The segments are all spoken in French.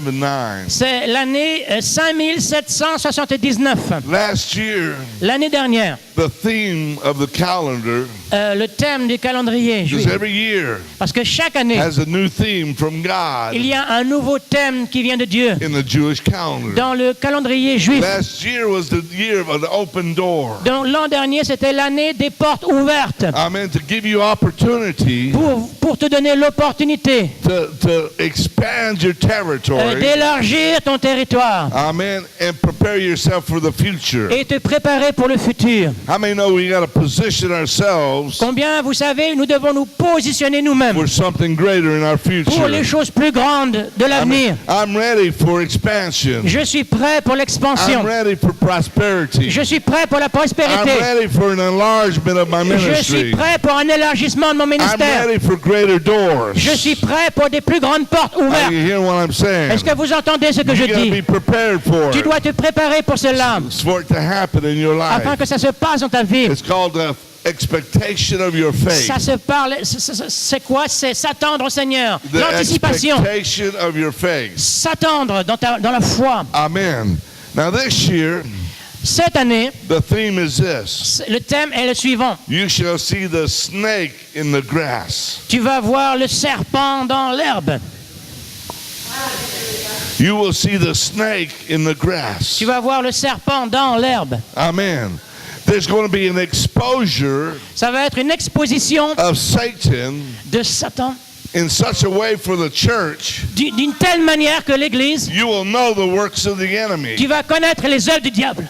9. C'est l'année 5779. Last year, L'année dernière, the theme of the calendar, le thème du calendrier because juif. every year Parce que chaque année, has a new theme from God il y a un nouveau thème qui vient de Dieu in the Jewish calendar. dans le calendrier juif. Last year was the year of an open door. Donc l'an dernier, c'était l'année des portes ouvertes Amen. To give you opportunity pour te donner l'opportunité to expand your territory. d'élargir ton territoire Amen. And prepare yourself for the future. et te préparer pour le futur. How many know we got to position ourselves Combien, vous savez, nous devons nous positionner nous-mêmes for something greater in our pour les future? choses plus grandes de l'avenir. I'm ready for expansion. Je suis prêt pour l'expansion. I'm ready for prosperity. Je suis prêt pour la I'm prospérité. ready for an enlargement of my Je suis ministry. prêt pour un élargissement de mon I'm ministère. ready for greater doors. Je suis prêt pour des plus grandes portes Are ouvertes. you hearing what I'm saying? Est-ce que vous entendez ce que je You got to dis? be prepared for Tu it. dois te préparer pour cela, For it to happen in your afin life. que ça se passe dans ta vie. It's called the expectation of your faith. Ça se parle, c'est quoi? C'est s'attendre au Seigneur. The L'anticipation. expectation of your faith. S'attendre dans la foi. Amen. Now this year, Cette année, the theme is this. le thème est le suivant. You shall see the snake in the grass. Tu vas voir le serpent dans l'herbe. You will see the snake in the grass. Tu vas voir le serpent dans l'herbe. Amen. There's going to be an exposure Ça va être une exposition of Satan de Satan in such a way for the church, d'une telle manière que l'Église, you will know the works of the enemy. tu vas connaître les œuvres du diable.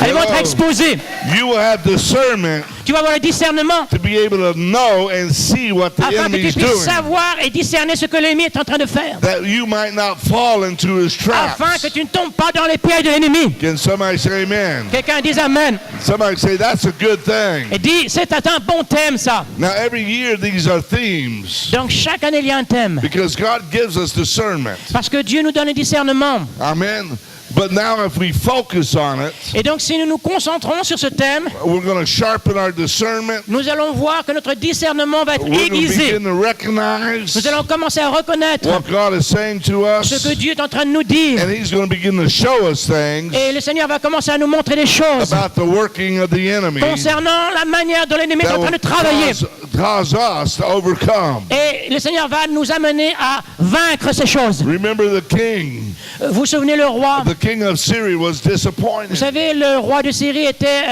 Elles vont être Hello. exposées. You will have discernment Tu vas avoir le discernement to be able to know and see what the afin que enemy tu is puisses doing, savoir et discerner ce que l'ennemi est en train de faire. that you might not fall into his Afin que traps. tu ne tombes pas dans les pièges de l'ennemi. Can somebody say amen? Quelqu'un dise Amen. Somebody say that's a good thing. Et dit, c'est un bon thème ça. Now every year these are themes Donc chaque année il y a un thème. because God gives us discernment. Parce que Dieu nous donne le discernement. Amen. But now if we focus on it, Et donc si nous nous concentrons sur ce thème, we're going to sharpen our discernment. nous allons voir que notre discernement va être We're going to aiguisé. begin to recognize Nous allons commencer à reconnaître what God is saying to ce us, que Dieu est en train de nous dire. and He's going to begin to show us things Et le Seigneur va commencer à nous montrer des choses about the working of the enemy concernant la manière dont l'ennemi est that en train will de travailler. cause us to overcome. Et le Seigneur va nous amener à vaincre ces choses. Remember the king. Vous vous souvenez le roi? The king of Syria was Vous disappointed savez, le roi de Syrie était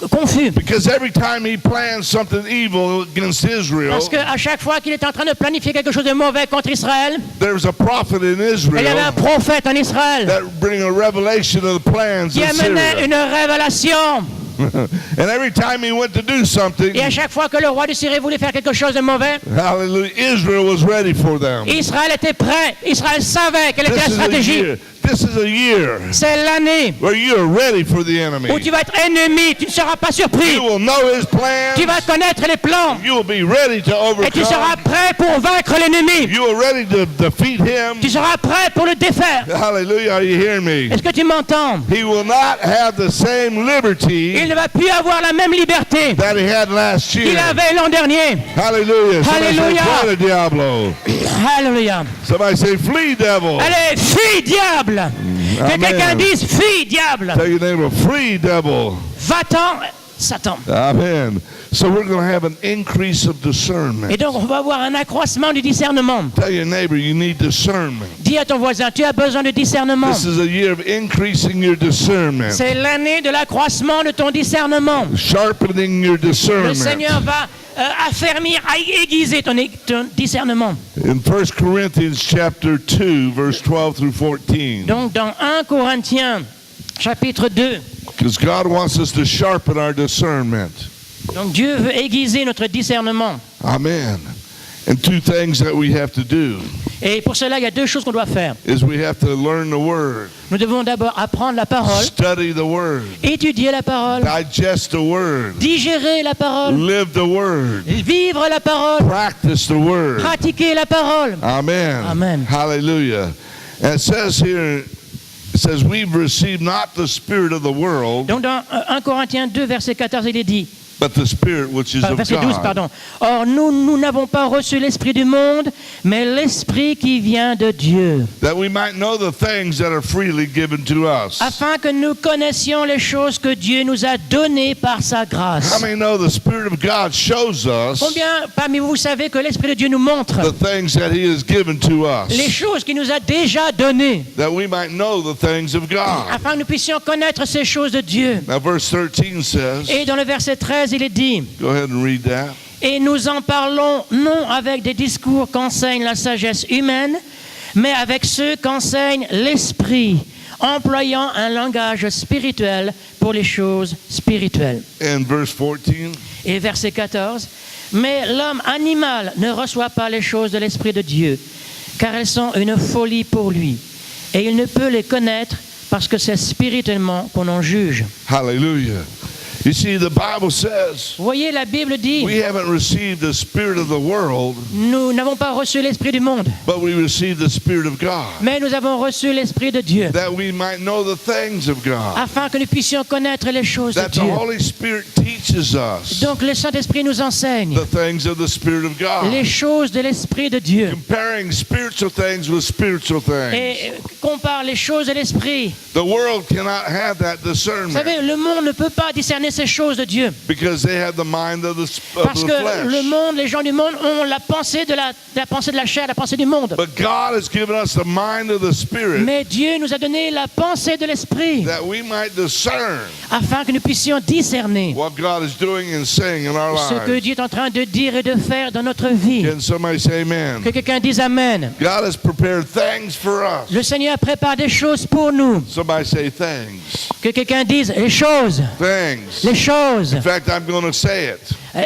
confus. because every time he planned something evil against Israel, Parce qu'à chaque fois qu'il était en train de planifier quelque chose de mauvais contre Israël, there was a prophet in il y avait un Israel prophète en Israël that bring a revelation of the plans qui of amenait Syria. une révélation. And every time he went to do something, Et à chaque fois que le roi de Syrie voulait faire quelque chose de mauvais, hallelujah, Israel was ready for them. Israël était prêt. Israël savait quelle était la This is a stratégie. year. This is a year C'est l'année where you are ready for the enemy. où tu vas être ennemi. Tu ne seras pas surpris. You will know his plans. Tu vas connaître les plans. You will be ready to Et tu seras overcome. prêt pour vaincre l'ennemi. You are ready to defeat him. Tu seras prêt pour le défaire. Hallelujah. Are you hearing me? Est-ce que tu m'entends? He will not have the same liberty Il ne va plus avoir la même liberté that he had last qu'il year. avait l'an dernier. Hallelujah. Somebody say, Hallelujah. "Fly the Diablo." Alléluia. Somebody say, "Flee, devil." Allez, fuis diable. Que Amen. quelqu'un dise, fuis diable. Tell your neighbor, "Free, devil." Va-t'en, Satan. Amen. So we're going to have an increase of discernment. Et donc, on va avoir un accroissement du discernement. Tell your neighbor you need discernment. Dis à ton voisin, tu as besoin de discernement. This is a year of increasing your discernment, C'est l'année de l'accroissement de ton discernement. sharpening your Le discernment. Seigneur va affermir, aiguiser ton discernement. In 1 Corinthians chapter 2, verse 12 through 14. Donc, dans 1 Corinthiens, chapitre 2, Because God wants us to sharpen our discernment. donc Dieu veut aiguiser notre discernement. Amen. And two things that we have to do Et pour cela, il y a deux choses qu'on doit faire. is we have to learn the word, Nous devons d'abord apprendre la parole, study the word, étudier la parole, digest the word, digérer la parole, live the word, vivre la parole, practice the word. pratiquer la parole. Amen. Amen. Hallelujah. And it says here, it says, we've received not the spirit of the world, Donc dans 1 Corinthiens 2, verset 14, il est dit, but the Spirit which is of Verset 12, God. pardon. Or, nous n'avons pas reçu l'esprit du monde, mais l'esprit qui vient de Dieu, That we might know the things that are freely given to us. afin que nous connaissions les choses que Dieu nous a données par sa How grâce. many know the Spirit of God shows us Combien parmi vous savez que l'esprit de Dieu nous montre the things that He has given to les us? choses qu'il nous a déjà données, That we might know the things of God. afin que nous puissions connaître ces choses de Dieu. Now, verse 13 says, Et dans le verset 13, il est dit: go ahead and read that. Et nous en parlons non avec des discours qu'enseigne la sagesse humaine, mais avec ceux qu'enseigne l'esprit, employant un langage spirituel pour les choses spirituelles. And verse 14, Et verset 14, mais l'homme animal ne reçoit pas les choses de l'esprit de Dieu, car elles sont une folie pour lui, et il ne peut les connaître parce que c'est spirituellement qu'on en juge. hallelujah. You see, the Bible says Vous voyez, la Bible dit, we haven't received the Spirit of the world, nous n'avons pas reçu l'esprit du monde, but we received the Spirit of God, mais nous avons reçu l'esprit de Dieu, that we might know the things of God. afin que nous puissions connaître les choses de That the Dieu. Holy Spirit teaches us Donc le Saint-Esprit nous enseigne the things of the Spirit of God. les choses de l'esprit de Dieu Comparing spiritual things with spiritual things. et compare les choses de l'esprit. The world cannot have that Vous discernment savez, le monde ne peut pas discerner ces choses de Dieu, because they have the mind of the parce que le flesh. monde, les gens du monde ont la pensée de la pensée de la chair, la pensée du monde. But God has given us the mind of the Spirit Mais Dieu nous a donné la pensée de l'esprit, that we might discern afin que nous puissions discerner what God is doing and saying in our ce que lives. Dieu est en train de dire et de faire dans notre vie. Can somebody say amen? Que quelqu'un dise Amen. God has prepared things for us. Le Seigneur prépare des choses pour nous. Somebody say things. Que quelqu'un dise les choses. Things. Les choses. In fact, I'm going to say it.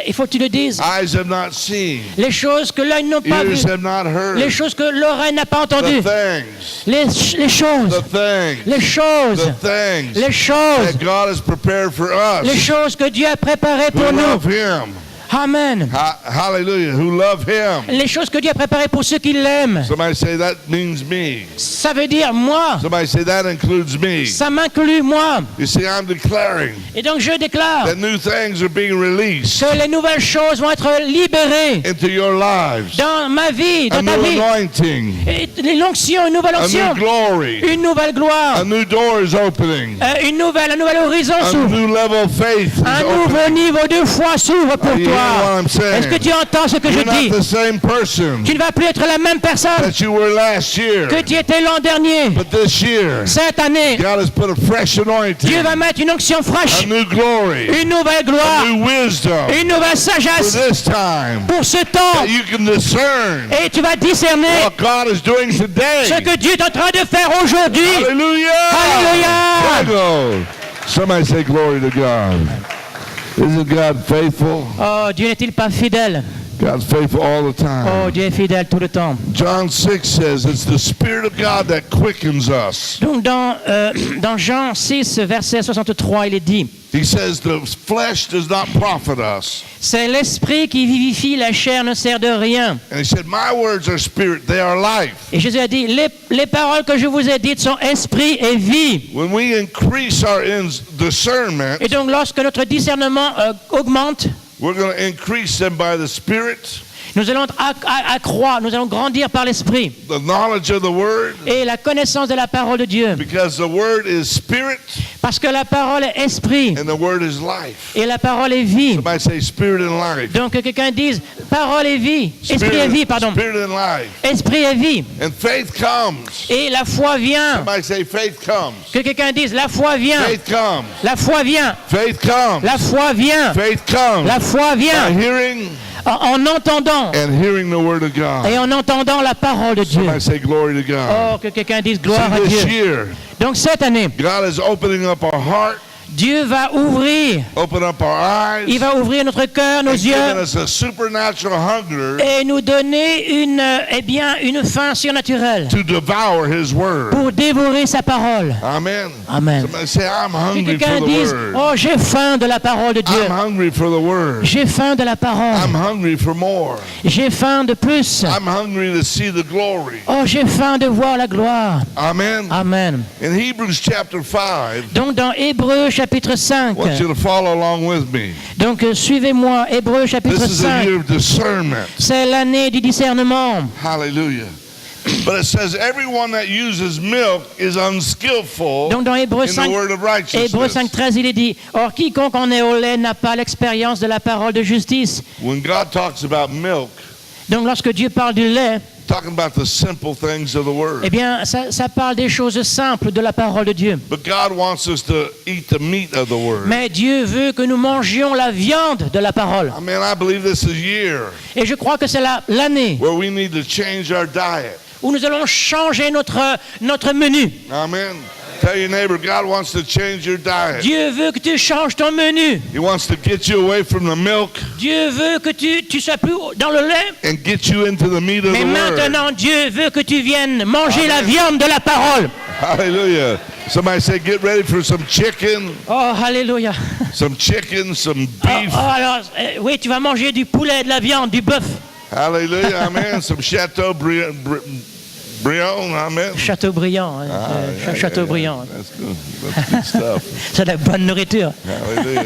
Il faut que tu le dises. Eyes have not seen. Les choses que l'œil n'a pas vues. Ears have not heard. Les choses que l'oreille n'a pas entendues. The things. Les choses. The things. Les choses. The things Les choses. that God has prepared for us. Les choses que Dieu a préparées Who pour nous. love Him. Amen. Hallelujah. Who love Him. Les choses que Dieu a préparées pour ceux qui l'aiment. Somebody say that means me. Ça veut dire moi. Somebody say that includes me. Ça m'inclut moi. You see, I'm declaring Et donc je déclare that new things are being released que les nouvelles choses vont être libérées into your lives. dans ma vie, A dans ta new vie. anointing. Et l'onction, une nouvelle A onction. new glory. Une nouvelle gloire. A new door is opening. Un nouvel horizon A s'ouvre. new level of faith is Un opening. nouveau niveau de foi s'ouvre pour You hear what toi. I'm saying? Est-ce que tu entends ce que je You're not dis? the same person Tu ne vas plus être la même personne that you were last year. que tu étais l'an dernier. But this year, Cette année, God has put a fresh anointing, Dieu va mettre une onction fraîche, a new glory, une nouvelle a gloire, new wisdom une nouvelle for sagesse this time, pour ce temps. that you can discern Et tu vas discerner what God is doing today. ce que Dieu est en train de faire aujourd'hui. Hallelujah! Hallelujah! Glory. Somebody say glory to God. Isn't God faithful? Oh, Dieu n'est-il pas fidèle? God's faithful all the time. Oh, Dieu est fidèle tout le temps. John 6 says it's the Spirit of God that quickens us. Donc dans Jean 6, verset 63, il est dit, He says the flesh does not profit us. c'est l'esprit qui vivifie, la chair ne sert de rien. And he said, my words are spirit, they are life. Et Jésus a dit, les paroles que je vous ai dites sont esprit et vie. When we increase our discernment, Et donc lorsque notre discernement augmente, we're going to increase them by the Spirit, nous allons accroître, nous allons grandir par l'esprit. the knowledge of the Word, Et la connaissance de la parole de Dieu. because the Word is spirit Parce que la parole est esprit and the Word is life. et la parole est vie. Somebody say spirit and life. Donc que quelqu'un dise parole et vie, esprit et vie, pardon. Spirit and life. Esprit et vie. And faith comes. Et la foi vient. Somebody say faith comes. Que quelqu'un dise la foi vient. Faith comes. La foi vient. Faith comes. La foi vient. Faith comes. La foi By vient. hearing En entendant and hearing the Word of God. et en entendant la parole de Dieu. Somebody say glory to God. Oh, que quelqu'un dise gloire à See, this Dieu. year, Donc cette année, God is opening up our heart, Dieu va ouvrir, open up our eyes, il va ouvrir notre cœur, nos and giving yeux us a supernatural hunger et nous donner une faim surnaturelle to devour His Word. pour dévorer sa parole. Amen. Amen. Somebody say, I'm Que hungry for quelqu'un the dise, Word. oh j'ai faim de la parole de Dieu. I'm hungry for the Word. J'ai faim de la I'm parole. hungry for more. J'ai faim de plus. I'm hungry to see the glory. Oh, j'ai faim de voir la gloire. Amen. Amen. In Hebrews chapter 5, Donc dans Hébreux chapitre 5. I want you to follow along with me. Donc suivez-moi, Hébreux chapitre This is a 5. year of discernment. C'est l'année du discernement. Hallelujah. But it says everyone that uses milk is unskillful Donc dans Hébreux in the 5, word of Hébreux righteousness. 5.13, il est dit, or quiconque en est au lait n'a pas l'expérience de la parole de justice. When God talks about milk, Donc lorsque Dieu parle du lait, talking about the simple things of the word. eh bien ça parle des choses simples de la parole de Dieu. But God wants us to eat the meat of the word. Mais Dieu veut que nous mangions la viande de la parole. I mean, I believe this is a year Et je crois que c'est l'année where we need to change our diet. où nous allons changer notre menu. Amen. Tell your neighbor, God wants to change your diet. Dieu veut que tu changes ton menu. He wants to get you away from the milk Dieu veut que tu sois plus dans le lait. and get you into the meat of Mais the word. maintenant, Dieu veut que tu viennes manger la Amen. viande de la parole. Hallelujah. Somebody say, get ready for some chicken, Oh, alléluia. some chicken, some Oh, beef. alors, oui, tu vas manger du poulet, de la viande, du bœuf. Hallelujah. Amen. Some Chateaubriand. Amen. Chateaubriand. Hein, Yeah, Chateaubriand. yeah. That's good. That's good stuff. C'est de la bonne nourriture. Hallelujah.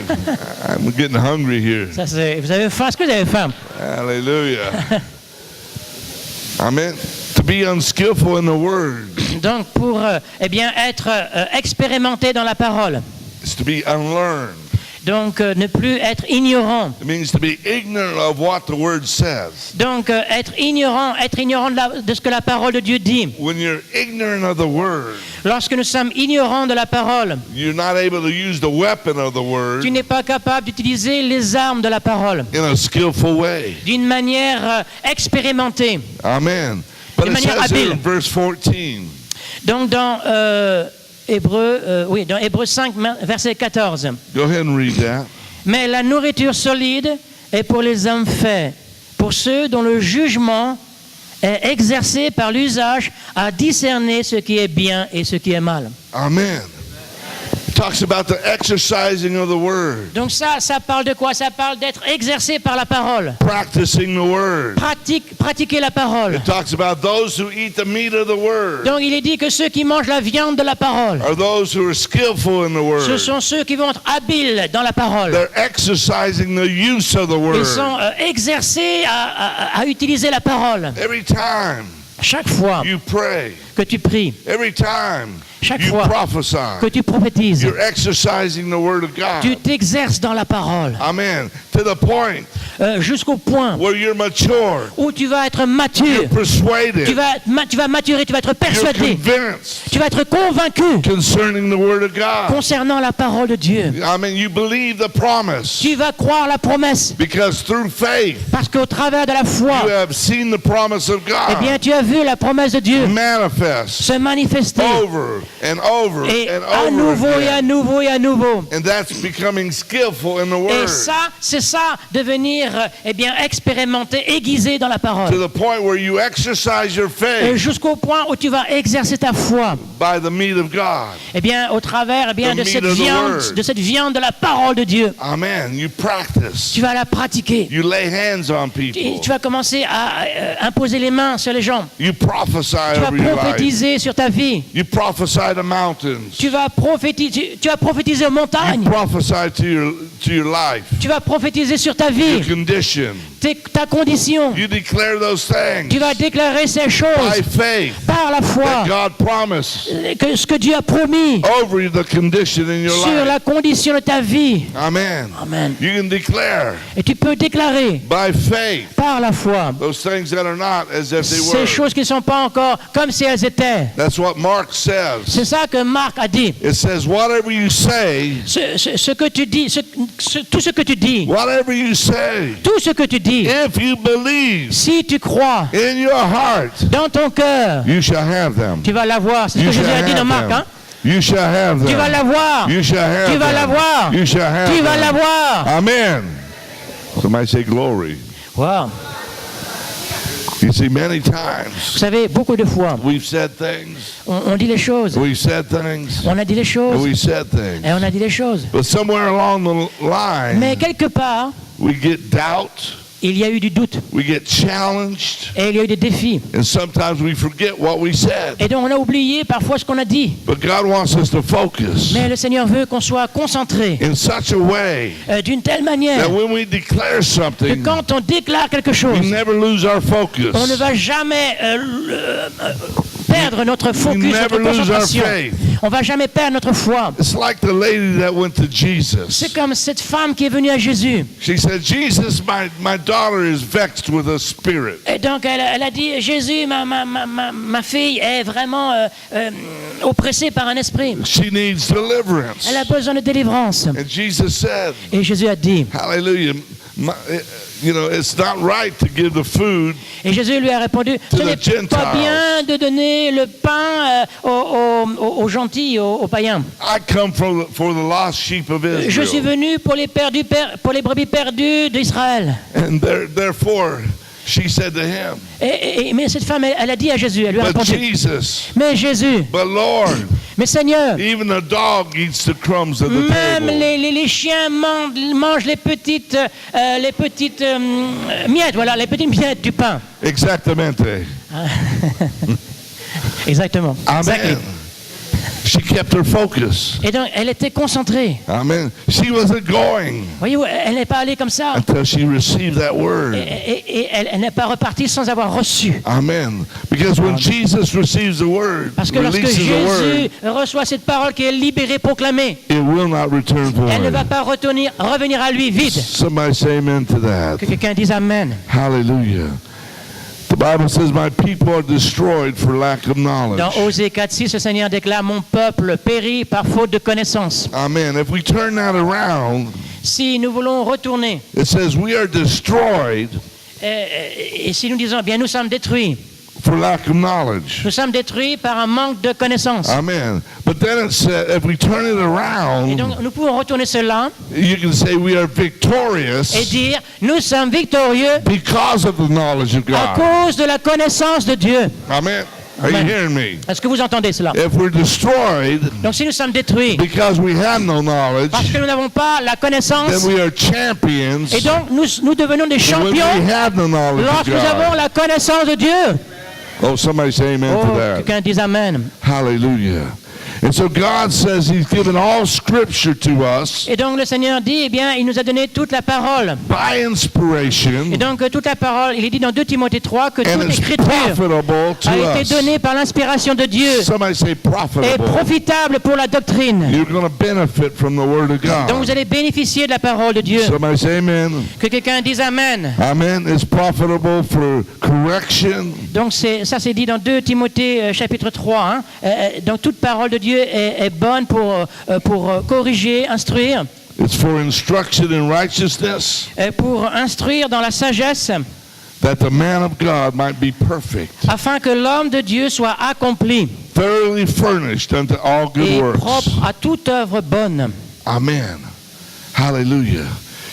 I'm getting hungry here. Ça, vous avez faim? Est-ce que vous avez faim? Hallelujah. Amen. To be unskillful in the word Donc, pour eh bien, être expérimenté dans la parole. is to be unlearned. Donc, ne plus être ignorant. It means to be ignorant of what the word says. Donc, être ignorant de ce que la parole de Dieu dit. When you're ignorant of the word, Lorsque nous sommes ignorants de la parole, you're not able to use the weapon of the word tu n'es pas capable d'utiliser les armes de la parole in a skillful way. d'une manière expérimentée. Amen. But De it manière says here habile. in verse 14, Donc, dans dans Hébreux 5, verset 14. go ahead and read that. Mais la nourriture solide est pour les hommes faits, pour ceux dont le jugement est exercé par l'usage à discerner ce qui est bien et ce qui est mal. Amen. It talks about the exercising of the word, Donc ça parle de quoi? Ça parle d'être exercé par la parole. practicing the word. Pratiquer la parole. It talks about those who eat the meat of the word Donc il est dit que ceux qui mangent la viande de la parole, are those who are skillful in the ce word. sont ceux qui vont être habiles dans la parole. They're exercising the use of the Ils word. sont exercés à utiliser la parole. Every time Chaque fois you pray, que tu pries, every time chaque you fois prophesy, que tu prophétises, you're exercising the word of tu God. t'exerces dans la parole Amen. To the point jusqu'au point where you're mature, où tu vas être mature, persuaded, tu vas maturer, tu vas être you're persuadé, convinced tu vas être convaincu concerning the word of God. concernant la parole de Dieu. I mean, you believe the promise Tu vas croire la promesse because through faith parce qu'au travers de la foi, you have seen the promise of eh bien, God tu as vu la promesse de Dieu manifest se manifester over and over et and à over nouveau et à again. nouveau et à nouveau. And that's becoming skillful in the Et word ça, c'est ça, devenir eh bien expérimenté, aiguisé dans la to parole. the point where you exercise your faith Jusqu'au point où tu vas exercer ta foi. by the meat of God. Eh bien, au travers The meat de cette viande de la parole de Dieu, Amen. You practice. tu vas la pratiquer. You lay hands on Et people. tu vas commencer à imposer les mains sur les gens. You prophesy Tu vas over your life. prophétiser sur ta vie. You prophesy to mountains. Tu vas prophétiser aux You montagnes. prophesy to your life, Tu vas prophétiser sur ta your vie, condition. ta condition. You declare those things Tu vas déclarer ces by choses faith par la foi, that God promised que ce que Dieu a promis over the condition in your sur life. la condition de ta vie. Amen. Amen. You can declare Et tu peux déclarer by faith par la foi those things that are not as if they ces were. choses qui ne sont pas encore comme si elles étaient. That's what Mark says. C'est ça que Marc a dit. It says, whatever you say, Ce que tu dis, tout ce que tu dis, whatever you say, tout ce que tu dis, if you believe si tu crois in your heart, dans ton cœur, you shall have them. tu vas l'avoir. C'est ce You que Jésus shall a dit dans have Marc. them. Hein? You shall have Tu vas them. l'avoir. You shall have Tu vas them. l'avoir. You shall have Tu vas them. l'avoir. Amen. Somebody say glory. Wow. You see, many Vous times savez, beaucoup de fois, we've said things, on dit les choses. we've said things, On a dit les and choses. we've said things. Et on a dit les choses. But somewhere along the line, Mais quelque part, we get doubt, il y a eu du doute We get challenged, et il y a eu des défis. and sometimes we forget what we said. Et donc on a oublié parfois ce qu'on a dit. But God wants us to focus Mais le Seigneur veut qu'on soit concentré in such a way d'une telle manière that when we declare que something, quand on déclare quelque chose, we never lose our focus. on ne va jamais perdre notre focus, We notre never lose our concentration. faith. On va jamais perdre notre foi. It's like the lady that went to C'est Jesus. comme cette femme qui est venue à Jésus. She said, Jesus, my daughter is vexed with a spirit. Et donc elle a dit, Jésus, ma fille est vraiment oppressée par un esprit. She needs deliverance. Elle a besoin de délivrance. And Jesus said, Et Jésus a dit, hallelujah, it's not right to give the food. et Jésus lui a répondu, ce To n'est the Gentiles. pas bien de donner le pain aux gentils, aux païens. I come for the lost sheep of Je suis Israel. venu pour les brebis perdues d'Israël. And therefore, she said to him, Mais cette femme, elle a dit à Jésus, elle lui a but répondu, Jesus, mais Jésus, but Lord, mais Seigneur, even a dog eats the crumbs of the même table. les chiens mangent les petites miettes, voilà, les petites miettes du pain. Exactamente. Exactement. Exactly. Amen. She kept her focus. Et donc, elle était concentrée. Amen. She wasn't going Voyez-vous, elle n'est pas allée comme ça. until she received that word. Et elle n'est pas repartie sans avoir reçu. Amen. Because when Jesus receives the word, Parce que lorsque releases the Jésus word, reçoit cette parole qui est libérée, proclamée, it will not return elle ne va void. pas revenir à lui vide. Somebody say amen to that. Que quelqu'un dise Amen. Hallelujah. The Bible says, my people are destroyed for lack of knowledge. Dans Osée 4:6, le Seigneur déclare, mon peuple périt par faute de connaissance. Amen. If we turn that around, Si nous voulons retourner, it says we are destroyed et si nous disons, bien, nous sommes détruits. for lack of knowledge. Nous sommes détruits par un manque de connaissance. Amen. But then it said, if we turn it Et around, donc, nous pouvons retourner cela you can say we are et victorious dire, nous sommes victorieux because of the knowledge of à God. cause de la connaissance de Dieu. Amen. Are you Amen. hearing me? Est-ce que vous entendez cela? If we're destroyed Donc, si nous sommes détruits because we have no knowledge, parce que nous n'avons pas la connaissance, then we are champions et donc nous devenons des when we champions have the knowledge of lorsque nous avons God. la connaissance de Dieu. Oh, somebody say amen Oh, to that. quelqu'un dise Amen. Hallelujah. And so God says He's given all Scripture to us Et donc le Seigneur dit, eh bien, il nous a donné toute la parole. by inspiration, Et donc toute la parole, il est dit dans 2 Timothée 3 que and toute it's l'écriture profitable to a été us. donnée par l'inspiration de Dieu Somebody say et profitable. profitable pour la doctrine. You're going to benefit from the Word of Donc vous God. allez bénéficier de la parole de Dieu. Somebody say amen. Que quelqu'un dise Amen. Amen. It's profitable for correction. Donc ça c'est dit dans 2 Timothée chapitre 3. Hein. Donc toute parole de Dieu est bonne pour corriger, instruire, It's for instruction in righteousness, pour instruire dans la sagesse, that the man of God might be perfect, afin que l'homme de Dieu soit accompli thoroughly furnished unto all good et works. propre à toute œuvre bonne. Amen. Hallelujah.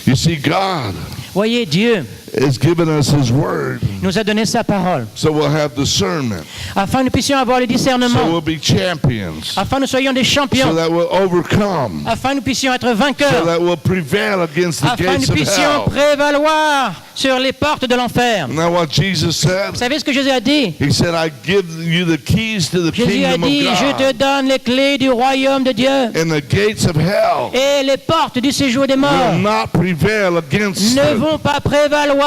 You see, God Voyez, Dieu has given us His Word, nous a donné sa parole, so we'll have discernment, afin que nous puissions avoir le so discernement, we'll be champions, afin que nous soyons des so champions, that we'll overcome, afin que nous puissions être so vainqueurs, that we'll prevail against the afin que gates nous of puissions hell. prévaloir sur les portes de l'enfer. Isn't that what Jesus said? Vous savez ce que Jésus a dit? He said, I give you the keys to the Jésus a kingdom dit, of je te God, donne les clés du royaume de Dieu and the gates of hell et les portes du séjour des morts will not prevail against ne it. vont pas prévaloir.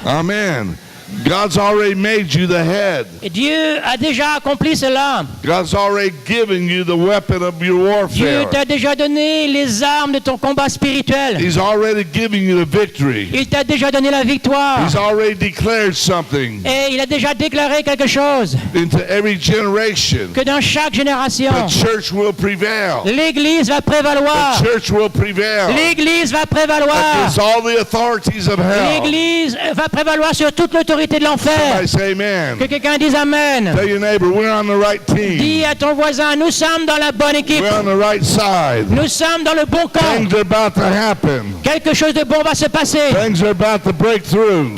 Amen. God's already made you the head. Et Dieu a déjà accompli cela. God's already given you the weapon of your Dieu warfare. t'a déjà donné les armes de ton combat spirituel. He's already giving you the victory. Il t'a déjà donné la victoire. He's already declared something Et il a déjà déclaré quelque chose, into every generation. que dans chaque génération, The church will prevail. l'Église va prévaloir. The church will prevail L'Église va prévaloir. against all the authorities of hell. L'Église va prévaloir sur toute l'autorité de l'enfer. Somebody say amen. Que quelqu'un dise Amen. Tell your neighbor, we're on the right team. Dis à ton voisin, nous sommes dans la bonne équipe. We're on the right side. Nous sommes dans le bon camp. Things are about to happen. Quelque chose de bon va se passer. Things are about to break through.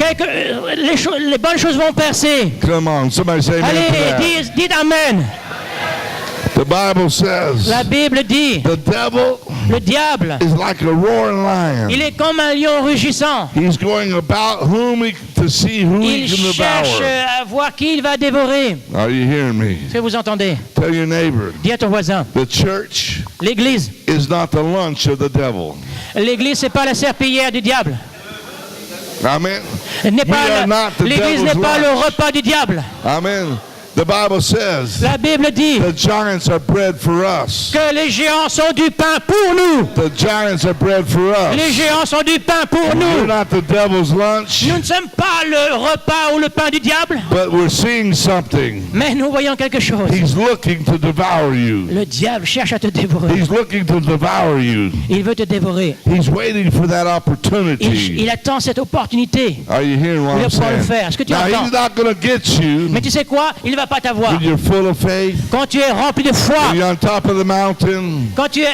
Les bonnes choses vont percer. Come on, somebody say amen to that. Allez, dites Amen. The Bible says La Bible dit, the devil Le diable, is like a roaring lion. il est comme un lion rugissant. He's going about to see who he Il can cherche devour. à voir qui il va dévorer. Are you hearing me? Est-ce que vous entendez? Tell your neighbor, Dis à ton voisin. the church L'église. is not the lunch of the devil. L'église, c'est pas la serpillière du diable. Amen. N'est pas We are not the l'église devil's n'est pas le lunch. repas du diable. Amen. The Bible says La Bible dit the giants are bread for us. que les géants sont du pain pour nous. The giants are bread for Les us. géants sont du pain pour We're nous. not the devil's lunch, Nous ne sommes pas le repas ou le pain du diable, but we're seeing something. mais nous voyons quelque chose. He's looking to devour you. Le diable cherche à te dévorer. He's looking to devour you. Il veut te dévorer. He's waiting for that opportunity. Il attend cette opportunité. Are you hearing what Il I'm va pouvoir le saying? faire. Est-ce que tu Now, entends? he's not going to get you Mais tu sais quoi? Il ne va pas t'avoir. when you're full of faith, Quand tu es rempli de foi, when you're on top of the mountain. quand tu es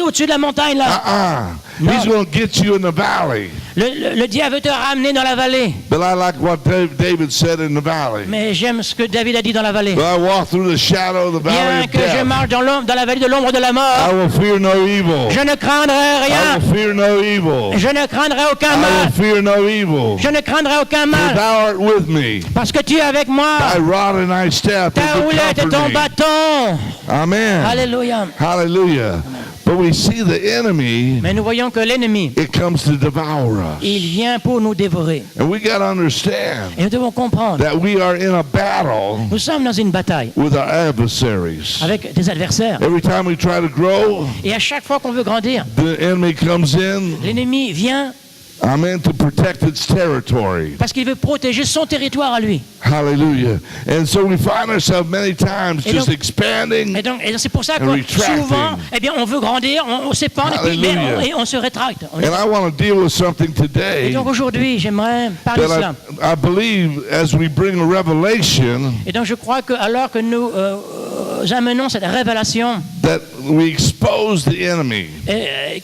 au-dessus de la montagne, là, Uh-uh. He's going to get you in the valley. le diable veut te ramener dans la vallée. But I like what David said in the valley. Mais j'aime ce que David a dit dans la vallée. But I walk through the shadow of the valley Bien of que je death. marche dans la vallée de l'ombre de la I mort, will fear no evil. je ne craindrai I rien. will fear no evil. Je ne craindrai aucun I will mal. fear no evil. Je ne craindrai aucun For mal. thou art with me. Parce que tu es avec moi. Thy rod and thy staff Ta they do houlette et ton comfort me. bâton. Amen. Alléluia. Hallelujah. But we see the enemy, Mais nous voyons que l'ennemi, it comes to devour us. il vient pour nous dévorer. And we got to understand Et nous devons comprendre. that we are in a battle Nous sommes dans une bataille with our adversaries. avec des adversaires. Every time we try to grow, Et à chaque fois qu'on veut grandir, the enemy comes in, l'ennemi vient amen, to protect its territory. parce qu'il veut protéger son territoire à lui. Hallelujah. And so we find ourselves many times Et just donc- expanding. Et donc c'est pour ça que And retracting. souvent, eh bien, on veut grandir, on s'épand Hallelujah. et on se rétracte. And I want to deal with something Et today donc aujourd'hui, j'aimerais parler de that cela. I believe as we bring a revelation Et donc je crois que alors que nous amenons cette révélation, that we expose the enemy.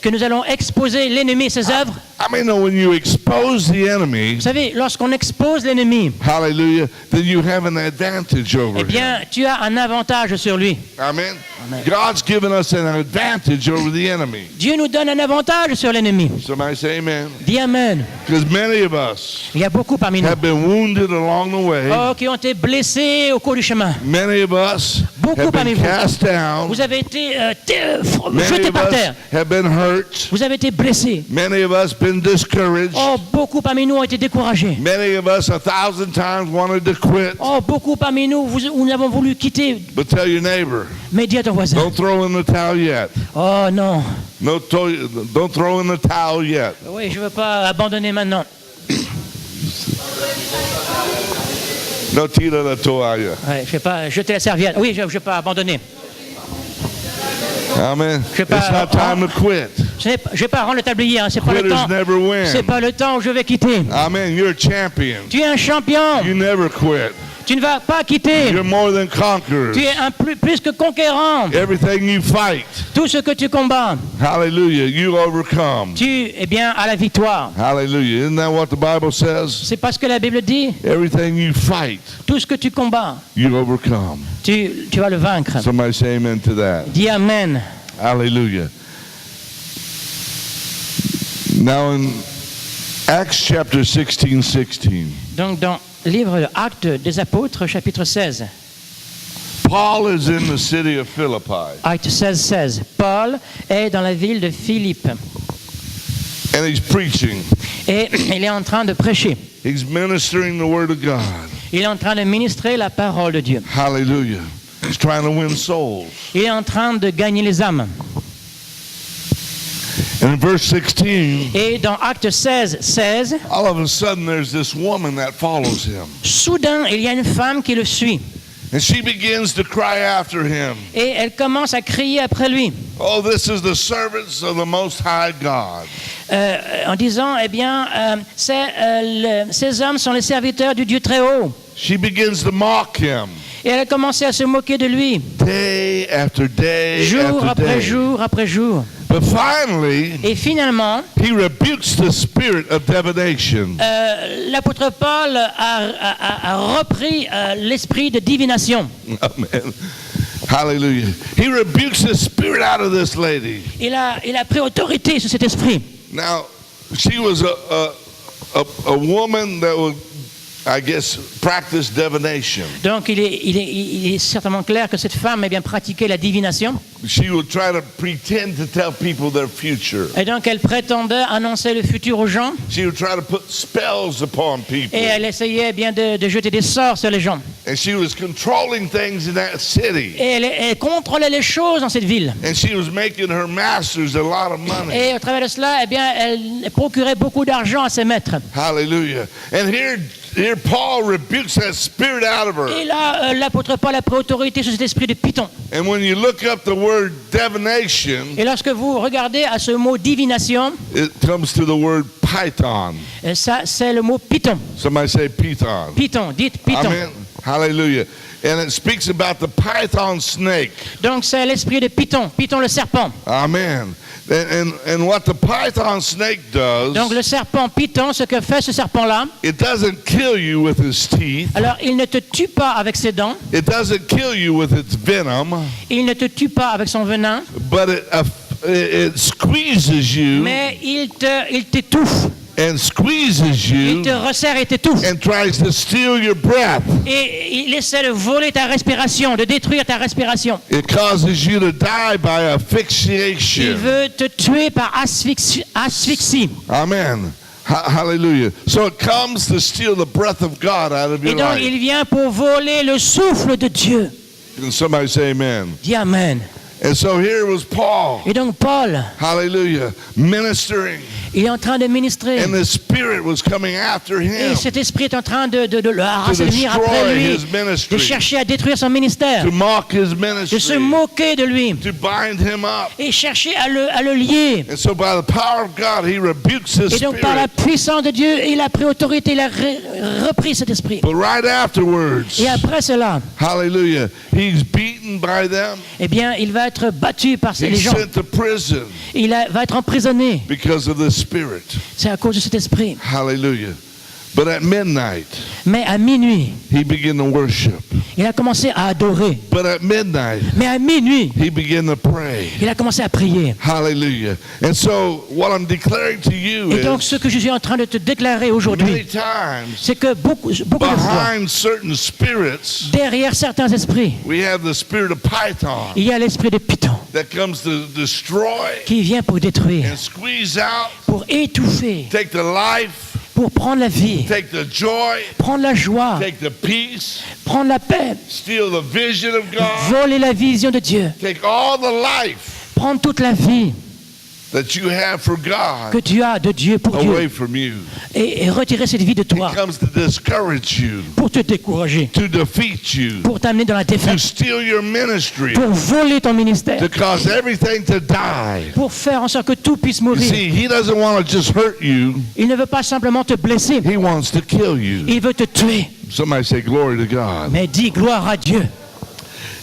que nous allons exposer l'ennemi et ses œuvres, I mean, when you expose the enemy, vous savez, lorsqu'on expose l'ennemi, hallelujah, then you have an advantage over eh him. bien, tu as un avantage sur lui. Amen. God's given us an advantage over the enemy. Dieu nous donne un avantage sur l'ennemi. Somebody say amen. Dis Amen. Because many of us Il y a beaucoup parmi nous have been wounded along the way. qui ont été blessés au cours du chemin. Many of us Beaucoup have parmi been vous. cast down. Vous avez été Many jetés of par us terre. have been hurt. Vous avez été blessés. Many of us been discouraged. Oh, beaucoup parmi nous ont été découragés. Many of us 1,000 times wanted to quit. Oh, beaucoup parmi nous, nous avons voulu quitter. But tell your neighbor, Mais dis à ton voisin. don't throw in the towel yet. Oh non. Don't throw in the towel yet. Oui, je ne veux pas abandonner maintenant. No tira la toalla. Ouais, je ne vais pas jeter la serviette. Oui, je ne vais pas abandonner. Amen. Je sais pas, It's not time to quit. Je ne vais pas rendre le tablier. Hein. C'est pas le Quitters temps. never win. C'est pas le temps où je vais quitter. Amen. You're a champion. Tu es un champion. You never quit. Tu ne vas pas quitter. You're more than conquerors. Tu es un plus que conquérant. Everything you fight, Tout ce que tu combats, hallelujah, you overcome. tu es bien à la victoire. Hallelujah. Isn't that what the Bible says? C'est parce que la Bible dit, Everything you fight, tout ce que tu combats, you overcome. tu vas le vaincre. Somebody say amen to that. Dis Amen. Hallelujah. Now in Acts chapter 16:16, Donc dans le livre de Actes des Apôtres, chapitre 16, Paul is in the city of Philippi, Acte 16, Paul est dans la ville de Philippe and he's preaching. et il est en train de prêcher. He's ministering the word of God. Il est en train de ministrer la parole de Dieu. Hallelujah. He's trying to win souls. Il est en train de gagner les âmes. And in verse 16, Et dans Acte 16, all of a sudden there's this woman that follows him. soudain, il y a une femme qui le suit. And she begins to cry after him. Et elle commence à crier après lui, Oh, this is the servants of the Most High God. en disant, eh bien, ces hommes sont les serviteurs du Dieu très haut. She begins to mock him Et elle a commencé à se moquer de lui, day after day jour after après day. jour après jour. But finally, Et finalement, he rebukes the spirit of divination. l'apôtre Paul a repris l'esprit de divination. Amen. Hallelujah. He rebukes the spirit out of this lady. Il a pris autorité sur cet esprit. Now, she was a woman that would, I guess, practice divination. Donc il est certainement clair que cette femme a bien pratiqué la divination. She would try to pretend to tell people their future. Et donc elle prétendait annoncer le futur aux gens. She would try to put spells upon people. Et elle essayait bien de jeter des sorts sur les gens. And she was controlling things in that city. Et elle contrôlait les choses dans cette ville. And she was making her masters a lot of money. Et au travers de cela, eh bien, elle procurait beaucoup d'argent à ses maîtres. Hallelujah. And here Paul rebukes that spirit out of her. Et là, l'apôtre Paul a pris autorité sur cet esprit de Python. And when you look up the word divination, Et lorsque vous regardez à ce mot divination, it comes to the word python. ça c'est le mot Python. Somebody say python. Python, dites Python. Amen. Hallelujah. And it speaks about the python snake. Donc c'est l'esprit de Python, Python le serpent. Amen. And what the python snake does, Donc le serpent Python, ce que fait ce serpent-là, it doesn't kill you with his teeth. alors il ne te tue pas avec ses dents, It doesn't kill you with its venom, il ne te tue pas avec son venin, but it squeezes you mais il t'étouffe, and squeezes il you te resserre et t'étouffe. and tries to steal your breath. Et il essaie de voler ta respiration, de détruire ta respiration. It causes you to die by Il asphyxiation. veut te tuer par asphyxie. Amen. Hallelujah. So it comes to steal the breath of God out of Et your donc life. il vient pour voler le souffle de Dieu. Can somebody say amen? Dis Amen. And so here was Paul. Et donc Paul, Hallelujah. Ministering. il est en train de ministrer. And the Spirit was coming after Et him cet esprit est en train de le harceler, de venir après destroy lui, his ministry, de chercher à détruire son ministère, to mock his de se ministry, moquer de lui to bind him up. et chercher à le lier. And so by the power of God, he rebukes his Et donc par la spirit. puissance de Dieu, il a pris autorité, il a repris cet esprit. But right afterwards, Et après cela, hallelujah, he's beaten by them. eh bien, il va être battu par les He's gens. sent to prison Va être emprisonné. because of the Spirit. C'est à cause de cet esprit. Hallelujah. But at midnight, Mais à minuit, he began to worship. il a commencé à adorer. But at midnight, Mais à minuit, he began to pray. il a commencé à prier. Hallelujah. And so what I'm declaring to you Et donc, is ce que je suis en train de te déclarer many aujourd'hui, times c'est que beaucoup de fois, behind certain spirits, derrière certains esprits, we have the spirit of Python il y a l'esprit de Python that comes to destroy qui vient pour détruire, and squeeze out, pour étouffer, take the life, pour prendre la vie, take the joy, prendre la joie, take the peace, prendre la paix, steal the vision of God, voler la vision de Dieu, take all the life prendre toute la vie that you have for que God tu as de Dieu pour away Dieu from you. et retirer cette vie de It toi comes to discourage you, pour te décourager, to defeat you, pour t'amener dans la to défaite, steal your ministry, pour voler ton ministère, to cause everything to die. pour faire en sorte que tout puisse You mourir. see, he doesn't want to just hurt you, Il ne veut pas simplement te blesser, he wants to kill you. il veut te tuer. Somebody say glory to God. Mais dis gloire à Dieu.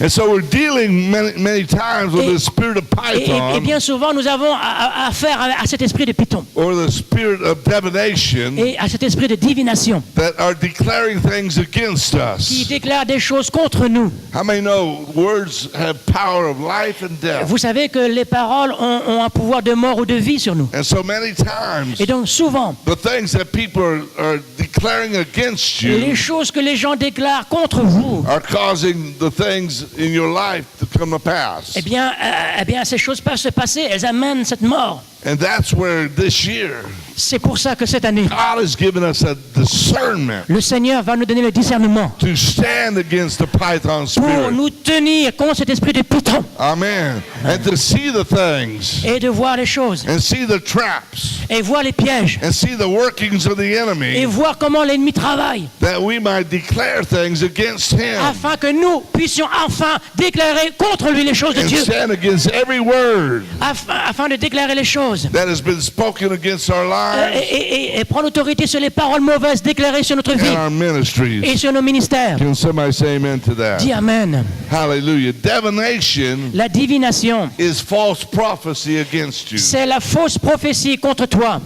And so we're dealing many times with the spirit of Et Python bien souvent, nous avons affaire à cet esprit de Python or the spirit of divination et à cet esprit de divination that are declaring things against qui us. déclare des choses contre nous. How many know words have power of life and death? Vous savez que les paroles ont un pouvoir de mort ou de vie sur nous. And so many times Et donc souvent, the things that people are declaring against les you choses que les gens déclarent contre vous, are causing the things in your life to come to pass. eh bien ces choses peuvent se passer, elles amènent cette mort. And that's where this year C'est pour ça que cette année, God has given us a discernment le Seigneur va nous donner le discernement to stand against the Python pour spirit. nous tenir contre cet esprit de Python Amen. And to see the things et de voir les choses and see the traps et voir les pièges and see the workings of the et enemy voir comment l'ennemi travaille that we might declare things against him afin que nous puissions enfin déclarer contre lui les choses de and Dieu, stand against every word afin de déclarer les choses that has been spoken against our lives et prendre autorité sur les paroles mauvaises déclarées sur notre vie and our ministries. et sur nos ministères. Can somebody say amen to that? Dis Amen. Hallelujah. Divination La divination, is false prophecy against you. c'est la fausse prophétie contre toi.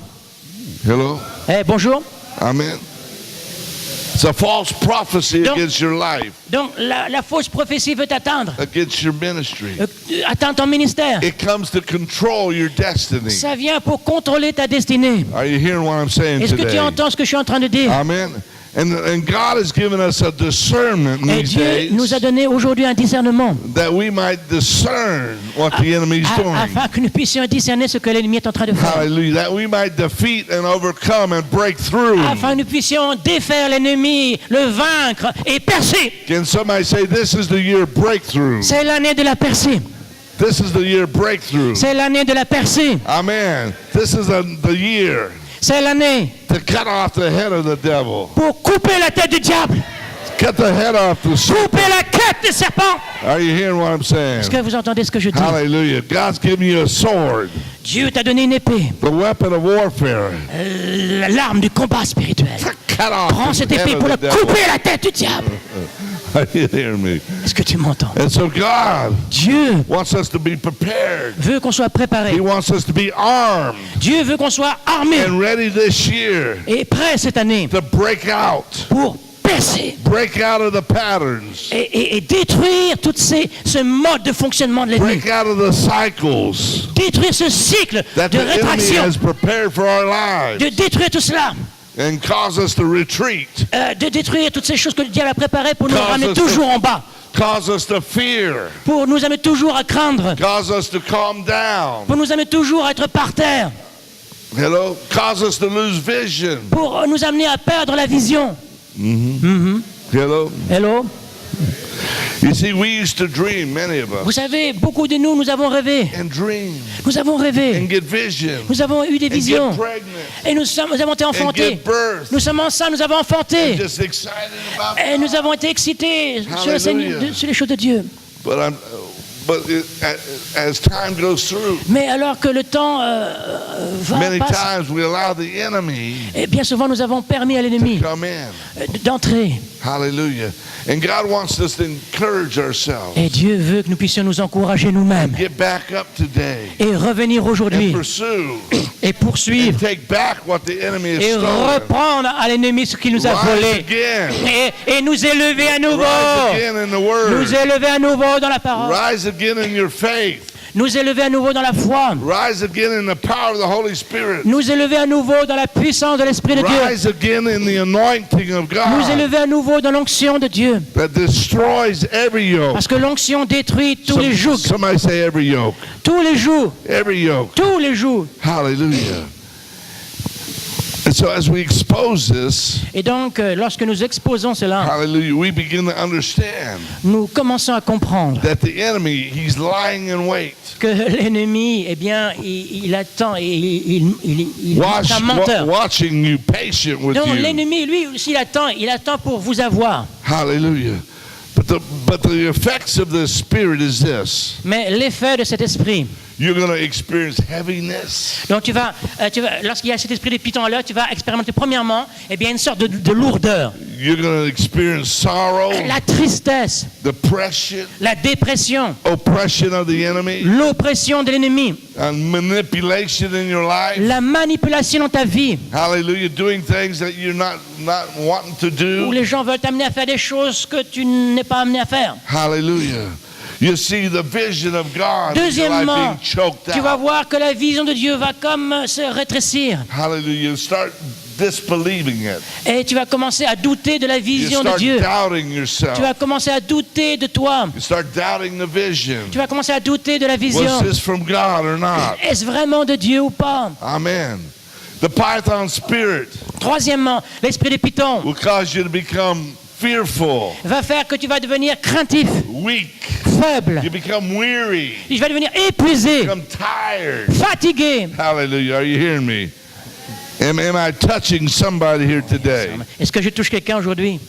Hello? Bonjour. Amen. It's a false prophecy Donc- against your life, Donc la fausse prophétie veut t'atteindre, against your ministry. atteindre ton ministère. It comes to control your destiny. Ça vient pour contrôler ta destinée. Are you hearing what I'm saying Est-ce que tu today? entends ce que je suis en train de dire? Amen. And God has given us a discernment Et these Dieu days nous a donné aujourd'hui un discernement that we might discern what the enemy is doing. afin que nous puissions discerner ce que l'ennemi est en train de faire. Hallelujah. That we might defeat and overcome and break through. Afin que nous puissions défaire l'ennemi, le vaincre et percer. Can somebody say, this is the year breakthrough? C'est l'année de la percée. This is the year breakthrough. C'est l'année de la percée. Amen. This is the year C'est l'année to cut off the head of the devil. pour couper la tête du diable, Cut the head off the serpent. couper la quête des serpents. Are you hearing what I'm saying? Est-ce que vous entendez ce que je dis? Hallelujah. God's given you a sword, Dieu t'a donné une épée, the weapon of warfare. l'arme du combat spirituel. To cut off Prends the cette head épée of pour the devil. couper la tête du diable. Are you hearing me? Est-ce que tu m'entends? And so God Dieu wants us to be prepared. veut qu'on soit préparé. He wants us to be armed Dieu veut qu'on soit armé and ready this year et prêt cette année to break out. pour percer Break out of the patterns. et détruire ce mode de fonctionnement de l'ennemi. Break out of the cycles Détruire ce cycle that de the enemy rétraction. has prepared for our lives De détruire tout cela. and cause us to retreat, De détruire toutes ces choses que le diable a préparées pour nous Cause ramener us to- toujours en bas. cause us to fear, Pour nous amener toujours à craindre. cause us to calm down. Pour nous amener toujours à être par terre. Hello? Cause us to lose vision. Pour nous amener à perdre la vision. Hello? Hello? You see, we used to dream, many of Vous us, savez, beaucoup de nous avons rêvé. and dream Nous avons rêvé. and get vision Nous avons eu des and visions. get pregnant Et nous avons été and enfantés. get birth. Nous sommes enceints, nous avons enfanté. Just excited about Et nous avons été excités sur, le Seigneur- Hallelujah. sur les choses de Dieu. As time goes through, Mais alors que le temps many passe, times we allow the enemy et bien souvent nous avons permis à l'ennemi to come in. d'entrer. Hallelujah. And God wants us to encourage ourselves. Et Dieu veut que nous puissions nous encourager nous-mêmes Get back up today et revenir aujourd'hui and pursue et and poursuivre take back what the enemy has et stolen. reprendre à l'ennemi ce qu'il nous a Rise volé again. et nous élever à nouveau. Rise again in the word. Nous élever à nouveau dans la parole. Rise again in your faith. Nous élever à nouveau dans la foi. Rise again in the power of the Holy Spirit. Nous élever à nouveau dans la puissance de l'Esprit de Dieu. Rise again in the anointing of Nous God élever à nouveau dans l'onction de Dieu. that destroys every yoke. Parce que l'onction détruit tous les jougs. Somebody say every yoke. Tous les jours. Every yoke. Tous les jours. Hallelujah. And so as we expose this, Et donc, lorsque nous exposons cela, hallelujah, we begin to understand nous commençons à comprendre that the enemy, he's lying in wait. que l'ennemi, eh bien, il attend et il est un menteur. Watching you, patient with Donc you. l'ennemi, lui aussi, il attend pour vous avoir. Hallelujah. But the effects of the Spirit is this. Mais l'effet de cet esprit, You're going to experience heaviness. donc lorsqu'il y a cet esprit de Python à l'heure, tu vas expérimenter premièrement, eh bien, une sorte de lourdeur, You're going to experience sorrow, la tristesse, depression, la dépression, oppression of the enemy, l'oppression de l'ennemi, and manipulation in your life. la manipulation dans ta vie, Hallelujah. Doing things that you're not wanting to où do. les gens veulent t'amener à faire des choses que tu n'es pas amené à faire. Hallelujah. You see the vision of God in your life Deuxièmement, being choked tu vas out. voir que la vision de Dieu va comme se rétrécir. Hallelujah. You start disbelieving it. Et tu vas commencer à douter de la You vision de start Dieu. doubting Tu yourself. vas commencer à douter de toi. You start doubting the vision. Tu vas commencer à douter de la vision. Was this from God or not? Est-ce vraiment de Dieu ou pas? Amen. The python spirit Troisièmement, l'esprit de Python will cause you to become fearful, va faire que tu vas devenir craintif, weak. faible. You become weary, Tu vas devenir épuisé, become tired. fatigué. Hallelujah. Are you hearing me? Am I touching somebody here today? Est-ce que je touche quelqu'un aujourd'hui?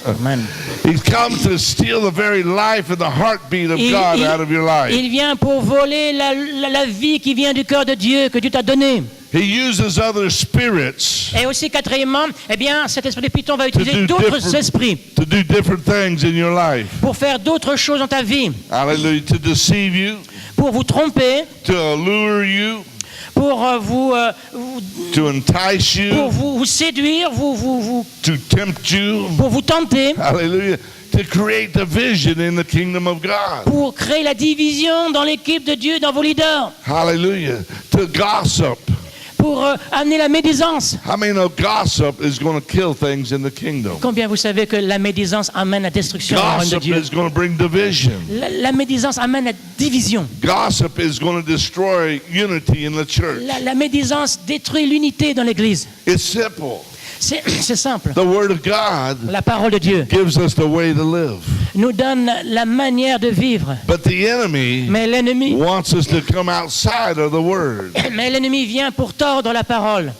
Amen. He's come to steal the very life and the heartbeat of God out of your life. Il vient pour voler la vie qui vient du cœur de Dieu, que Dieu t'a donné. He uses other spirits Et aussi, quatrièmement, eh bien, cet esprit de Python va utiliser do d'autres different- esprits to do different things in your life. pour faire d'autres choses dans ta vie, Hallelujah. To deceive you, pour vous tromper, to allure you, pour to entice you, pour vous séduire, to tempt you. pour vous tenter, Hallelujah. To create division in the kingdom of God. pour créer la division dans l'équipe de Dieu, dans vos leaders, Hallelujah. To gossip. pour amener la médisance. How many know gossip is going to kill things in the kingdom? Combien vous savez que la médisance amène la destruction dans le royaume de Gossip Dieu? is going to bring division. La médisance amène la division. Gossip is going to destroy unity in the church. La médisance détruit l'unité dans l'Église. It's simple. C'est simple. The Word of God La parole de Dieu gives us the way to live. nous donne la manière de vivre. But the enemy Mais l'ennemi wants us to come outside of the Word. vient pour tordre la parole.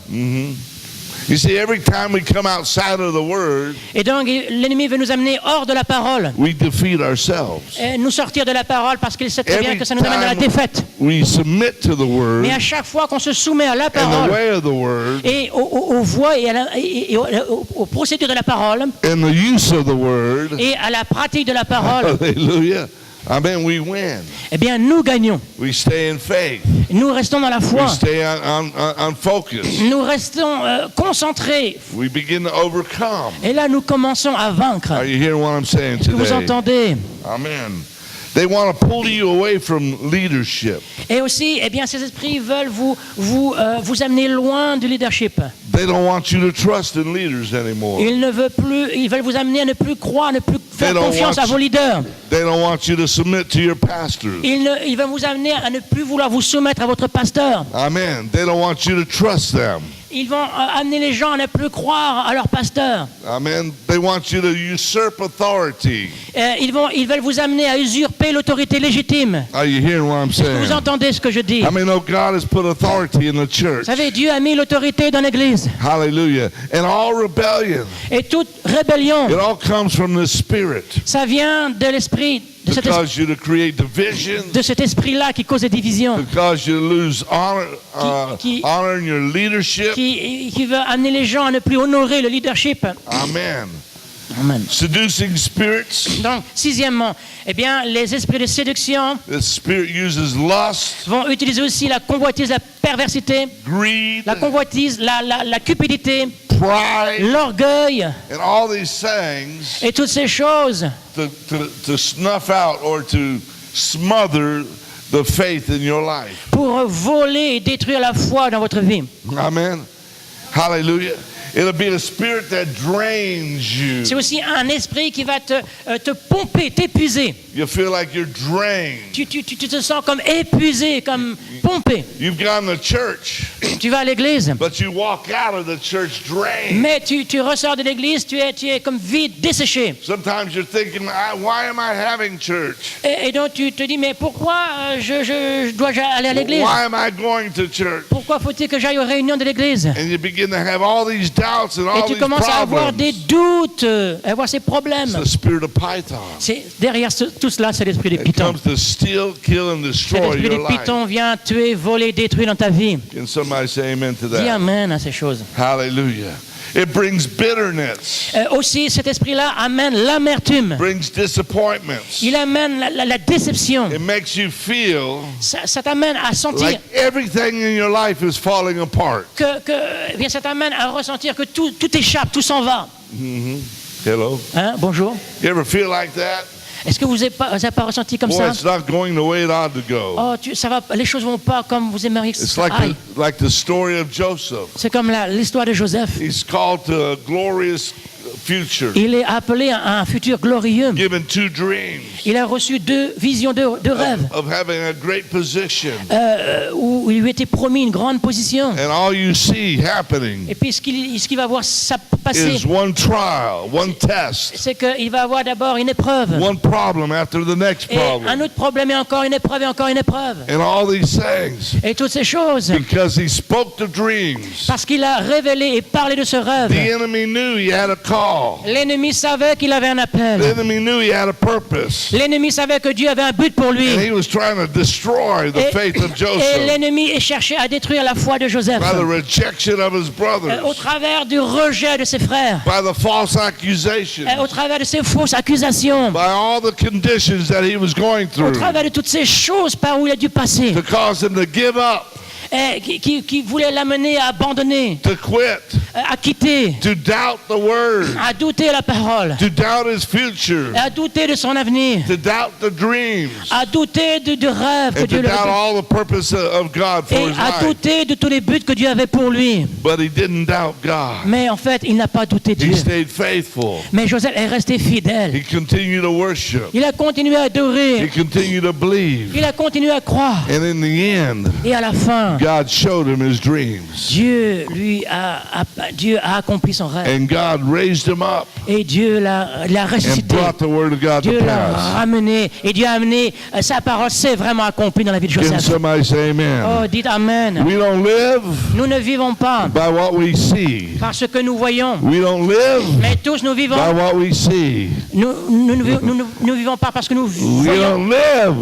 You see, every time we come outside of the Word, Et donc l'ennemi veut nous amener hors de la parole. we defeat ourselves. Et nous sortir de la parole parce qu'il sait très bien Every que ça nous amène à la time défaite. we submit to the Word Mais à chaque fois qu'on se soumet à la and the parole way of the Word et aux voies et aux procédures de la parole and the use of the Word, et à la pratique de la parole, hallelujah, I mean, we win. eh bien nous gagnons. We stay in faith. Nous restons dans la We foi. stay on focus. Nous restons concentrés. We begin to overcome. Et là, nous commençons à vaincre. Are you hearing what I'm saying Est-ce que vous today? entendez? Amen. They want to pull you away from leadership. Et aussi, eh bien, ces esprits veulent vous amener loin du leadership. They don't want you to trust in leaders anymore. Ils veulent vous amener à ne plus croire, ne plus faire They don't confiance want à vos leaders. They don't want you to submit to your pastors. Ils veulent vous amener à ne plus vouloir vous soumettre à votre pasteur. Amen. They don't want you to trust them. Ils vont amener les gens à ne plus croire à leur pasteur. Amen. They want you to usurp authority. Ils veulent vous amener à usurper l'autorité légitime. Are you hearing what I'm saying? Vous entendez ce que je dis? I mean, oh, God has put authority in the church. Vous savez, Dieu a mis l'autorité dans l'Église. Hallelujah. And all rebellion, Et toute rébellion, it all comes from the Spirit. ça vient de l'esprit, To cause you to create division, de cet esprit-là qui cause des divisions, to cause you to lose honor, Qui- honor in your leadership. qui veut amener les gens à ne plus honorer le leadership. Amen. Amen. Seducing spirits. Donc, sixièmement, eh bien, les esprits de séduction The spirit uses lust, vont utiliser aussi la convoitise, la perversité, greed, la convoitise, la cupidité, pride, l'orgueil and all these things et toutes ces choses to snuff out or to smother the faith in your life. pour voler et détruire la foi dans votre vie. Amen. Hallelujah. It'll be a spirit that drains you. C'est aussi un esprit qui va te pomper, t'épuiser. You feel like you're drained. Tu te sens comme épuisé, comme pompé. You've gone to church, Tu vas à l'église, but you walk out of the church drained. mais tu ressors de l'église, tu es comme vide, desséché. Sometimes you're thinking, why am I having church? Et donc tu te dis, mais pourquoi je dois aller à l'église? Why am I going to church? Pourquoi faut-il que j'aille aux réunions de l'église? And you begin to have all these doubts and Et all tu these commences à avoir problems. des doutes, à avoir ces problèmes. It's the spirit of Python. Derrière tout cela, c'est l'esprit de It Python. comes to steal, kill, and Cet destroy esprit your de life. Python vient tuer, voler, détruire dans ta vie. Can somebody say amen to Dis that? amen à ces choses. Hallelujah. It brings bitterness, Aussi, cet esprit-là amène l'amertume. brings disappointments. Il amène la déception. It makes you feel Ça t'amène à sentir like everything in your life is falling apart. eh bien, ça t'amène à ressentir que tout échappe, tout s'en va. Hello? Hein? Bonjour. You ever feel like that? Est-ce que vous n'avez pas ressenti comme Boy, ça? it's not going the way it ought to go. Oh, ça va, les choses vont pas comme vous aimeriez que It's ça aille. like the story of Joseph. C'est comme l'histoire de Joseph. He's called to a glorious future, Il est appelé à un futur glorieux. given 2 dreams Il a reçu 2 visions de rêves of having a great position. où il lui était promis une grande position. And all you see happening Et puis ce qu'il va voir passer, is one trial, one test, c'est qu'il va avoir d'abord une épreuve. one problem after the next Et un problem. autre problème et encore une épreuve et encore une épreuve. And all these things Et toutes ces choses, because he spoke the dreams. parce qu'il a révélé et parlé de ce rêve. The enemy knew he had a call. L'ennemi savait qu'il avait un The appel. enemy knew he had a purpose. L'ennemi savait que Dieu avait un but pour lui. And he was trying to destroy the Et, faith of et Joseph l'ennemi cherchait à détruire la foi de Joseph by the rejection of his au brothers, travers du rejet de ses frères, by the false accusations, au travers de ses fausses accusations, by all the conditions that he was going au through travers de toutes ces choses par où il a dû passer, to cause him to give up qui voulait l'amener à abandonner, to quit, à quitter, to doubt the word, à douter la parole, to doubt his future, à douter de son avenir, to doubt the dreams, à douter du rêve que and Dieu to lui doubt avait all the purpose of God for et his à life. douter de tous les buts que Dieu avait pour lui. But he didn't doubt God. Mais en fait, il n'a pas douté He Dieu. stayed faithful. Mais Joseph est resté He fidèle. continued to worship. Il a continué à He adorer. continued to believe. Il a continué à croire. And in the end, Et à la fin, God showed him his dreams. Dieu a accompli son rêve. And God raised him up Et Dieu l'a and ressuscité. brought the word of God to Dieu l'a pass. ramené. Et Dieu a amené sa parole s'est vraiment accomplie dans la vie de Can Joseph. somebody say amen? Oh, dites Amen. We don't live Nous ne vivons pas by what we see. par ce que nous voyons. We don't live Mais tous nous vivons. by what we see. Nous vivons pas parce que nous We voyons. don't live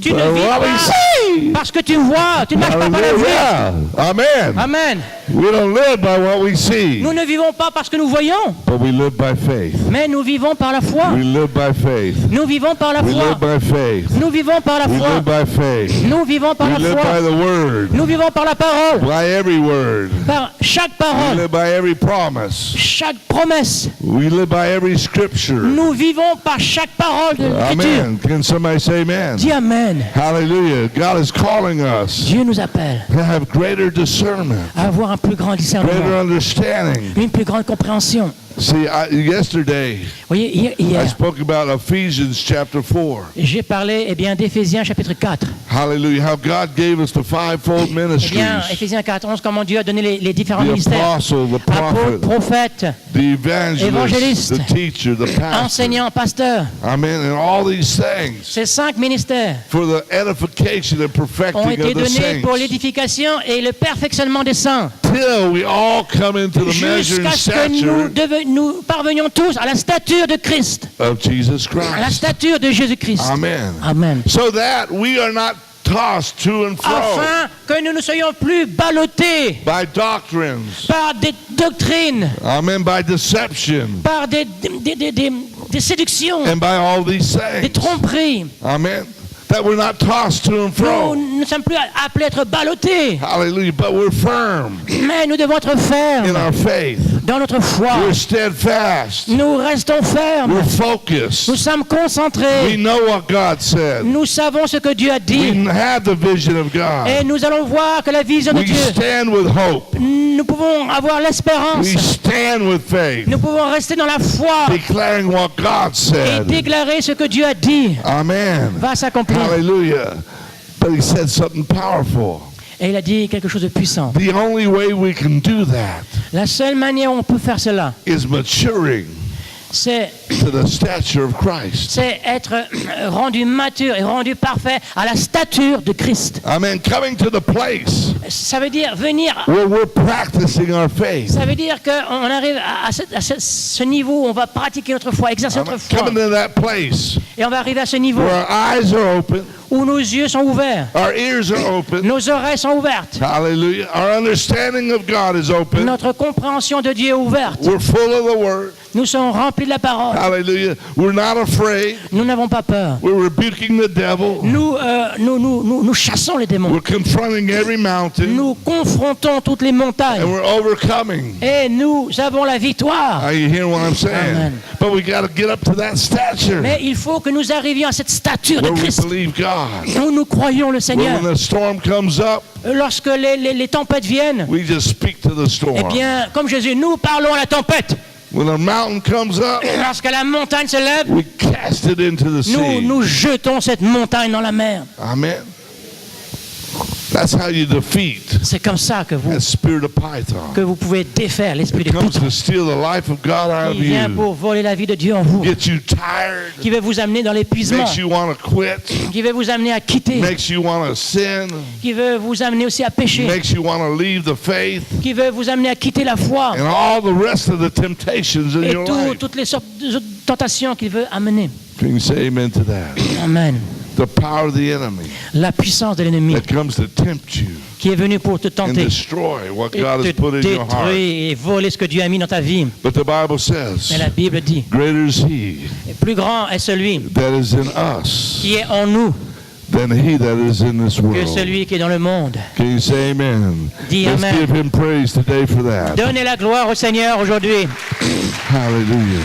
Tu by ne vis what we pas see. parce que tu vois. Tu ne marches pas par la vue. Hallelujah. Amen. Amen. We don't live by what we see, Nous ne vivons pas parce que nous voyons, but we live by faith. mais nous vivons par la foi. We live by faith. Nous vivons par la We foi. live by faith. Nous vivons par la We foi. live by faith. Nous vivons par We la live by foi. the word. Nous vivons par la parole. By every word. Par chaque We parole. live by every promise. Chaque promesse. We live by every scripture. Nous vivons par chaque parole de l'Écriture. Amen. Can somebody say amen? Dis Amen. Hallelujah. God is calling us Dieu nous appelle to have greater discernment, à avoir un plus grand greater discernement, understanding. une plus grande compréhension. See, yesterday Vous voyez, I hier, spoke about Ephesians chapter 4. j'ai parlé d'Éphésiens chapitre 4. Hallelujah. How God gave us the fivefold Eh bien, ministries. Éphésiens 4, 11, comment Dieu a donné les différents The ministères. apostle, the Apôtre, prophet, prophète, the evangelist, évangéliste, the teacher, the pastor. enseignant, pasteur. Amen. And all these things Ces 5 ministères for the edification and ont perfecting été of the donnés pour saints. l'édification et le perfectionnement des saints. Till we all come into the measure and Jusqu'à ce que stature nous parvenions tous à la stature de Christ, of Jesus à la Christ. stature de Jésus-Christ. Amen. Amen. So that we are not tossed to and fro Afin que nous ne soyons plus ballottés by doctrines. par des doctrines, Amen. By deception par des séductions, and by all these des things. tromperies. Amen. That we're not tossed to and Nous fro. ne sommes plus appelés à être ballottés, Hallelujah. But we're firm mais nous devons être in fermes our faith. dans notre foi. We're steadfast. Nous restons fermes. We're focused. Nous sommes We concentrés. know what God said. Nous savons ce que Dieu a We dit. have the vision of God. Et nous allons voir que la vision de We Dieu, stand with hope. nous pouvons avoir l'espérance. We stand with faith, Nous pouvons rester dans la foi declaring what God et said. déclarer ce que Dieu a dit Amen. va s'accomplir. Hallelujah. But he said something powerful. Et il a dit quelque chose de puissant. The only way we can do that La seule manière où on peut faire cela, is maturing c'est to the stature of Christ. être rendu mature et rendu parfait à la stature de Christ. Amen. Coming to the place Ça veut dire venir. where we're practicing our faith. Ça veut dire qu'on arrive à ce niveau où on va pratiquer notre foi, exercer Amen. notre foi. Coming to that place Et on va arriver à ce niveau where our eyes are open, où nos yeux sont ouverts, our ears are open. nos oreilles sont ouvertes, Hallelujah. Our understanding of God is open. notre compréhension de Dieu est ouverte. We're full of the Word. Nous sommes remplis de la parole. Hallelujah. We're not afraid. Nous n'avons pas peur. We're rebuking the devil. Nous chassons les démons. We're confronting every mountain. Nous confrontons toutes les montagnes. And we're overcoming. Et nous avons la victoire. Are you hearing what I'm saying? Amen. But we got to get up to that stature Mais il faut que nous arrivions à cette stature de where we Christ, believe God. où nous croyons le Where Seigneur. when the storm comes up, Lorsque les tempêtes viennent, we just speak to the eh storm. bien, comme Jésus, nous parlons à la tempête. When a mountain comes up, Lorsque la montagne se lève, we cast it into the sea. nous jetons cette montagne dans la mer. Amen. That's how you defeat C'est comme ça que that spirit of Python. vous pouvez défaire l'esprit It de comes poutre to steal the life of God out of qui vient you. pour voler la vie de Dieu en vous, Get you tired. qui veut vous amener dans l'épuisement, Makes you want to quit. qui veut vous amener à quitter, Makes you want to sin. qui veut vous amener aussi à pécher, Makes you want to leave the faith. qui veut vous amener à quitter la foi And all the rest of the temptations in et your life. toutes les sortes de tentations qu'il veut amener. Can you say amen to that? Amen. The power of the enemy La puissance de l'ennemi that comes to tempt you qui est venu pour te and tenter destroy what et God has put te in your heart. détruire et voler ce que Dieu a mis dans ta vie. But the Bible Mais says, la Bible dit, greater is he plus grand est celui that is in us qui est en nous than he that is in this que world. celui qui est dans le monde. Can you say amen? Dis Let's amen. give him praise today for that. Donnez la gloire au Seigneur aujourd'hui. Hallelujah.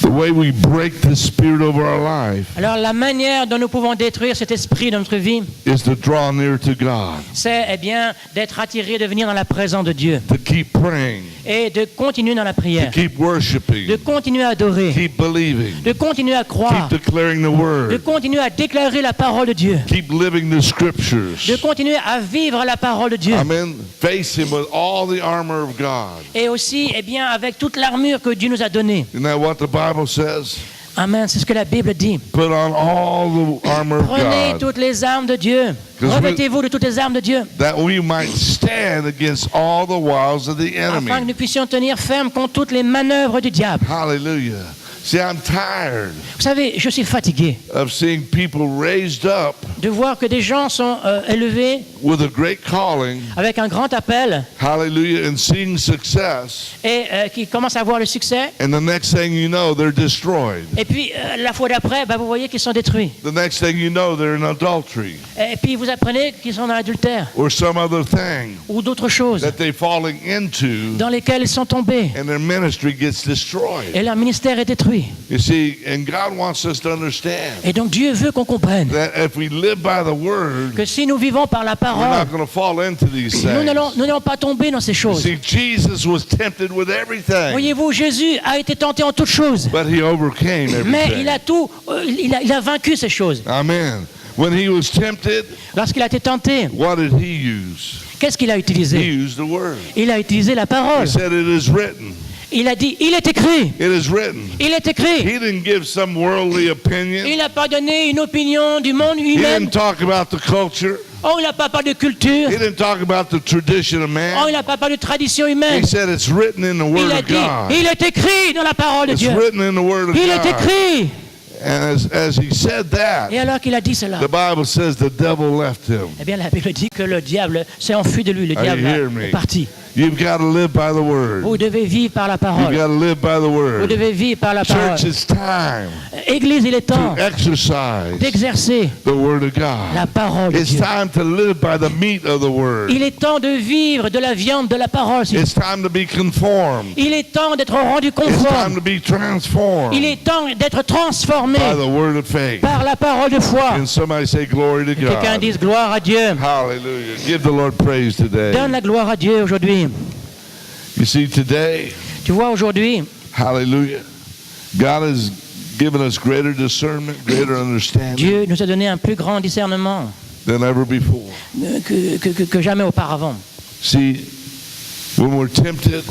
The way we break the spirit over our life Alors la manière dont nous pouvons détruire cet esprit dans notre vie, is to draw near to God, c'est bien d'être attiré, de venir dans la présence de Dieu to keep praying, et de continuer dans la to prière, keep worshiping, de continuer à adorer, keep believing, de continuer à croire, keep declaring the de word, continuer à déclarer la parole de Dieu, keep living the de scriptures. continuer à vivre la parole de Dieu. Amen. Face him with all the armor of God. Et aussi, bien, avec toute l'armure que Dieu nous a donnée. Isn't that what the Bible says? Amen, c'est ce que la Bible dit. Put on all the armor of Prenez God, toutes les armes de Dieu. Because Revêtez-vous de toutes les armes de Dieu, that we might stand against all the wiles of the afin que enemy. nous puissions tenir ferme contre toutes les manœuvres du diable. Hallelujah. See, I'm tired Vous savez, je suis fatigué of seeing people raised up de voir que des gens sont élevés with a great calling, avec un grand appel hallelujah, and seeing success, et qui commencent à avoir le succès. and the next thing you know, they're destroyed. Et puis, la fois d'après, vous voyez qu'ils sont détruits. The next thing you know, they're in adultery Et puis, vous apprenez qu'ils sont dans l'adultère or some other thing ou d'autres choses that they're falling into, dans lesquelles ils sont tombés. and their ministry gets destroyed. Et leur ministère est détruit. You see, and God wants us to understand Et donc, Dieu veut qu'on comprenne that if we live by the word, que si nous vivons par la we're parole, not going to fall into these nous things. n'allons pas tomber dans ces You choses. see, Jesus was tempted with everything, Voyez-vous, Jésus a été tenté en toutes choses, but he overcame mais il everything. a tout, il a vaincu ces choses. Amen. When he was tempted, Lorsqu'il a été tenté, what did he use? qu'est-ce qu'il a He utilisé? used the word. Il a utilisé la He parole. said, "It is written." Il a dit, il est écrit, It is written. il est écrit. He didn't give some worldly Il opinion. n'a pas donné une opinion du monde He humain. didn't talk about the culture. Oh, il n'a pas parlé de culture. He didn't talk about the tradition of Oh, man. il n'a pas parlé de tradition humaine. He said, "It's written in the Il word a of dit, God." il est écrit dans la parole de It's Dieu. written in the word of Il est God. écrit. And as he said that, Et alors qu'il a dit cela, the Bible says the devil left him. eh bien la Bible dit que le diable s'est enfui de lui. Le Are diable you hearing me? est parti. You've got to live by the word. Vous devez vivre par la You've parole. got to live by the Vous word. devez vivre par la parole. Church, it's time Église, il est temps to exercise d'exercer the word of la God. parole de It's Dieu. time to live by the meat of the word. Il est temps de vivre de la viande de la parole. It's time to be conformed. Il est temps d'être rendu It's time conforme. to be transformed Il est temps d'être transformé by the word of faith. par la parole de foi. And somebody say glory to Quelqu'un God. dise gloire à Dieu. Hallelujah. Give the Lord praise today. Donne la gloire à Dieu aujourd'hui. You see, today, Tu vois, aujourd'hui, hallelujah, God has given us greater discernment, greater understanding Dieu nous a donné un plus grand discernement than ever before. que jamais auparavant. See, when we're tempted,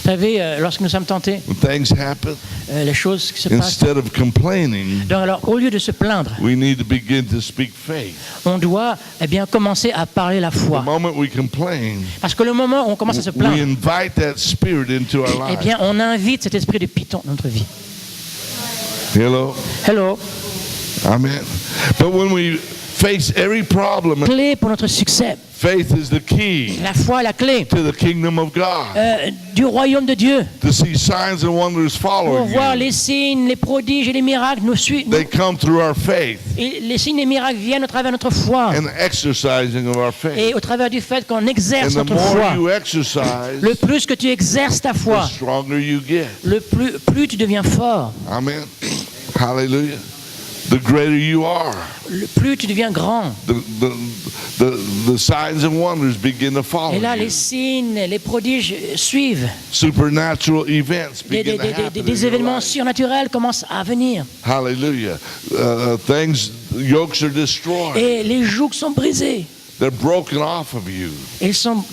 Vous savez, lorsque nous sommes tentés, when things happen, les choses qui se passent. instead of complaining, Donc alors, au lieu de se plaindre, we need to begin to speak faith. on doit bien commencer à parler la The foi. moment we complain, Parce que le moment où on commence à se we plaindre, invite that spirit into our eh life. bien, on invite cet esprit de python dans notre vie. Hello? Hello. Amen. But when we face every problem, Clé pour notre succès. faith is the key La foi est la clé to the kingdom of God. du royaume de Dieu. To see signs and wonders Pour follow voir you. les signes, les prodiges et les miracles nous suivent. They come through our faith Et les signes et les miracles viennent au travers de notre foi. and the exercising of our Et faith. au travers du fait qu'on And exerce the notre more foi. you exercise, Le plus que tu exerces ta the foi, stronger you get. le plus tu deviens fort. Amen. Hallelujah. The greater you are, Le plus tu deviens grand. the signs and wonders begin to follow Et là, you. les signes, les prodiges suivent. Supernatural events begin to happen in Des your événements life. surnaturels commencent à venir. Hallelujah. Yokes are destroyed. Et les jougs sont brisés. They're broken off of you. Ils sont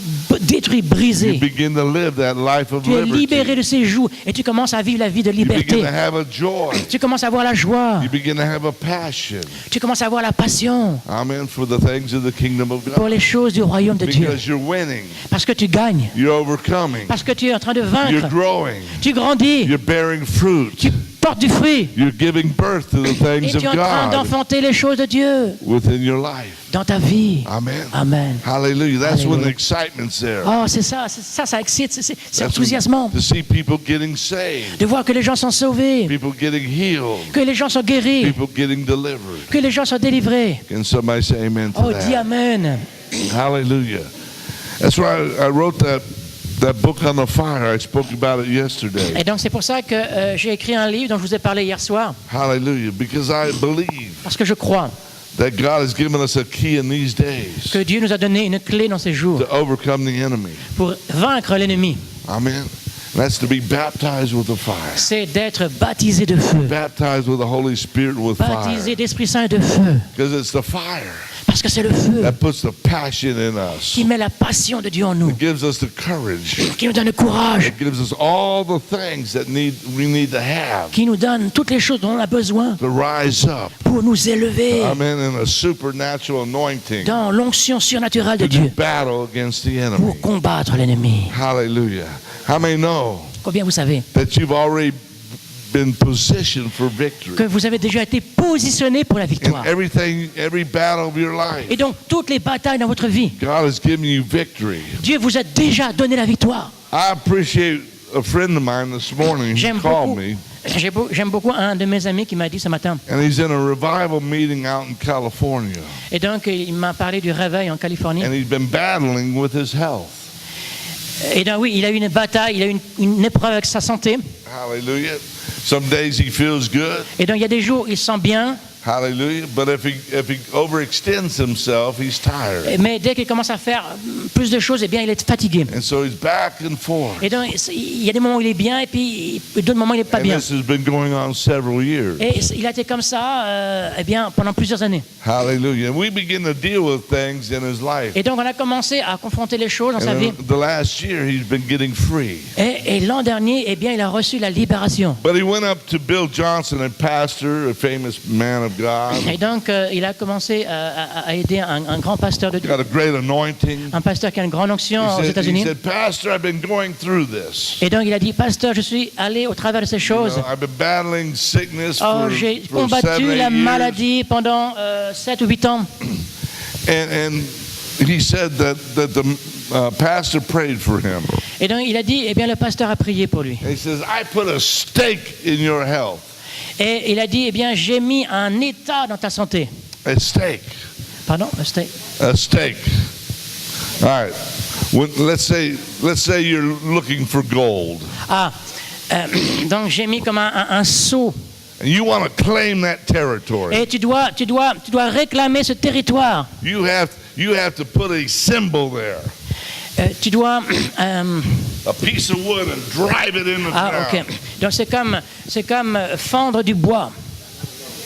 détruits, You brisés. begin to live that life of Tu es libéré liberty. de ces jougs et tu commences à vivre la vie de You begin liberté. to have a joy. Tu commences à avoir la joie. You begin to have a passion. Tu commences à avoir la passion Amen. For the things of the kingdom of pour God. les choses du royaume de Dieu. Because you're winning. Parce que tu gagnes. You're overcoming. Parce que tu es en train de You're vaincre. growing. Tu grandis. You're bearing fruit. Tu portes du fruit. You're giving birth to the Et things tu es of en train God d'enfanter les choses de Dieu within your life. dans ta vie. Amen. Amen. Hallelujah. That's when the Hallelujah. excitement's there. Oh, c'est ça excite, c'est That's when- enthousiasmant to see people getting saved, de voir que les gens sont sauvés, people getting healed, que les gens sont guéris, people getting delivered. que les gens sont délivrés. Can somebody say amen to Oh, dis that? Amen. Hallelujah. That's why I wrote that book on the fire. I spoke about it yesterday. Et donc c'est pour ça que j'ai écrit un livre dont je vous ai parlé hier soir, Hallelujah. Because I believe parce que je crois that God has given us a key in these days que Dieu nous a donné une clé dans ces jours to overcome the enemy. pour vaincre l'ennemi. Amen. And that's to be baptized with the fire. C'est d'être baptisé de feu, Baptized with the Holy Spirit with fire. baptisé d'Esprit Saint et de feu, Because it's the fire parce que c'est le feu that puts the passion in us. qui met la passion de Dieu en nous, It gives us the courage. qui nous donne le courage, It gives us all the things that we need to have qui nous donne toutes les choses dont on a besoin to rise up. pour nous élever Amen. In a supernatural anointing dans l'onction surnaturelle de to do Dieu battle against the enemy. pour combattre l'ennemi. Hallelujah. How many know Combien vous savez that you've already been positioned for victory que vous avez déjà été positionné pour la in victoire? every battle of your life? Et donc, toutes les batailles dans votre vie, God has given you victory. Dieu vous a déjà donné la victoire. I appreciate a friend of mine this morning. He J'aime called beaucoup, me, j'aime beaucoup un de mes amis qui m'a dit ce matin. and he's in a revival meeting out in California, Et donc, il m'a parlé du réveil en Californie. and he's been battling with his health. Et donc, oui, il a eu une bataille, il a eu une épreuve avec sa santé. Hallelujah. Some days he feels good. Et donc, il y a des jours où il se sent bien, Hallelujah. But if he overextends himself, he's tired. mais dès qu'il commence à faire plus de choses, eh bien, il est fatigué. And so he's back and forth. Et donc, il y a des moments où il est bien, et puis d'autres moments où il n'est pas And bien. this has been going on several years. Et il a été comme ça, eh bien, pendant plusieurs années. Hallelujah. And we begin to deal with things in his life. Et donc, on a commencé à confronter les choses dans sa And vie. in the last year, he's been getting free. Et l'an dernier, eh bien, il a reçu la libération. But he went up to Bill Johnson, a pastor, a famous man of God. Et donc, il a commencé à aider un grand pasteur de Dieu, Got a great anointing. un pasteur qui a une grande onction aux He États-Unis. said, Pastor, I've been going through this. Et donc, il a dit, pasteur, je suis allé au travers de ces You choses. know, I've been battling sickness Oh, for j'ai 7, combattu 8 la years. maladie pendant 7 ou 8 ans. And he said that the pastor prayed for him. Et donc, il a dit, eh bien, le pasteur a prié pour lui. And he says, I put a stake in your health. Et il a dit, eh bien, j'ai mis un état dans ta santé. A stake. Pardon, un steak. A stake. All right. Let's say you're looking for gold. Ah, donc j'ai mis comme un sceau. And you want to claim that territory. Et tu dois réclamer ce territoire. You have to put a symbol there. Tu dois. A piece of wood and drive it in the Ah, ok. ground. Donc c'est comme fendre du bois.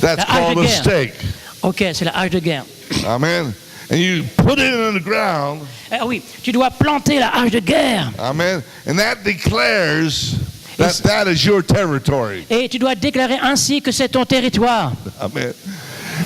That's La hache called de a guerre. stake. Ok, c'est la hache de guerre. Amen. And you put it in the ground. Ah oui, tu dois planter la hache de guerre. Amen. And that declares that is your territory. Et tu dois déclarer ainsi que c'est ton territoire. Amen.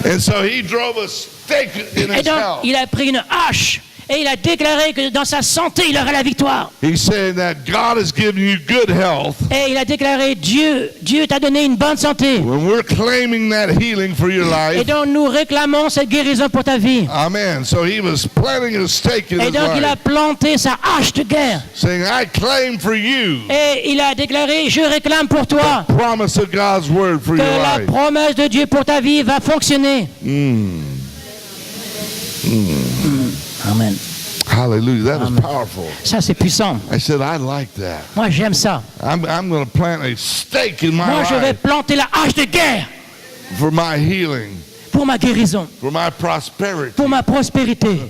And so he drove a stake in Et his donc, health. il a pris une hache et il a déclaré que dans sa santé, il aurait la victoire. He's saying that God has given you good health. Et il a déclaré, Dieu t'a donné une bonne santé. When we're claiming that healing for your Et life, donc, nous réclamons cette guérison pour ta vie. amen. So he was planting a stake in Et his donc, il a life, planté sa hache de guerre. saying, I claim for you Et il a déclaré, je réclame pour toi the promise of God's word for que your la life. promesse de Dieu pour ta vie va fonctionner. Amen. Hallelujah. That is Amen. powerful. Ça, c'est puissant. I said, I like that. Moi, j'aime ça. I'm going to plant a stake in my Moi, je vais life planter la hache de guerre for my healing, pour ma guérison, for my prosperity. pour ma prospérité.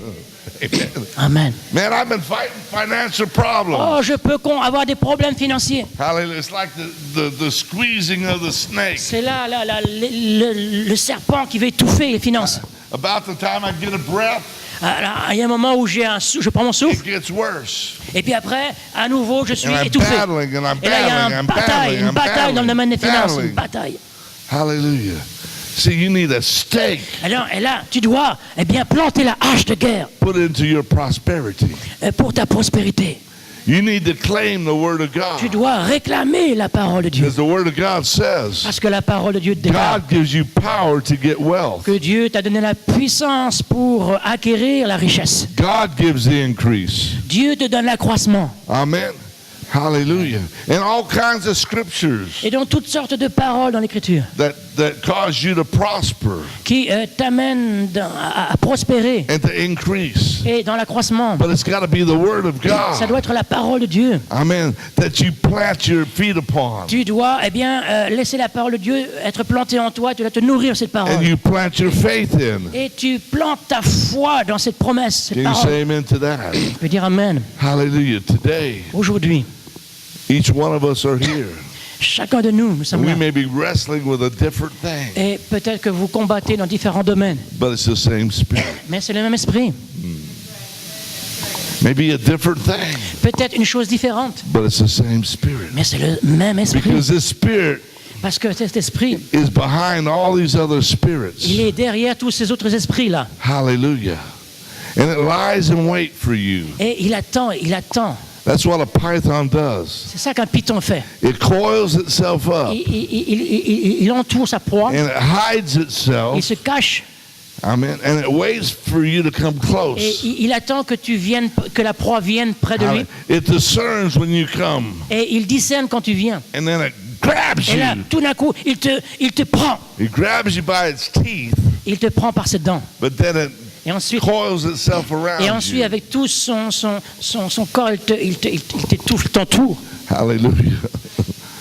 Amen. Amen. Man, I've been fighting financial problems. Oh, je peux avoir des problèmes financiers. Hallelujah. It's like the squeezing of the snake. C'est là, le serpent qui veut étouffer les finances. About the time I get a breath, Il y a un moment où je prends mon souffle, it gets worse. et puis après, à nouveau, je suis And I'm étouffé. battling and I'm Et là, il y a battling, une bataille dans le domaine des finances, une battling. bataille. Hallelujah. See, you need a stake Alors, et là, tu dois, eh bien, planter la hache de guerre put into your prosperity. pour ta prospérité. You need to claim the Word of Tu God. dois réclamer la parole de Dieu. Because the Word of God says, Parce que la parole de Dieu te déclare God gives you power to get wealth. que Dieu t'a donné la puissance pour acquérir la richesse. God gives the increase. Dieu te donne l'accroissement. Amen. Hallelujah. And all kinds of scriptures Et donc toutes sortes de paroles dans l'Écriture that cause you to prosper qui t'amènent à prospérer and to increase. et dans l'accroissement. But it's got to be the Word of Ça doit God. être la parole de Dieu. Amen. That you plant your feet upon. Tu dois laisser la parole de Dieu être plantée en toi. Tu dois te nourrir de cette And parole. you plant your faith in. Et tu plantes ta foi dans cette promesse, cette Can you parole. say amen to that? Je peux dire Amen. Hallelujah. Today, Aujourd'hui, each one of us are here. chacun de nous, nous sommes And we là. may be wrestling with a different thing, Et peut-être que vous combattez dans différents domaines. but it's the same spirit. Mais c'est le même esprit. Maybe a different thing, Peut-être une chose différente. but it's the same spirit. Mais c'est le même esprit. Because this spirit Parce que cet esprit, is behind all these other il spirits. est derrière tous ces autres esprits-là. Hallelujah. And it lies in wait for you. Et il attend, il attend. That's what a python does. C'est ça qu'un python fait. It coils itself up Il entoure sa proie, and it hides il itself. se cache Amen. And it waits for you to come et close. il attend que tu viennes, que la proie vienne près de lui. It discerns when you come, Et il discerne quand tu viens. and then it grabs Et là, you. tout d'un coup, il te prend. It grabs you by its teeth, Il te prend par ses dents. but then it Et ensuite, coils itself around you. avec tout son corps, il t'étouffe, il t'entoure, Hallelujah.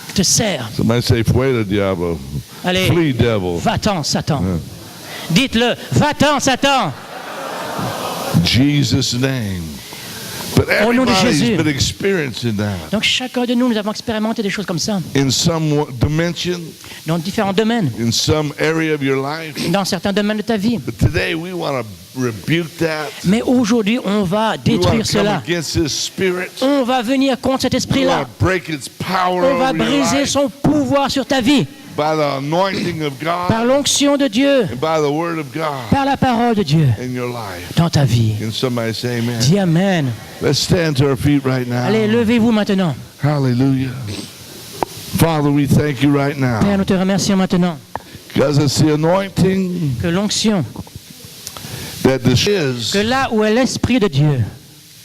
il te serre. Somebody say, fuera diablo. Allez, Flee devil. va-t'en, Satan. Dites-le, va-t'en, Satan. Jesus' name. But Au nom de everybody's Jésus. been experiencing that Donc chacun de nous, nous avons expérimenté des choses comme ça, in some dimension, dans différents domaines, in some area of your life. dans certains domaines de ta vie. But today we want to rebuke that. Mais aujourd'hui, on va We want détruire to come cela. against this spirit. On va venir contre cet We esprit-là. want to break its power On va over your briser life son pouvoir sur ta vie by the anointing of par God l'onction de Dieu, and by the word of God par la parole de Dieu in your life. dans ta vie. Can somebody say amen? Dis Amen. Let's stand to our feet right now. Allez, levez-vous maintenant. Hallelujah. Father, we thank you right Père, now nous te remercions maintenant because it's the anointing que l'onction, that this is. que là où est l'Esprit de Dieu,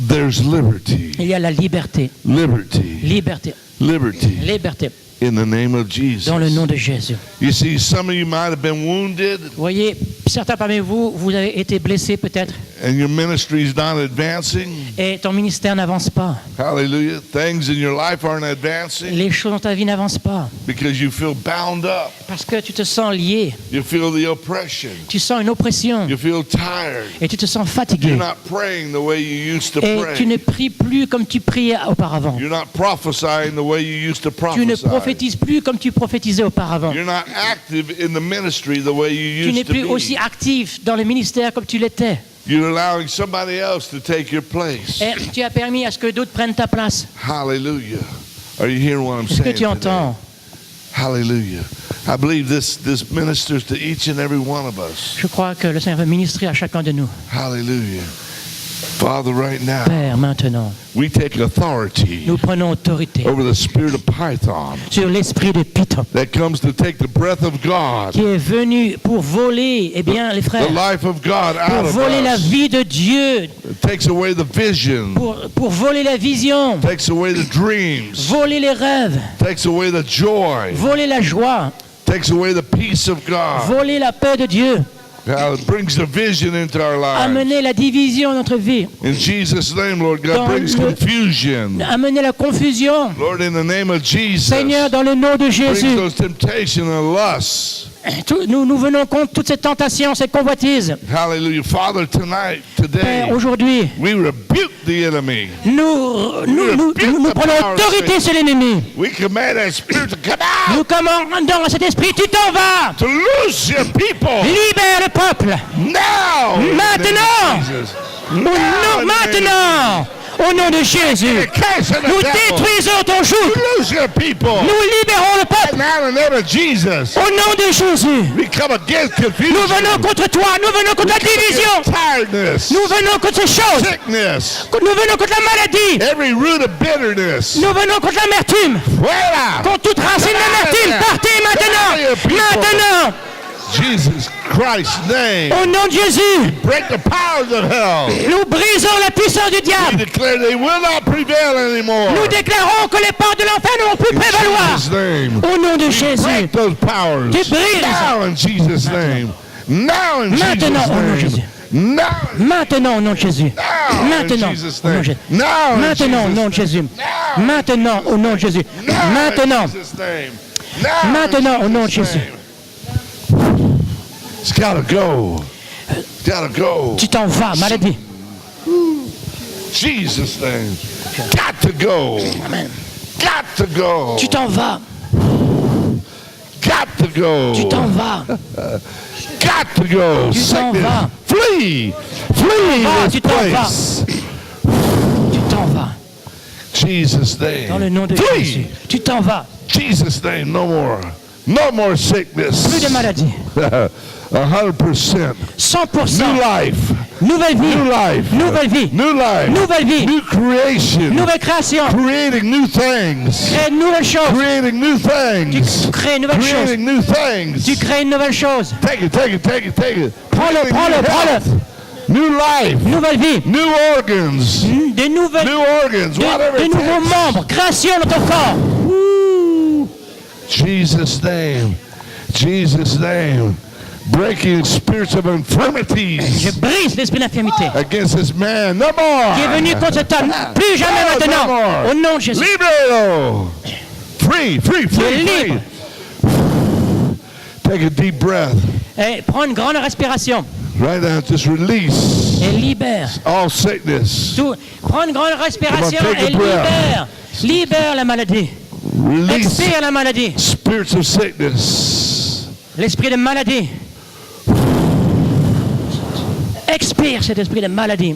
There's liberty, il y a la liberté. liberty, Liberté. liberty Liberté. in the name of Jesus. Dans le nom de Jésus. You see, some of you might have been wounded Vous voyez, certains parmi vous, vous avez été blessés peut-être and your ministry is not advancing. et ton ministère n'avance pas. Hallelujah. Things in your life aren't advancing Les choses dans ta vie n'avancent pas because you feel bound up. parce que tu te sens lié, You feel the oppression. tu sens une oppression You feel tired. et tu te sens You're fatigué not praying the way you used to et tu ne pray. pries plus comme tu priais auparavant. You're not prophesying the way you used to Tu ne prophesy. prophétises plus comme tu prophétisais auparavant. You're not active in the ministry the way you Tu n'es used to plus aussi be. actif dans le ministère comme tu l'étais. You're allowing somebody else to take your place. Et tu as permis à ce que d'autres prennent ta place. Hallelujah. Are you hearing what I'm Est-ce que saying tu today? entends? Hallelujah. I believe this ministers to each and every one of us. Je crois que le Seigneur veut ministrer à chacun de nous. Hallelujah. Father, right now, Père, maintenant, we take authority nous prenons autorité over the spirit of Python sur l'esprit de Python that comes to take the breath of God, qui est venu pour voler, eh bien, les the frères, life of God out pour of voler la us. vie de Dieu, It takes away the vision, pour voler la vision, takes away the dreams, voler les rêves, takes away the joy, voler la joie, takes away the peace of God. voler la paix de Dieu, It brings the vision into our lives. amener la division dans notre vie, In Jesus' name, Lord God, Dans brings le- confusion. amener la confusion. Lord, in the name of Jesus, Seigneur, dans le nom de brings Jésus, those temptations and lusts. nous venons contre toutes ces tentations, ces convoitises. Hallelujah. Father, tonight, today, Père, aujourd'hui, we rebuke the enemy. nous prenons autorité sur l'ennemi. We command that spirit to come out, Nous commandons à cet esprit, tu t'en vas. to loose your people Libère le peuple. now. in the name of Maintenant. Jesus. Au Now, nom- in the name of maintenant. Au nom de Jésus, Curse of the nous devil. détruisons ton joug. Lose your people. Nous libérons le peuple. Now in the name of Jesus. Au nom de Jésus, We come against nous confusion. venons contre toi. Nous venons contre la division. Tiredness. Nous venons contre ces choses. Sickness. Nous venons contre la maladie. Every root of bitterness. Nous venons contre l'amertume. Fuera. Contre toute racine d'amertume. Partez maintenant. Maintenant. Jesus Christ's name. Au nom de Jésus, Break the powers of hell. nous brisons la puissance du We diable. declare they will not prevail anymore. Nous déclarons que les portes de l'enfer ne vont plus In prévaloir. Jesus' name. Au nom de Jésus. Break those powers. Tu brises. Now in Jesus' name. Now in Maintenant, Jesus' au nom de name. Jésus. Now Maintenant, au nom de Jésus. in Maintenant, Jesus' au nom de name. Jésus. Now in Maintenant, au nom de Jesus' Jésus. Now. Maintenant, au nom de Jésus. Now in Maintenant. Jesus' name. Now in Maintenant, au nom de Jesus' Jésus. name. It's gotta go. It's gotta go. Tu t'en vas, maladie. Jesus' name. Got to go. Amen. Got to go. Tu t'en vas. Got to go. Tu t'en vas. Got to go. Tu t'en Sickness. vas. Flee. Flee vas, this tu t'en place. Tu t'en vas. Jesus' Dans le name. nom de Flee. Jésus. Tu t'en vas. Jesus' name. No more. No more sickness. Plus de maladie. 100%. 100%. New life. Nouvelle vie. New life. Nouvelle vie. New life. Nouvelle vie. New creation. Nouvelle création. Creating new things. Crée une nouvelle chose. Creating new things. Tu crées une nouvelle chose. Creating new things. Tu crées une nouvelle chose. Take it, take it, take it, take it. Prends-le, Creating prends-le, new prends-le. health. New life. Nouvelle vie. New organs. Des nouvelles. New organs. Whatever De it nouveaux takes. membres. Création dans ton corps. Jesus' name. Jesus' name. Breaking spirits of infirmities Je brise l'esprit d'infirmité against this man. No more. qui est venu contre cet homme. Plus jamais No maintenant. more. Au nom de Jésus. Libre. Free, free, free, Libre. free. Take a deep breath. Et prends une grande respiration. Right now, just release Et libère. all sickness. Tout. Prends une grande respiration Come on, take et a breath. libère. Libère la maladie. Release Expire la maladie. spirits of sickness. L'esprit de maladie. Expire cet esprit de maladie.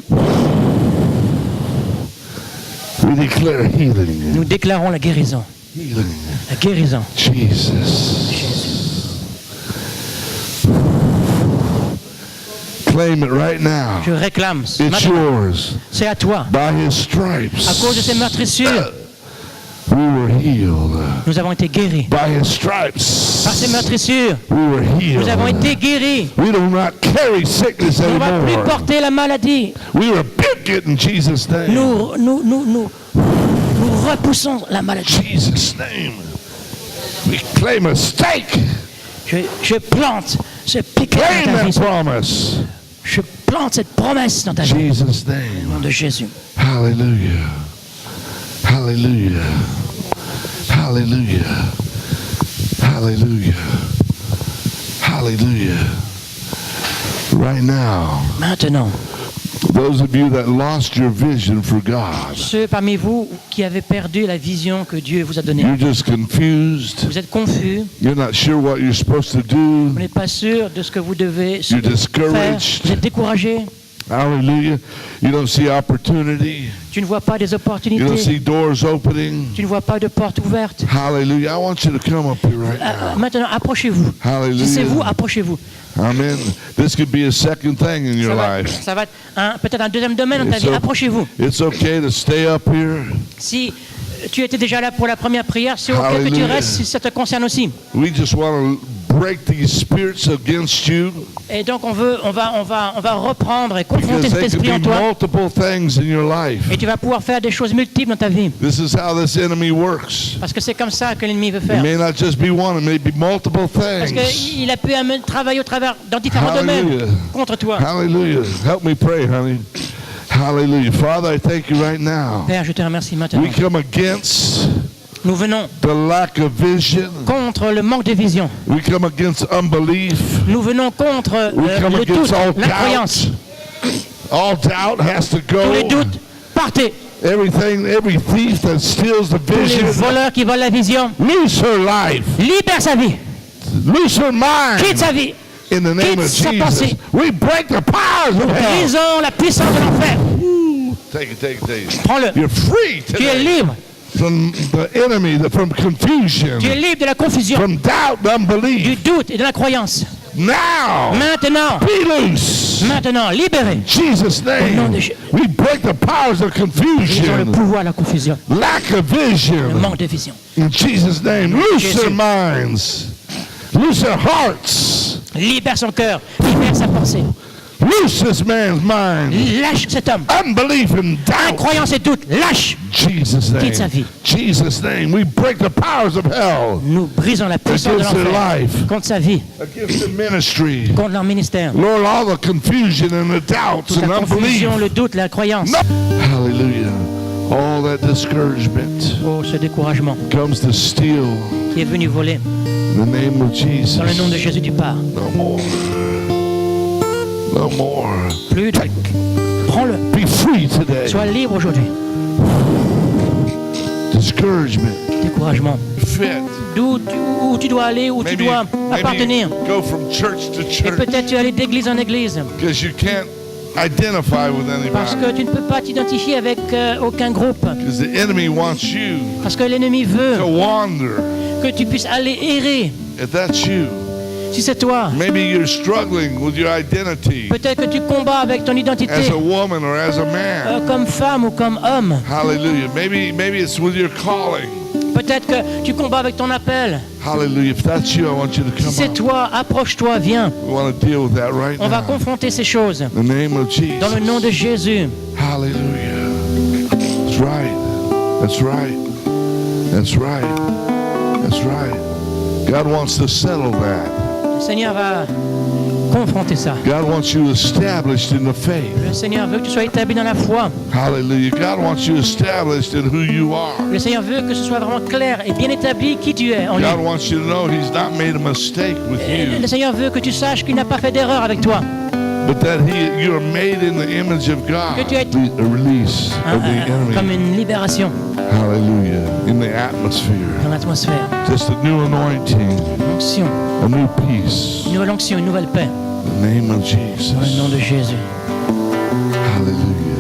We declare healing. Nous déclarons la guérison. Healing. La guérison. Jesus. Claim it right now. Je réclame. It's Maintenant, yours. c'est à toi. By his stripes, À cause de ces meurtrissures, we were healed. nous avons été guéris. By his stripes, Par ces meurtrissures, we were nous avons healed. été guéris. We do not carry sickness On ne va plus anymore. porter la maladie. We rebuke it in Jesus' name. Nous repoussons la maladie. Jesus' name. We claim a stake. Je plante ce piquet Claim dans ta that vie. promise. Je plante cette promesse dans ta vie. Jesus' Au name. nom de Jésus. Hallelujah. Hallelujah. Hallelujah. Hallelujah. Hallelujah. Right now, Maintenant, those of you that lost your vision for God, ceux parmi vous qui avez perdu la vision que Dieu vous a donnée, you're just confused. vous êtes confus, You're not sure what you're supposed to do. vous n'êtes pas sûr de ce que vous devez You're faire, discouraged. vous êtes découragé, Hallelujah. You don't see opportunity. tu ne vois pas des You don't opportunités, see doors opening. tu ne vois pas de portes ouvertes. Hallelujah. I want you to come up here right now. Maintenant, approchez-vous. Si c'est vous, Hallelujah. approchez-vous. Amen. This could be a second thing in your life. Ça va être peut-être un deuxième domaine dans ta It's vie. o- Approchez-vous. It's okay to stay up here. Si tu étais déjà là pour la première prière, c'est ok que tu Hallelujah. restes si ça te concerne aussi. We just want to break these spirits against you Et donc on va reprendre et confronter because cet there could esprit en be toi. multiple things in your life. Et tu vas pouvoir faire des choses multiples dans ta vie. This is how this enemy works. Parce que c'est comme ça que l'ennemi veut It faire. may not just be one, it may be multiple Parce things. qu'il a pu travailler au travers dans différents domaines Hallelujah. contre toi. Hallelujah. Help me pray, honey. Hallelujah. Father, I thank you right now. Père, je te remercie maintenant. We come against Nous venons the lack of vision. contre le manque de vision. We come against unbelief. Nous venons contre We come le doute, against all l'incroyance. doubt. All doubt has to Tous les go. doutes, partez. Every thief that steals the Tous les vision, voleurs qui volent la vision, lose her life, libère sa vie, lose her mind. quitte sa vie. In the name quitte of sa Jesus, pensée. we break the powers of hell. Brisons la puissance de l'enfer. Take it. Prends-le. You're free Tu es today libre. from the enemy, from confusion, Tu es libre de la confusion, from doubt, and du unbelief. doute et de la croyance. Now, Maintenant, be loose. maintenant, libéré. In Jesus' Au nom de name, Jésus. we break the powers of Ils ont le confusion, pouvoir de la confusion, lack of le vision. manque de vision. In Jesus' name, loose Jésus. their minds, loose their hearts, Libère son cœur, libère sa pensée. loose this man's mind. Lâche cet homme. Unbelief and doubt. Incroyance et doute, lâche. Jesus' Quitte sa name. vie. Jesus' name. We break the powers of hell Nous brisons la puissance de against their l'enfer life, contre sa vie, against their ministry. contre leur ministère. Lord, all the confusion and the doubts Toute and la unbelief. confusion, le doute, la croyance. No. Hallelujah. All that discouragement Oh, ce découragement comes to steal. qui est venu voler. In the name of Jesus. Dans le nom de Jésus, tu pars. No more. No more. Plus de... Prends-le. Be free today. Sois libre aujourd'hui. Discouragement. Découragement. Fit. Où tu dois aller, où tu Maybe, dois appartenir. go from church to Et church peut-être tu vas aller d'église en église. because you can't identify with Parce anybody. que tu ne peux pas t'identifier avec aucun groupe. Because the enemy wants you Parce que l'ennemi veut to wander. que tu puisses aller errer. If that's you, Si c'est toi, maybe you're struggling with your identity peut-être que tu combats avec ton identité as a woman or as a man. comme femme ou comme homme. Hallelujah. Maybe it's with your calling. Peut-être que tu combats avec ton appel. Hallelujah. If that's you, I want you to Si come c'est up. toi, approche-toi, viens. We want to deal with that right On va now. confronter ces choses. In the name of Jesus. Dans le nom de Jésus. Hallelujah. That's right. That's right. That's right. That's right. God wants to settle that. Le Seigneur va confronter ça. God wants you established in the faith. Le Seigneur veut que tu sois établi dans la foi. Hallelujah. God wants you established in who you are. Le Seigneur veut que ce soit vraiment clair et bien établi qui tu es en lui. God wants you to know He's not made a mistake with Le you, Seigneur veut que tu saches qu'il n'a pas fait d'erreur avec toi. but that you are made in the image of God. Que tu es- A release of the Comme enemy. une libération Hallelujah. In the atmosphere. dans l'atmosphère. Just a new anointing, Une onction, a new peace. une nouvelle onction, une nouvelle paix. In the name of Dans le nom Jesus. de Jésus.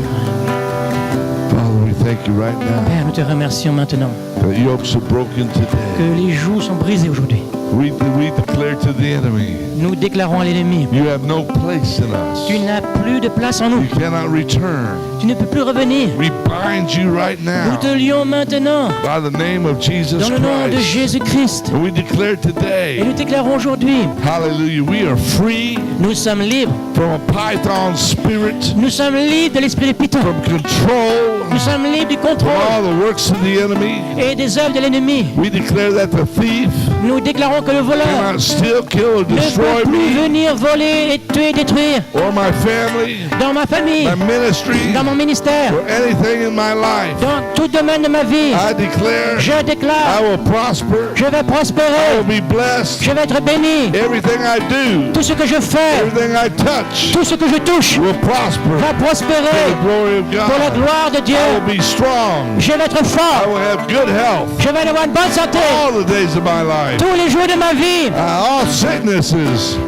Hallelujah. Father, we thank you right now Père, nous te remercions maintenant that yokes are broken que today. les joues sont brisées aujourd'hui. We declare to the enemy, Nous déclarons à l'ennemi, you have no place in us. tu n'as plus de place en nous. You cannot return. Tu ne peux plus revenir. We bind you right Nous now te lions maintenant by the name of Jesus dans le nom de Christ. Jésus-Christ. And we declare Et today, nous déclarons aujourd'hui, hallelujah, we are free nous sommes libres. from a python spirit, Nous sommes libres de l'esprit de Python. from control, Nous sommes libres du from contrôle all the works of the enemy. et des œuvres de l'ennemi. We declare that the thief Nous déclarons que le voleur cannot steal, kill, or ne destroy peut plus me venir voler et tuer, détruire or my family, dans ma famille, my ministry, dans mon ministère, or anything in my life. dans tout domaine de ma vie. I declare Je I déclare, will prosper, je vais I prospérer, will be blessed. je vais être béni. Everything I do, Tout ce que je fais, everything I touch tout ce que je touche will prosper. va For the prospérer glory of pour la God. gloire de I Dieu. will be strong. Je vais être I fort, will have good health je vais avoir une bonne santé all the days of my life. tous les jours de ma vie. All sicknesses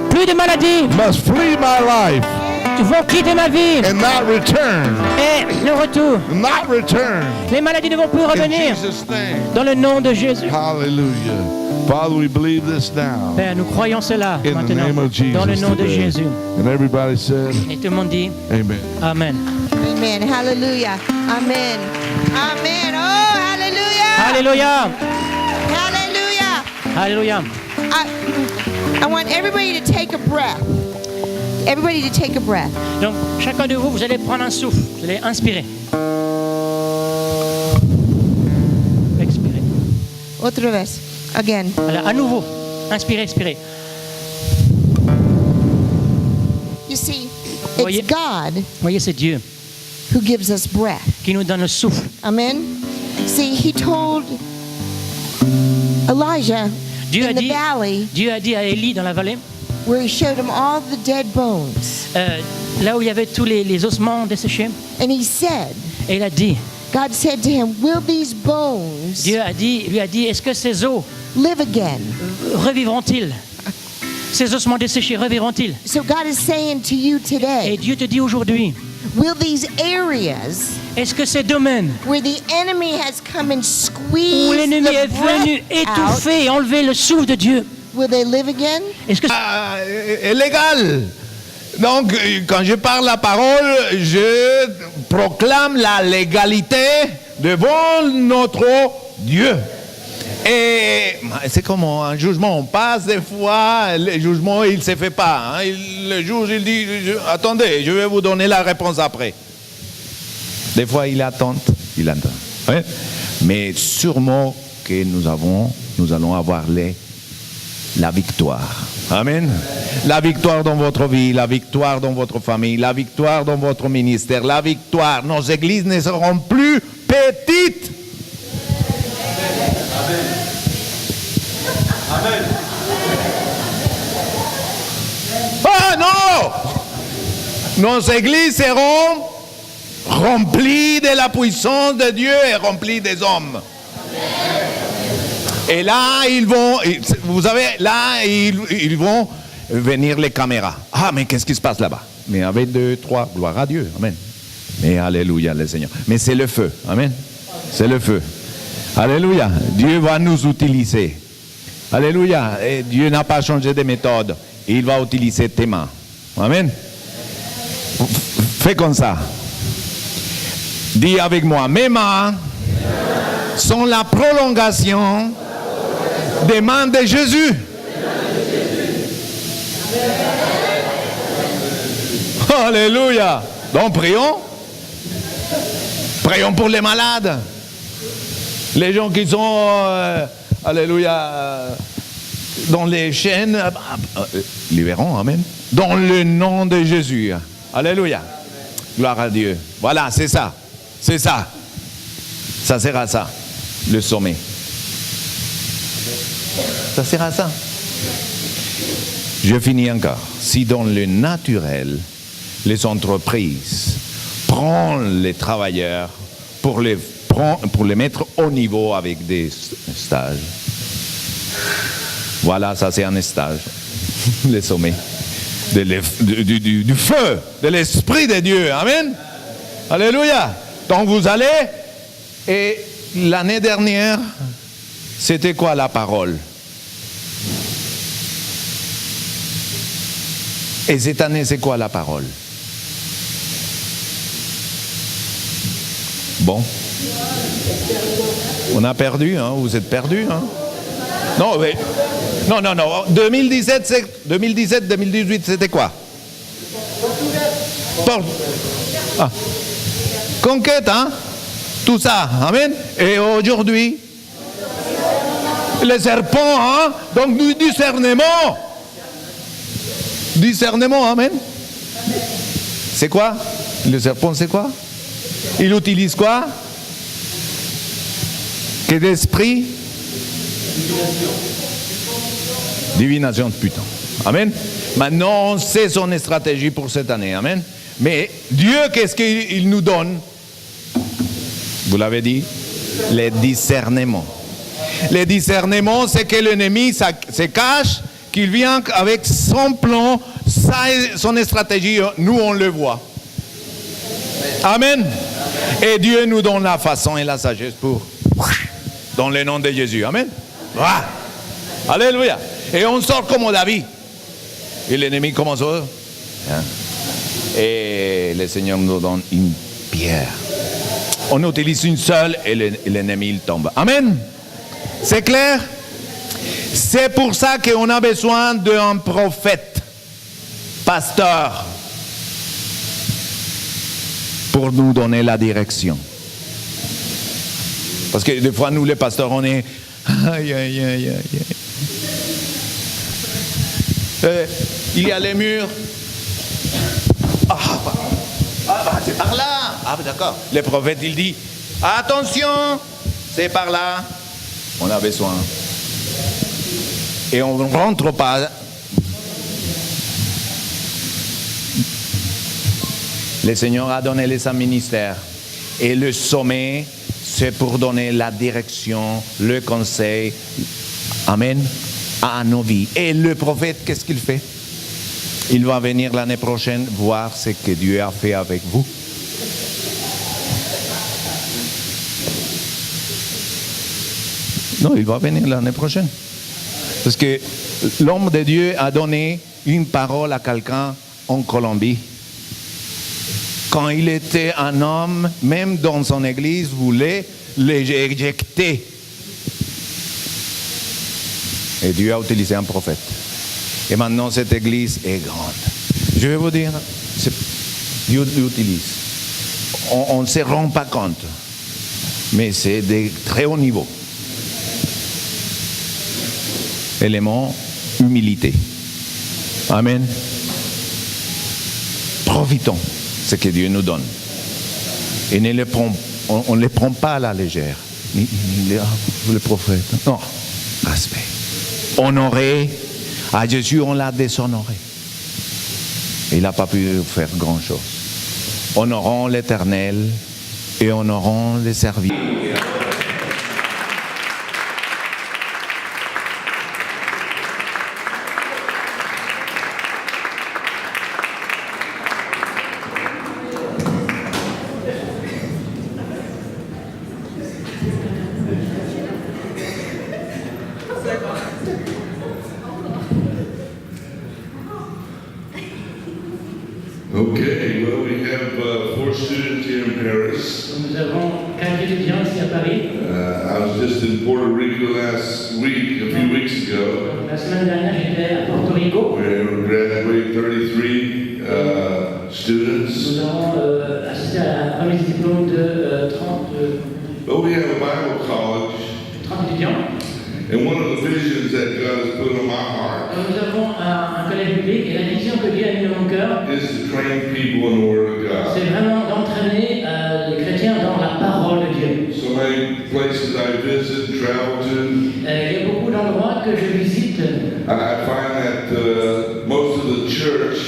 Plus de maladies must flee my life vont quitter ma vie and not return. et le retour. Not return. Les maladies ne vont plus In revenir Jesus' name. dans le nom de Jésus. Hallelujah. Father, we believe this now. Père, nous croyons cela In the maintenant name of Jesus. dans le nom de today. Jésus. And everybody said, Et tout le monde dit Amen. Amen. Amen. Hallelujah. Amen. Amen. Oh, hallelujah. Alléluia. Hallelujah. Alléluia. I want everybody to take a breath. Everybody to take a breath. Donc, chacun de vous, vous allez prendre un souffle. Vous allez inspirer. Expirer. Otra vez. Again. Alors, à nouveau. Inspirez, expirez. You see, Voyez. it's God Vous voyez, c'est Dieu who gives us breath. qui nous donne le souffle. Amen. See, he told Elijah Dieu a in the dit, valley Dieu a dit à Élie dans la vallée, where he showed him all the dead bones. là où il y avait tous les ossements desséchés, And he said, et il a dit, God said to him, will these bones Dieu lui a dit, est-ce que ces os live again? revivront-ils? Ces ossements desséchés revivront-ils? So God is saying to you Et today, Dieu te dit aujourd'hui, will these areas Est-ce que ces domaines where the enemy has come and où squeezed l'ennemi est the venu breath out, étouffer et enlever le souffle de Dieu, will they live again? est-ce que Est légal. Donc, quand je parle la parole, je proclame la légalité devant notre Dieu. Et c'est comme un jugement, on passe des fois, le jugement il ne se fait pas. Hein. Le juge il dit, attendez, je vais vous donner la réponse après. Des fois il attend. Ouais. Mais sûrement que nous allons avoir la victoire. Amen. La victoire dans votre vie, la victoire dans votre famille, la victoire dans votre ministère, la victoire. Nos églises ne seront plus petites. Amen. Ah non! Nos églises seront remplies de la puissance de Dieu et remplies des hommes. Et là, vous savez, là, ils vont venir les caméras. Ah, mais qu'est-ce qui se passe là-bas? Mais avec 2, 3, gloire à Dieu. Amen. Mais alléluia, le Seigneur. Mais c'est le feu. Amen. C'est le feu. Alléluia. Dieu va nous utiliser. Alléluia. Et Dieu n'a pas changé de méthode. Il va utiliser tes mains. Amen. Fais comme ça. Dis avec moi, mes mains sont la prolongation des mains de Jésus. Alléluia. Donc prions. Prions pour les malades. Les gens qui sont, alléluia, dans les chaînes, libérons, amen. Dans le nom de Jésus. Alléluia. Gloire à Dieu. Voilà, c'est ça. C'est ça. Ça sert à ça, le sommet. Ça sert à ça. Je finis encore. Si dans le naturel, les entreprises prennent les travailleurs pour les mettre au niveau avec des stages, voilà, ça c'est un stage, le sommet du feu, de l'Esprit de Dieu. Amen. Alléluia. Donc vous allez, et l'année dernière, c'était quoi la parole? Et cette année, c'est quoi la parole? Bon. On a perdu, hein? Vous êtes perdus, hein? Non, mais... Non. 2017-2018, c'était quoi? Ah. Conquête, hein? Tout ça, amen. Et aujourd'hui, les serpents, hein? Donc du discernement. Discernement, amen. C'est quoi? Le serpent, c'est quoi? Il utilise quoi? Quel esprit? Divination de putain. Amen. Maintenant, on sait son stratégie pour cette année. Amen. Mais Dieu, qu'est-ce qu'il nous donne? Vous l'avez dit? Les discernements. Les discernements, c'est que l'ennemi se cache, qu'il vient avec son plan, son stratégie. Nous, on le voit. Amen. Et Dieu nous donne la façon et la sagesse pour... Dans le nom de Jésus. Amen. Ah. Alléluia. Et on sort comme David. Et l'ennemi commence à... Et le Seigneur nous donne une pierre. On utilise une seule et l'ennemi il tombe. Amen. C'est clair? C'est pour ça qu'on a besoin d'un prophète, pasteur, pour nous donner la direction. Parce que des fois, nous les pasteurs, on est... il y a les murs. C'est par là. Ah, d'accord. Le prophète, il dit, attention, c'est par là. On a besoin. Et on ne rentre pas. Le Seigneur a donné les ministères. Et le sommet, c'est pour donner la direction, le conseil. Amen. À nos vies. Et le prophète, qu'est-ce qu'il fait? Il va venir l'année prochaine voir ce que Dieu a fait avec vous. Non, il va venir l'année prochaine. Parce que l'homme de Dieu a donné une parole à quelqu'un en Colombie. Quand il était un homme, même dans son église, voulait l'éjecter. Et Dieu a utilisé un prophète. Et maintenant, cette église est grande. Je vais vous dire, Dieu l'utilise. On ne se rend pas compte. Mais c'est de très haut niveau. Élément, humilité. Amen. Profitons de ce que Dieu nous donne. Et on ne les prend pas à la légère. Le prophète. Non. Respect. Honorer. À Jésus, on l'a déshonoré. Il n'a pas pu faire grand-chose. Honorons l'Éternel et honorons les serviteurs. Okay, well, we have 4 students here in Paris. Nous avons 4 étudiants ici à Paris. I was just in Puerto Rico last week, a few weeks ago, La semaine dernière, j'étais à Porto Rico. where we graduated 33 students. Nous avons assisté à la remise de diplôme de 30 But we have a Bible college, étudiants. and one of the visions that God has put on my heart Nous avons un collège biblique et la vision que Dieu a mise dans mon cœur, is to train people in the Word of God. c'est vraiment d'entraîner les chrétiens dans la parole de Dieu. So many places I visit, travel to, Il y a beaucoup d'endroits que je visite. I find that most of the church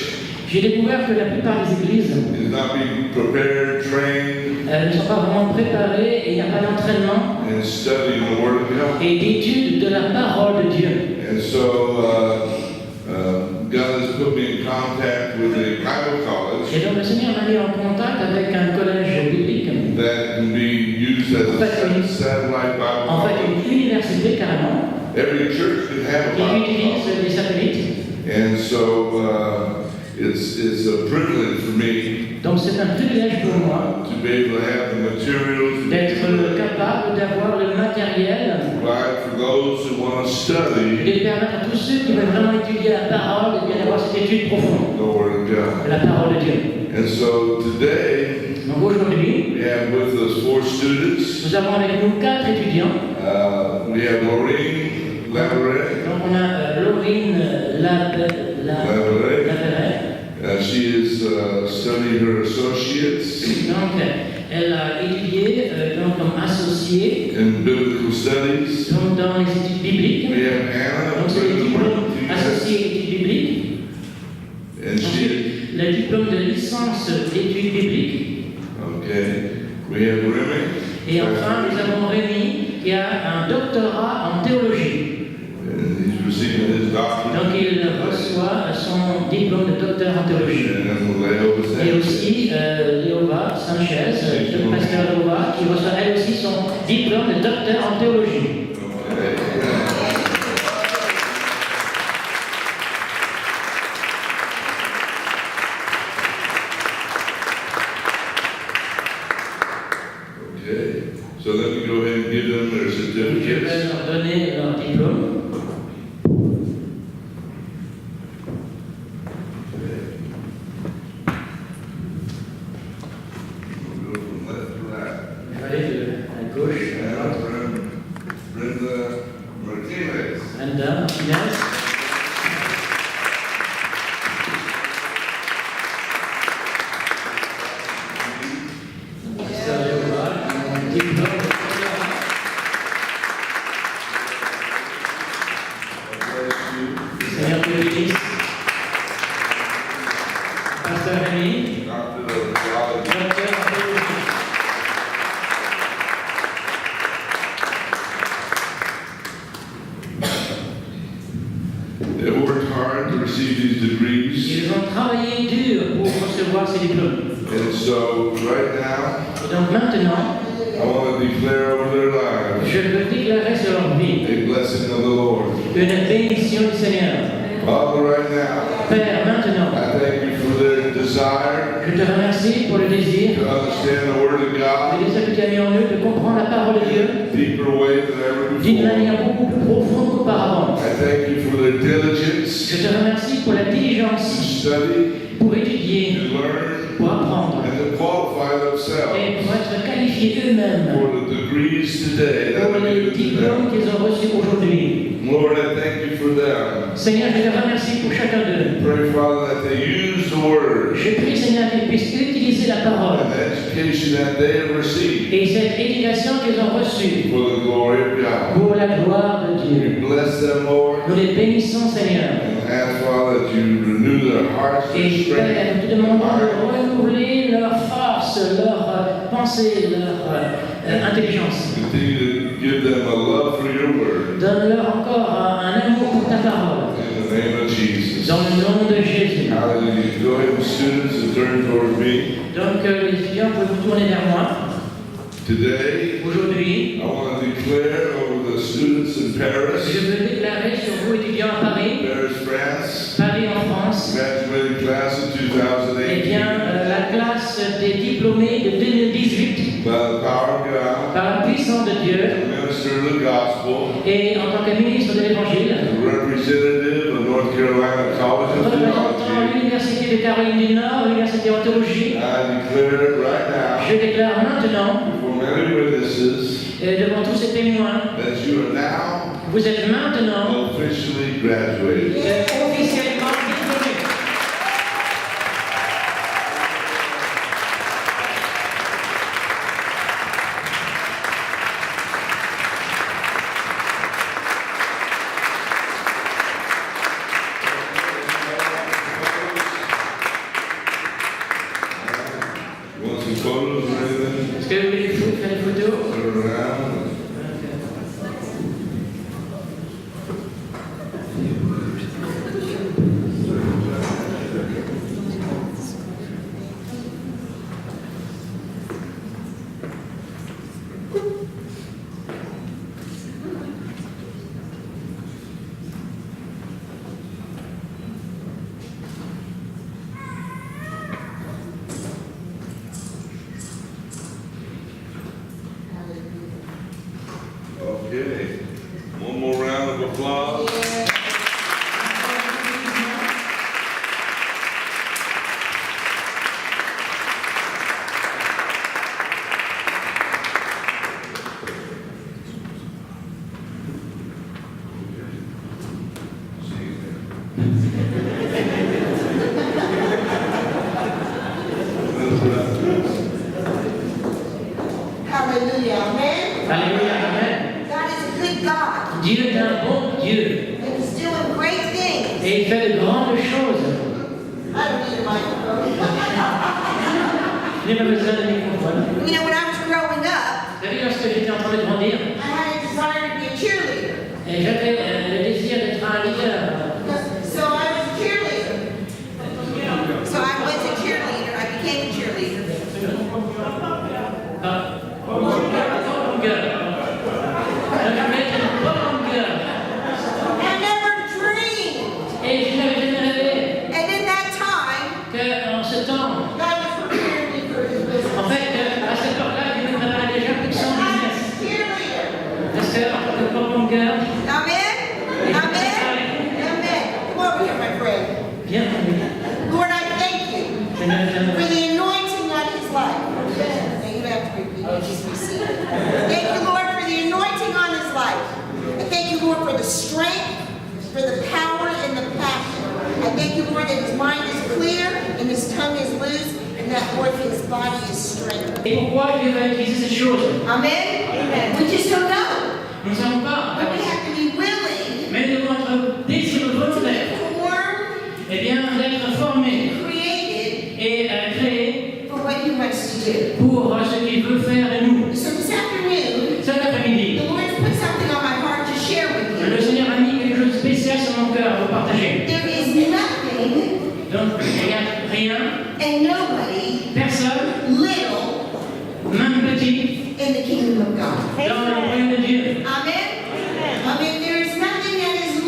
J'ai découvert que la plupart des églises is not being prepared, trained, ne sont pas vraiment préparées et il n'y a pas d'entraînement and studying the Word of God. et d'étude de la parole de Dieu. And so God has put me in contact with a Bible college Et donc le Seigneur m'a mis en contact avec un collège biblique, that can be used as a satellite Bible en fait college. une université carrément, Every church can have a qui Bible utilise college. des satellites. And so it's a privilege for me Donc c'est un privilège pour moi to be able to have the materials d'être capable d'avoir le matériel to provide for those who want to study et de permettre à tous ceux qui veulent vraiment étudier la parole et bien d'avoir cette étude profonde the Word of de God. la parole de Dieu. And so today Donc aujourd'hui, we have with us 4 students. nous avons avec nous 4 étudiants. We have Maureen Laveret. Donc on a Laurine Laveret. She is studying her associates Donc elle a étudié donc, comme associée in biblical studies. donc, dans les études bibliques. We have Anna, Donc c'est le Brenda diplôme Martinez, associé études bibliques. and she. Ensuite, le diplôme de licence d'études bibliques. Okay. We have Remy. Et enfin, nous avons Rémi qui a un doctorat en théologie. And he's receiving his doctorate. Donc il reçoit son diplôme de docteur en théologie. And then Leo was Et aussi Léova Sanchez, le pasteur Léova, qui reçoit elle aussi son diplôme de docteur en théologie. Okay. So let me go ahead and give them their Je certificates. vais leur donner leur diplôme. We'll go from left to right. Je vais aller de la gauche à And droite. Brenda Martinez. Brenda Martinez. Pasteur Léova, mon diplôme de doctorat. Seigneur te bénisse. Pasteur Rémi, Doctor of Theology. docteur en théologie. They worked hard to receive these degrees. Ils ont travaillé dur pour recevoir ces diplômes. And so right now, Et donc maintenant, I want to declare over their lives je veux déclarer sur leur vie Une bénédiction du Seigneur. Father, right now, Père, maintenant, I thank you for their desire je te remercie pour le désir to understand the Word of God et que tu as mis en eux de comprendre la parole de Dieu in a deeper way than ever d'une before. manière beaucoup plus profonde qu'auparavant. I thank you for their diligence Je te remercie pour la to diligence, study, pour étudier, to learn, pour apprendre and to qualify et themselves pour être qualifiés eux-mêmes for the degrees today that pour are les given to diplômes them. qu'ils ont reçus aujourd'hui. Lord, I thank you for them. Seigneur, je te remercie pour chacun d'eux. Pray, Father, that they use the Word Je prie, Seigneur, qu'ils puissent utiliser la parole and the education that they have received et cette éducation qu'ils ont reçue for the glory of God. pour la gloire de Dieu. We bless them, Lord, Nous les bénissons, Seigneur. and ask, Father, that you renew their hearts, their Et strength, Père, nous te demandons de renouveler leur force, leur pensée, leur intelligence. continue to give them a love for your Word. Donne-leur encore un amour pour ta parole. In the name of Jesus. Dans le nom de Jésus. Hallelujah. Go ahead, students, and turn toward me. Donc, les étudiants, pouvez vous tourner vers moi. Today, Aujourd'hui, I want to declare over the students in je Paris, veux déclarer sur vous, étudiants à Paris, Paris, France, Paris en France, graduating class of eh 2018, bien, la classe des diplômés de 2018, by the power of God, par la puissance de Dieu, to minister the gospel, et en tant que ministre de l'Évangile, representative of North Carolina College of représentant Theology, l'Université de Caroline du Nord, l'Université en théologie, I declare right now, je déclare maintenant, before many witnesses, devant tous ces témoins, that you are now vous êtes maintenant officially graduated. officiellement diplômés. You want some photos or anything? Est-ce que vous voulez faire des photos? Turn around. Okay. One more round of applause. Hallelujah. Amen. Alléluia, Amen. God is a good God. Dieu est un bon Dieu And He's doing great things. et il fait de grandes choses. I don't need a microphone. Je n'ai pas besoin de microphone. You know, when I was growing up, Vous savez, lorsque j'étais en train de grandir, I had a desire to be a cheerleader. et j'avais le désir d'être un leader. So I was a cheerleader. So I was a cheerleader. I became a cheerleader. Pom girl. Alors, je voulais être une pom girl. I never dreamed. Et je n'avais jamais rêvé And in that time, qu'en ce temps, God was preparing me for His business. en fait, à cette heure-là, Dieu me préparait déjà pour son I business. was a cheerleader. Parce que, en tant que pom girl, Amen. Amen. Amen. Come over here, my friend. bien connu. Lord, I thank you Seigneur, je for t'aime. the anointing on his life. Now, you don't have to repeat it, just receive it. Thank you, Lord, for the anointing on his life. I thank you, Lord, for the strength, for the power, and the passion. I thank you, Lord, that his mind is clear and his tongue is loose, and that, Lord, his body is strengthened. Et pourquoi Dieu va utiliser ces choses? Amen? Amen. We just don't know. Nous ne savons pas. But we have to be willing Mais nous devons être désireux, to volontaires. be formed, Eh bien, d'être formés created et créés for what he wants to do. pour ce qu'il veut faire de nous. So this afternoon, Cet après-midi, the Lord's put something on my heart to share with you. le Seigneur a mis quelque chose de spécial sur mon cœur à vous partager. There is nothing Donc, il n'y a rien, and nobody personne, little même petit, in the kingdom of God. dans le royaume de Dieu. Amen? Amen. There is nothing that is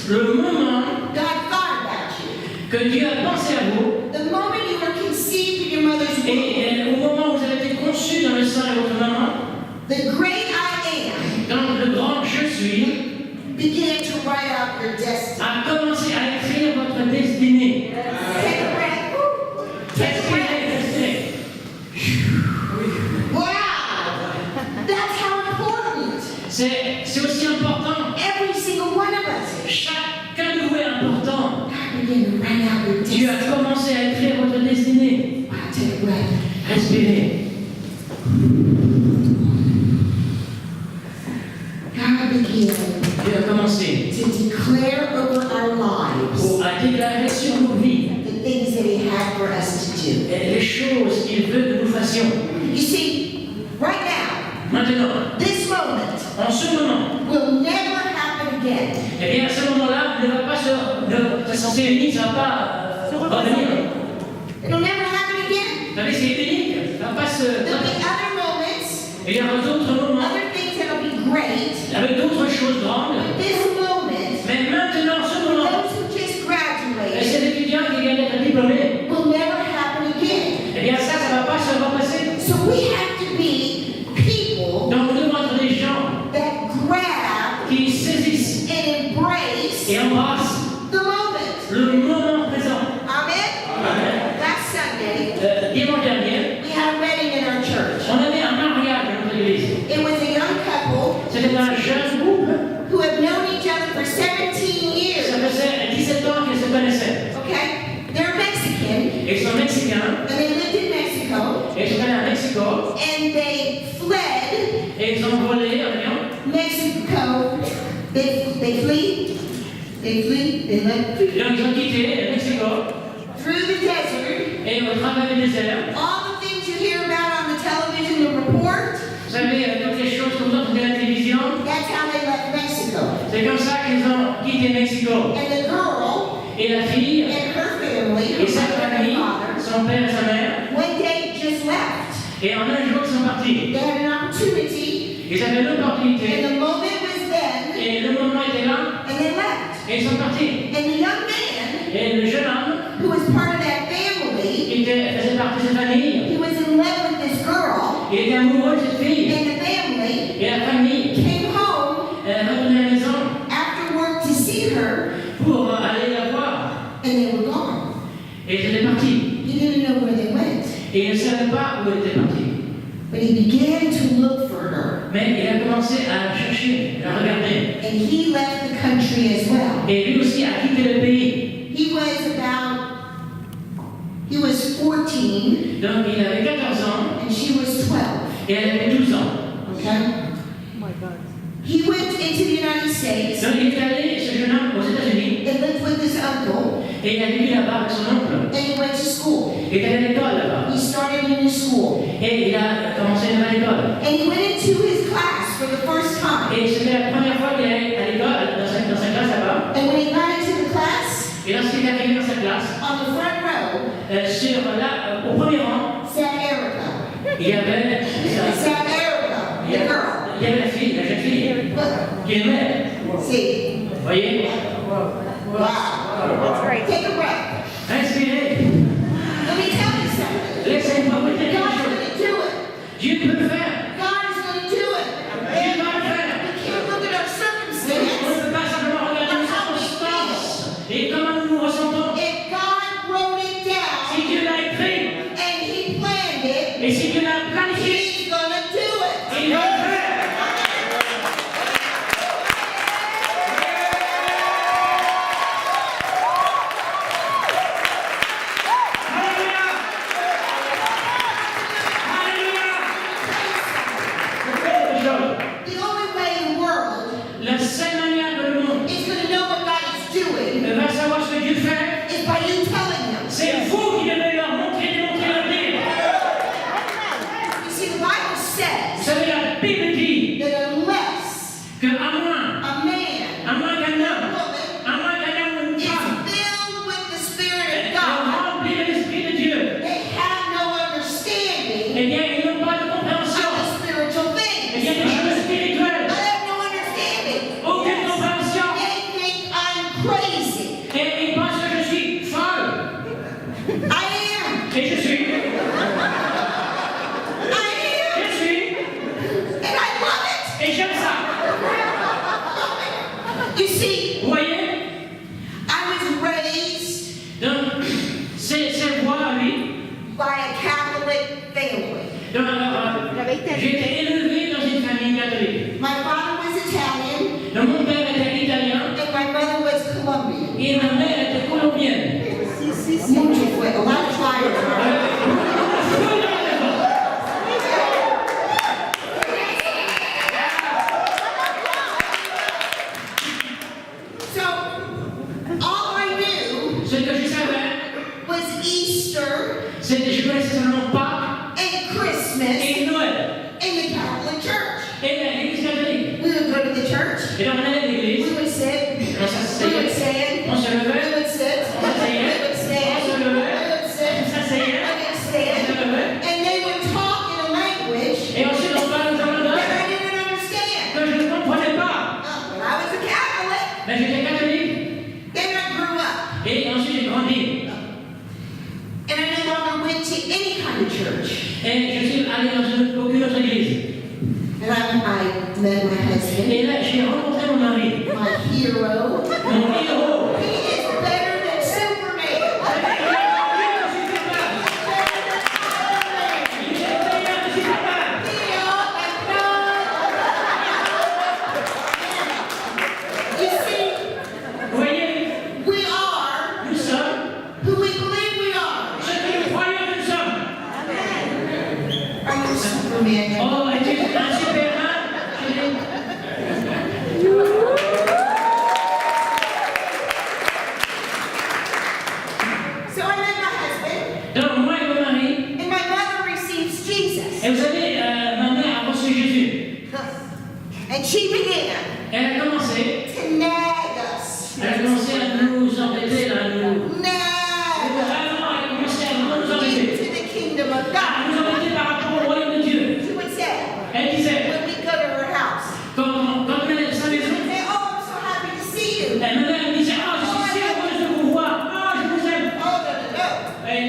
le moment God thought about you, que Dieu a pensé à vous, the moment you were conceived in your mother's womb, et au moment où vous avez été conçu dans le sein de votre maman, the great I am dans le grand je suis, began to write out your destiny. a commencé à écrire votre destinée. Take a breath. Woo. Take a breath. Respirez. Wow! That's how important C'est aussi important. every single one of us. Chacun de vous est important. God began to write out your Dieu destiny. a commencé à écrire votre destinée. Wow, take a breath. Respirez. God began Dieu a commencé to declare over our lives à déclarer sur nos vies the things that He had for us to do. les choses qu'il veut que nous fassions. You see, right now, Maintenant, this moment en ce moment, will never happen again. eh bien, à ce moment-là, ne va pas c'est unique, ça ne va pas revenir. It'll never happen again. Vous savez, c'est unique, ça ne va pas se... There'll be other moments, Il y aura d'autres moments, other things that'll be great. avec d'autres choses grandes. This moment, Mais maintenant, en ce moment, those who just et graduated ces étudiants qui viennent d'être diplômés, will never happen again. eh bien, ça ne va pas se repasser. So we have to be people Donc, nous devons être des gens that grab qui saisissent and embrace et embrassent the moment. le moment présent. Amen? Last Sunday, Dimanche dernier, we had a wedding in our church. on avait un mariage dans notre église. It was a young couple C'était un jeune couple, who have known each other for 17 ça years. faisait 17 ans qu'ils se connaissaient. Okay? They're Mexican, Et ils sont mexicains, and they lived in Mexico, et ils sont allés à Mexico, and they fled et ils ont volé en avion. Mexico. They flee. They left Donc ils ont quitté Mexico, through the desert. et ont traversé le désert. All the things you hear about on the television, the report, Vous savez, toutes les choses que vous entendez à la télévision, that's how they left Mexico. c'est comme ça qu'ils ont quitté Mexico. And the girl Et la fille, and her family, et her sa mother and famille, father, son père et sa mère, one day just left. et en un jour ils sont partis. They had an opportunity, Ils avaient l'opportunité, and the moment was then, et le moment était là, and they left. et ils sont partis. And the young man, Et le jeune homme, who was part of that family, faisait partie de cette famille, he was in love with this girl, il était amoureux de cette fille, and the family et la famille came home retournait à la maison after work to see her, pour aller la voir. and they were gone. Et ils étaient partis. He didn't know where they went, Et il ne savait pas où elle était partie. but he began to look for her, Mais il a commencé à la chercher, à la regarder. and he left the country as well. Et lui aussi a quitté le pays. He was 14, Donc il avait 14 ans and she was 12. et elle avait 12 ans. Okay? He went into the United States Donc il est allé, ce jeune homme, aux États-Unis, and lived with his uncle, et il a vécu là-bas avec son oncle. and he went to school. Il était à l'école là-bas. He started a new school. Et il a commencé une nouvelle école. And he went into his class for the first time. Et c'était la première fois qu'il allait à l'école, dans sa classe là-bas. And when he got into the class, Et lorsqu'il est arrivé dans sa classe, on the front row au premier rang, sat Erica. il y avait Sat Erica, the girl. il y avait la fille, la jeune fille, Look, qui aimait. see. Vous voyez? Wow. Take a breath. Respirez. Let me tell you something. Laissez-moi vous dire quelque God's chose. going to do it. Dieu peut le faire. God is going to do it. Dieu va le faire. We can't look at our On circumstance. ne peut pas simplement regarder nos circonstances et comment nous nous ressentons. If God wrote it down Si Dieu l'a écrit and He planned it, et si Dieu l'a planifié, He's going to do it. il va le faire. Alléluia. Alléluia. Et ma mère était colombienne. Mucho fuego, a lot of fire. So, all I knew Ce que je savais, was Easter c'était je connaissais seulement Pâques and Christmas et Noël. in the Catholic Church. Et l'église catholique. We would go to the church, Et donc on allait à l'église, we would sit, on we s'asseyait, would stand, on se we levait, would sit, on s'asseyait, we would stand, on se we levait, would on sit, s'asseyait, we would on stand, se levait, and they would talk in a language et ensuite on parlait dans le that I didn't understand. que je ne comprenais pas. But I was a Catholic. Mais j'étais catholique. Then I grew up, Et ensuite j'ai grandi. and I no longer went to any kind of church. Et je suis allé dans aucune autre église. And I met my husband, Et là, j'ai rencontré mon mari, my hero. mon héros. He is better than Superman. You see, Vous voyez, we are nous sommes who we believe we are. ce que nous croyons que nous sommes. Are you Superman? Oh, es-tu un Superman? Chérie? So I met my husband, Donc, moi et mon mari, and my mother receives Jesus. et vous savez, ma mère a reçu Jésus. And she began Elle a commencé, to nag us. elle a commencé à nous embêter, là, à nous. Nag Vraiment, elle a commencé à nous us embêter. into the kingdom of À God. nous embêter par rapport au royaume de Dieu. She would say, Elle disait, when we go to her house, quand on allait à sa maison, she'd say, oh, I'm so happy to see you. ma mère me disait, ah, je suis si heureuse de vous voir, ah, je vous aime. Oh, no. Et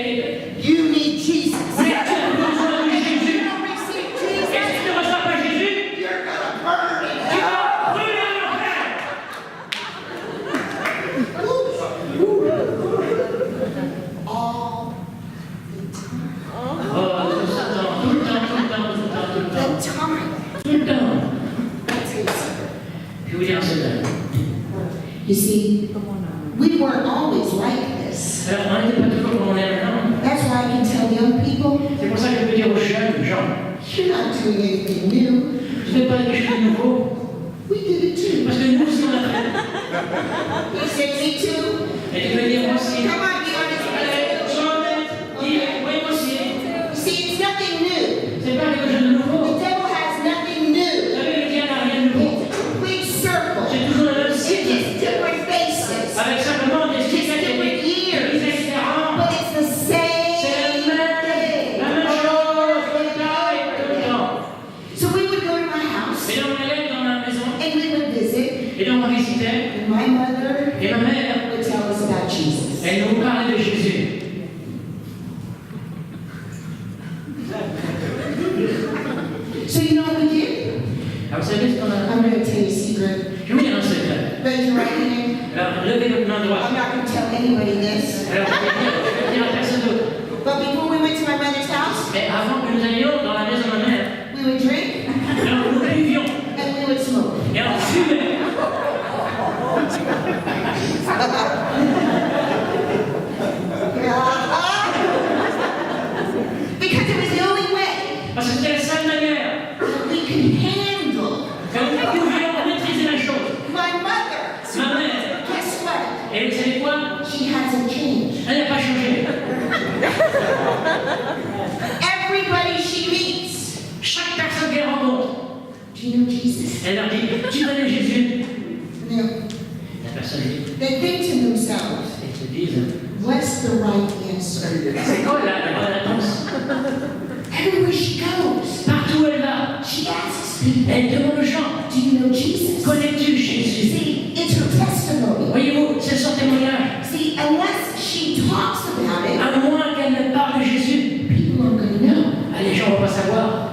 You need Jesus. tu as besoin de If you Jésus. don't receive Et Jesus, si tu ne reçois pas Jésus, you're gonna burn in tu hell. vas brûler en enfer. All Oh, tout le temps, tout le temps, tout le temps, tout le temps, tout le temps. the time. Tout le temps. That's it. Je vais vous dire un secret. You see, we weren't always like this. Alors, on n'était pas toujours comme on est maintenant. That's why I can tell young people, C'est pour ça que je peux dire aux jeunes gens, you're not doing anything new. je ne fais pas quelque chose de nouveau. We did it too. Parce que nous aussi, on l'a fait. You said me too. Et tu veux dire moi aussi. Come on, be honest with Allez, me. sois honnête. Dis, oui, moi aussi. You see, it's nothing new. C'est pas quelque chose de nouveau. The devil has nothing Vous new. savez, le diable n'a rien de nouveau. It's a complete circle. C'est toujours le même It's cycle. just different faces. Avec simplement des cycles et des différents. But it's the same C'est thing. la même chose, tout le temps et tout le temps. So we would go to my house Et donc, on allait dans la maison. and we would visit. Et donc, on visitait. And my mother Et ma mère, would tell us about Jesus. elle nous parlait de Jésus. So you know what we did? Alors, vous savez ce qu'on a. I'm going to tell you a secret. Je vais vous dire un secret. Raise your right hand. Alors, levez votre main I'm droite. not going to tell anybody this. Alors, je vais dire à personne d'autre. But before we went to my mother's house, Mais avant que nous allions dans la maison de ma mère, we would drink alors nous buvions and we would smoke. et on fumait. Because it was the only way Parce que c'était la seule manière that we could handle que nous pouvions maîtriser la chose. my mother. Ma mère, Guess what? et vous savez quoi? She hasn't changed. Elle n'a pas changé. Everybody she meets, Chaque personne qu'elle rencontre, do you know Jesus? elle leur dit, tu connais Jésus? No. La personne dit, They think to themselves, ils se disent, what's the right answer? c'est quoi la bonne réponse? Everywhere she goes, Partout où elle va, she asks people, elle demande aux gens, do you know Jesus? connais-tu Jésus? See, it's her testimony. Voyez-vous, c'est son témoignage. See, unless she talks about it, À moins qu'elle ne parle de Jésus, people aren't going to know. ah, les gens ne vont pas savoir.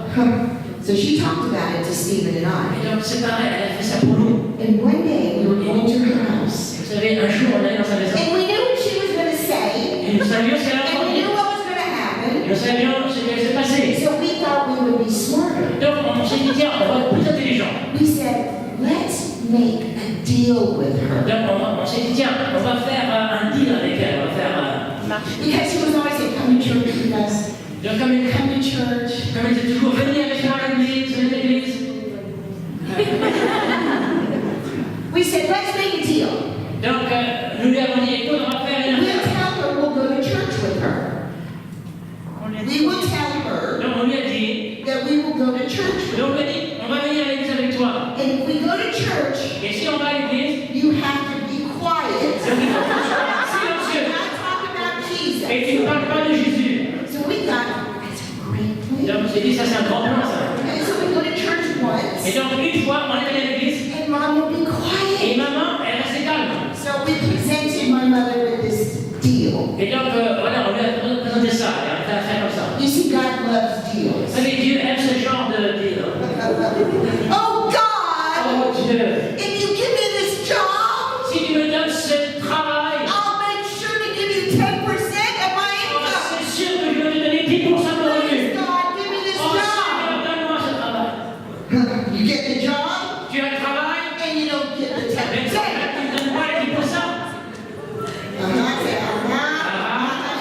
So she talked about it to Stephen and I. Et donc c'est pareil, elle a fait ça pour nous. And one day we were going to her house. Vous savez, un jour on allait dans sa maison And we knew what she was going to say. et nous savions ce qu'elle And we allait knew dire. what was going to happen. Nous savions ce qui allait se passer. So we thought we would be smarter. Donc on s'est dit, tiens, on va être plus intelligents. We said, let's make a deal. deal with her. Donc on s'est dit, tiens, on va faire un deal avec elle, on va faire Because she was always saying, come to church with us. donc comme elle Come to church. était toujours venue avec moi à l'église, venez à l'église. We said, let's make a deal. Donc nous lui avons dit, écoute, on va faire une We'll affaire. tell her we'll go to church with her. We will tell her Donc on lui a dit, that we will go to church with her. donc on lui a dit, on va venir à l'église avec toi. And if we go to church, Et si on va à l'église, you have to be quiet. silencieux. Not talk about Jesus. Et tu ne parles pas de Jésus. So we thought, that's a great plan. Donc on s'est dit, ça c'est un grand plan ça. And so we go to church Et once, donc une fois, on est allé à l'église, and mom will be et quiet. maman, elle restait calme. So we presented my mother with this deal. Et donc voilà, on lui a présenté ça, et on a fait comme ça. You see, God loves Vous deals. savez, Dieu aime ce genre de deal. Oh God, Oh Dieu, if you give me this job, si tu me donnes ce travail, I'll make sure to give you 10% of my income. c'est sûr que je vais te donner 10% de mon revenu. Please, God, give me this Oh job. Seigneur, donne-moi ce travail. You get the job, Tu as le travail, and you don't get the mais 10%. tu me donnes pas les 10%. I say,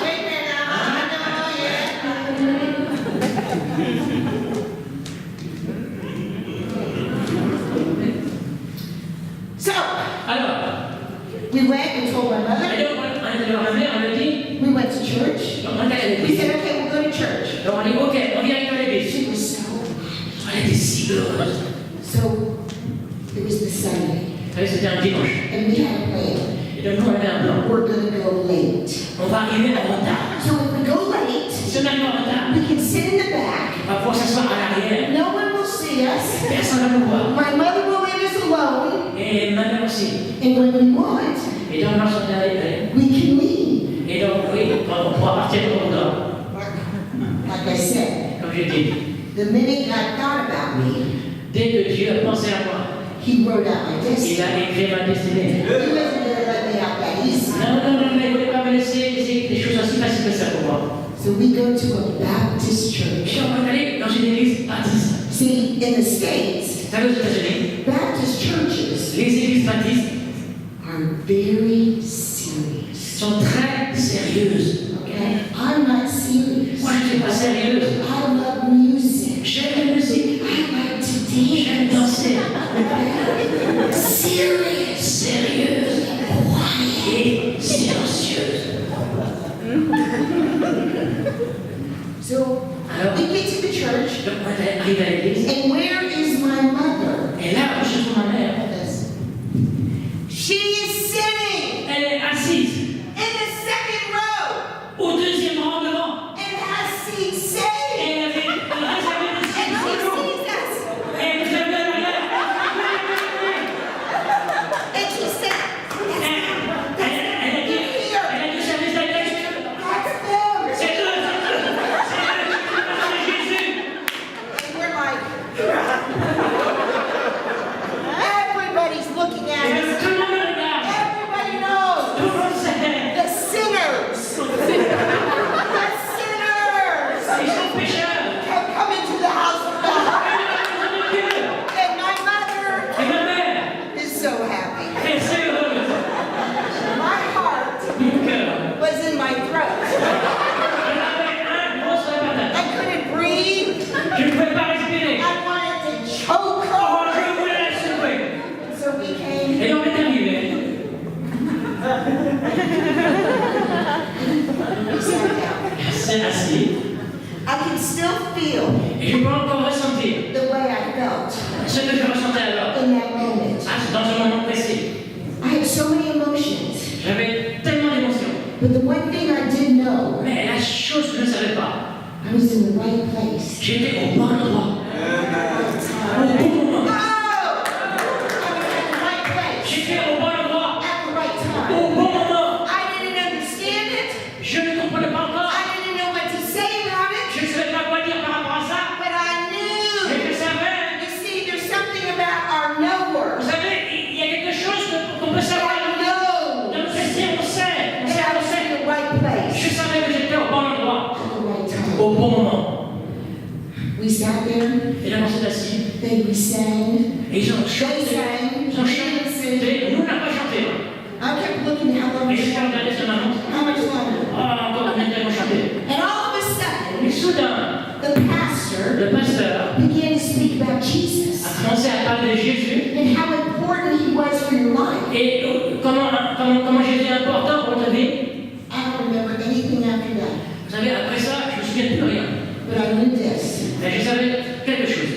shake that now. I know, yeah. So, Alors, we went and told my et mother. donc on est allé voir ma mère, on lui a dit, We went to church. donc on est allé à We l'église. said, okay, we'll go to church. Donc on dit, ok, on vient avec toi à l'église. She was so, Elle était si heureuse. so, it was the Sunday. Vous savez, c'était un dimanche. And we had a plan. Et donc nous, on avait un plan. We're going to go late. On va arriver en retard. So if we go late, Si on arrive en retard, we can sit in the back. on va pouvoir s'asseoir à l'arrière. No one will see us. Personne ne va nous voir. My mother will leave us alone. Et ma mère aussi. And when we want, Et donc, lorsqu'on est arrivé, we can leave. et donc, oui, on pourra partir quand on dort. Like I said, Comme je dis, the minute God thought about me, dès que Dieu a pensé à moi, He wrote out my il destiny. a écrit ma destinée. He wasn't going to let me out that easy. Non, mais il ne voulait pas me laisser des choses aussi faciles que ça pour moi. So we go to a Baptist Je church. suis en train d'aller dans une église baptiste. See, in the States, Vous savez, aux États-Unis, Baptist churches les églises baptistes are very serious. sont très sérieuses. Okay? I'm not serious. Moi, je ne suis pas sérieuse. I love music. J'aime la musique. I like to dance. J'aime danser. Serious. Sérieuse. Et silencieuse. So Alors, we get to the church, donc, on est arrivé à l'église. and where is my mother? Et là, je trouve ma mère. She is sitting Elle est assise in the second row au deuxième rang devant. and has seats Et saved. elle avait réservé des And sièges she pour nous. sees us. Et elle nous a vu à l'arrière. And she said, Elle a dit au service d'accueil, that's them. c'est eux, c'est Jésus. And we're like, everybody's looking Et at us. tout le monde me regarde. Everybody knows. Tout le monde sait. The sinners. The sinners. Ils sont pécheurs. Have come into the house of God. And my mother Et ma mère is so happy. est très heureuse. My heart Mon cœur. was in my throat. Elle avait un gros sur la patate. I couldn't breathe. Je ne pouvais pas respirer. I wanted to choke Oh, her. je voulais la secouer. So we came. Et on est arrivé. We sat down. C'est assis. I can still feel Et je peux encore ressentir the way I felt ce que je ressentais alors. in that moment. Dans un moment précis. I had so many emotions. J'avais tellement d'émotions. But the one thing I did know, Mais la chose que je ne savais pas, I was in the right place. j'étais au bon endroit. Au bon moment. Oh! I was in the right place. J'étais au bon endroit. At the right time. Au bon moment. I didn't understand it. Je ne comprenais pas encore. I didn't know what to say about it. Je ne savais pas quoi dire par rapport à ça. But I Mais knew. je savais. You see, there's something about our knower. Vous savez, il y a quelque chose qu'on peut That savoir. I know Dans notre estime, on sait. On sait, that I on was sait. in the right place. Je savais que j'étais au bon endroit. At the right time. Au bon moment. We sat there. Et là, on s'est assis. Then we sang. Et ils ont They chanté. sang. Ils ont chanté. looking how long Et it's je suis regardé sur ma montre. how much longer. Ah, encore combien de temps ils vont chanter. And all of a sudden, Et soudain, the pastor le pasteur began to speak about a Jesus commencé à parler de Jésus and how important he was for your life. et comment Jésus est important pour ta vie. I don't remember anything after that, Vous savez, après ça, je ne me souviens plus rien. but I knew this, Mais je savais quelque chose.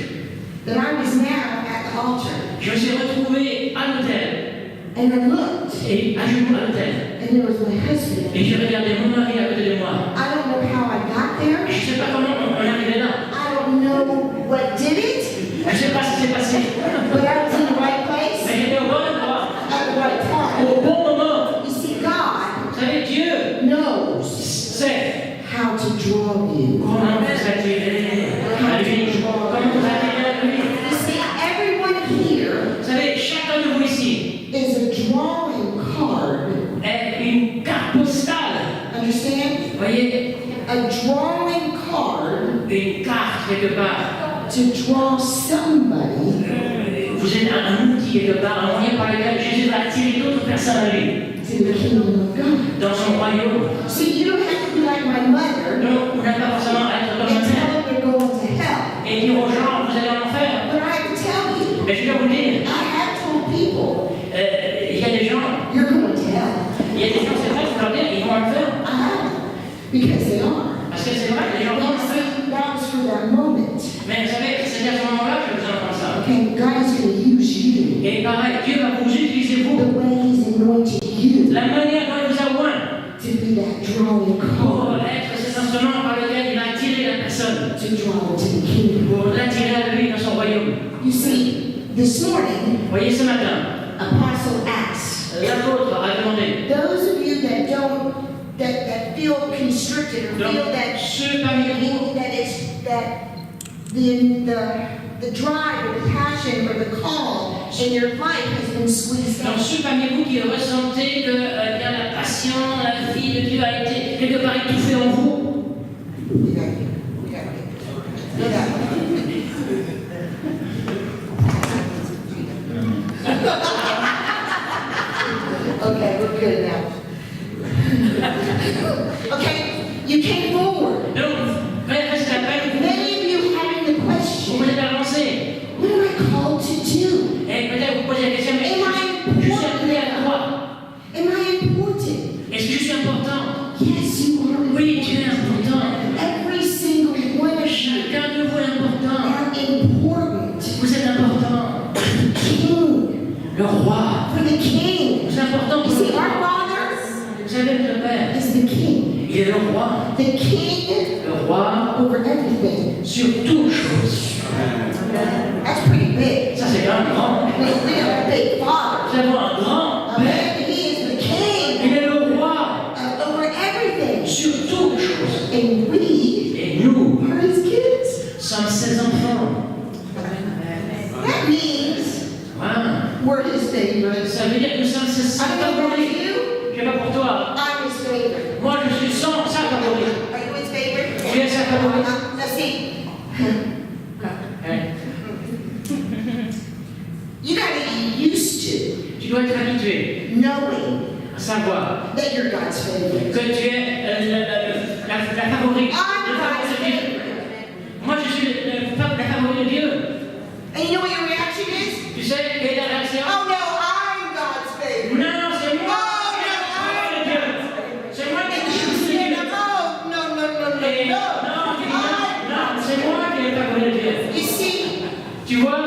that I was now at the altar, Je me suis retrouvé à l'hôtel and I looked, et à genoux à l'hôtel. and there was my husband. Et j'ai regardé mon mari à côté de moi. I don't know how I got there. Je ne sais pas comment on est arrivé là. I don't know what did it, Je ne sais pas ce qui s'est passé. but I was in the right place Mais j'étais au bon endroit, at the right time. au bon moment. You see, God Vous savez, Dieu knows sait how to draw you. comment vous attirer à lui. Comment vous attirer à lui. You see, everyone here Vous savez, chacun de vous ici is a drawing card. est une carte postale. Understand? Vous voyez, A drawing card une carte quelque part. to draw somebody Vous êtes un outil quelque part, un moyen par lequel Jésus va attirer d'autres personnes à lui, to the kingdom of God. dans son royaume. See, you don't have to be like my mother Donc, vous n'avez pas forcément à être comme and ma mère tell them you're going to hell. et dire aux gens, vous allez en enfer. But I have to tell you, Mais je dois vous dire, I have told people, il y a des gens, you're going to hell. c'est vrai, il faut leur dire, ils vont en enfer. I have. Because they are. Parce que c'est vrai, les gens vont en You enfer. see, that was for that moment. Mais vous savez, c'est à ce moment-là que j'ai besoin d'entendre ça. Okay, God is going to use you Et pareil, Dieu va vous utiliser vous. the way He's anointed you La manière dont il vous a oint to be that drawing pour card être cet instrument par lequel il va attirer la personne, to draw to the kingdom. pour l'attirer à lui dans son royaume. You see, this morning, Vous voyez, ce matin, Apostle asked, l'apôtre a demandé, those of you that don't, that feel constricted or feel donc, that ceux parmi vous, that it's that the drive or the passion or the call in your life has been squeezed donc out. ceux parmi vous qui ressentez que bien, la passion, la vie de Dieu a été quelque part étouffée en vous, You got it. You got it. You got it. Okay, we're good now. Okay, you came forward. donc, reste cet appel, Many of you having the vous question, pouvez avancer. what am I called to do? Et peut-être vous posez la question, mais je suis appelé à quoi? Am I important? Est-ce que je suis important? Yes, you are. Oui, tu es important. Every single one of you Chacun de vous est important. are important. Vous êtes important. King, Le roi. for the king. C'est important You pour see, le our roi. Father Vous savez, notre Père, is the king. il est le roi. The king Le roi over everything. sur toutes choses. That's pretty big. Ça, c'est un grand. We have a big father. Nous avons un grand Père. Amen. He is the king Il est le roi over everything. sur toutes choses. And we Et nous are his kids. sommes ses enfants. That means Voilà. we're his favorite. Ça veut dire que nous sommes ses I don't know about favoris. you. Je sais pas pour toi. I'm his favorite. Moi, je suis sans sa favori. Are you his favorite? Tu es sa favori. Let's see. Ouais. You got to get used to Tu dois être habitué knowing à savoir that you're God's favorite. que tu es la favorite. I'm Le favori God's de Dieu. favorite. Moi, je suis la favorite de Dieu. And you know what your reaction is? Tu sais quelle est la réaction? Oh no, I'm God's favorite. Non, c'est moi Oh qui no, est la favorite de Dieu. C'est moi qui And est you la stand favorite de Dieu. up, oh, no. Et non, tu dis non, c'est moi qui est la favorite de Dieu. You see, Tu vois,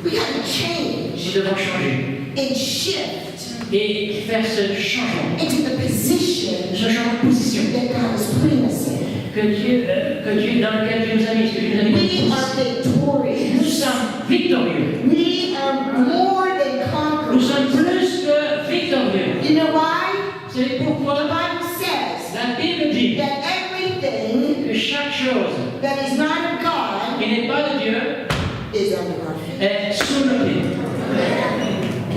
we got to change nous devons changer and shift et faire ce changement, into the position ce changement de position that God is putting us in. dans lequel Dieu nous a mis, ce que Dieu nous a mis. We are Nous victorious. sommes victorieux. We are more than Nous conquerors. sommes plus que victorieux. You know why? C'est The pourquoi Bible says la Bible dit that everything que chaque chose that is not of God qui n'est pas de Dieu is under our feet. est sous nos pieds.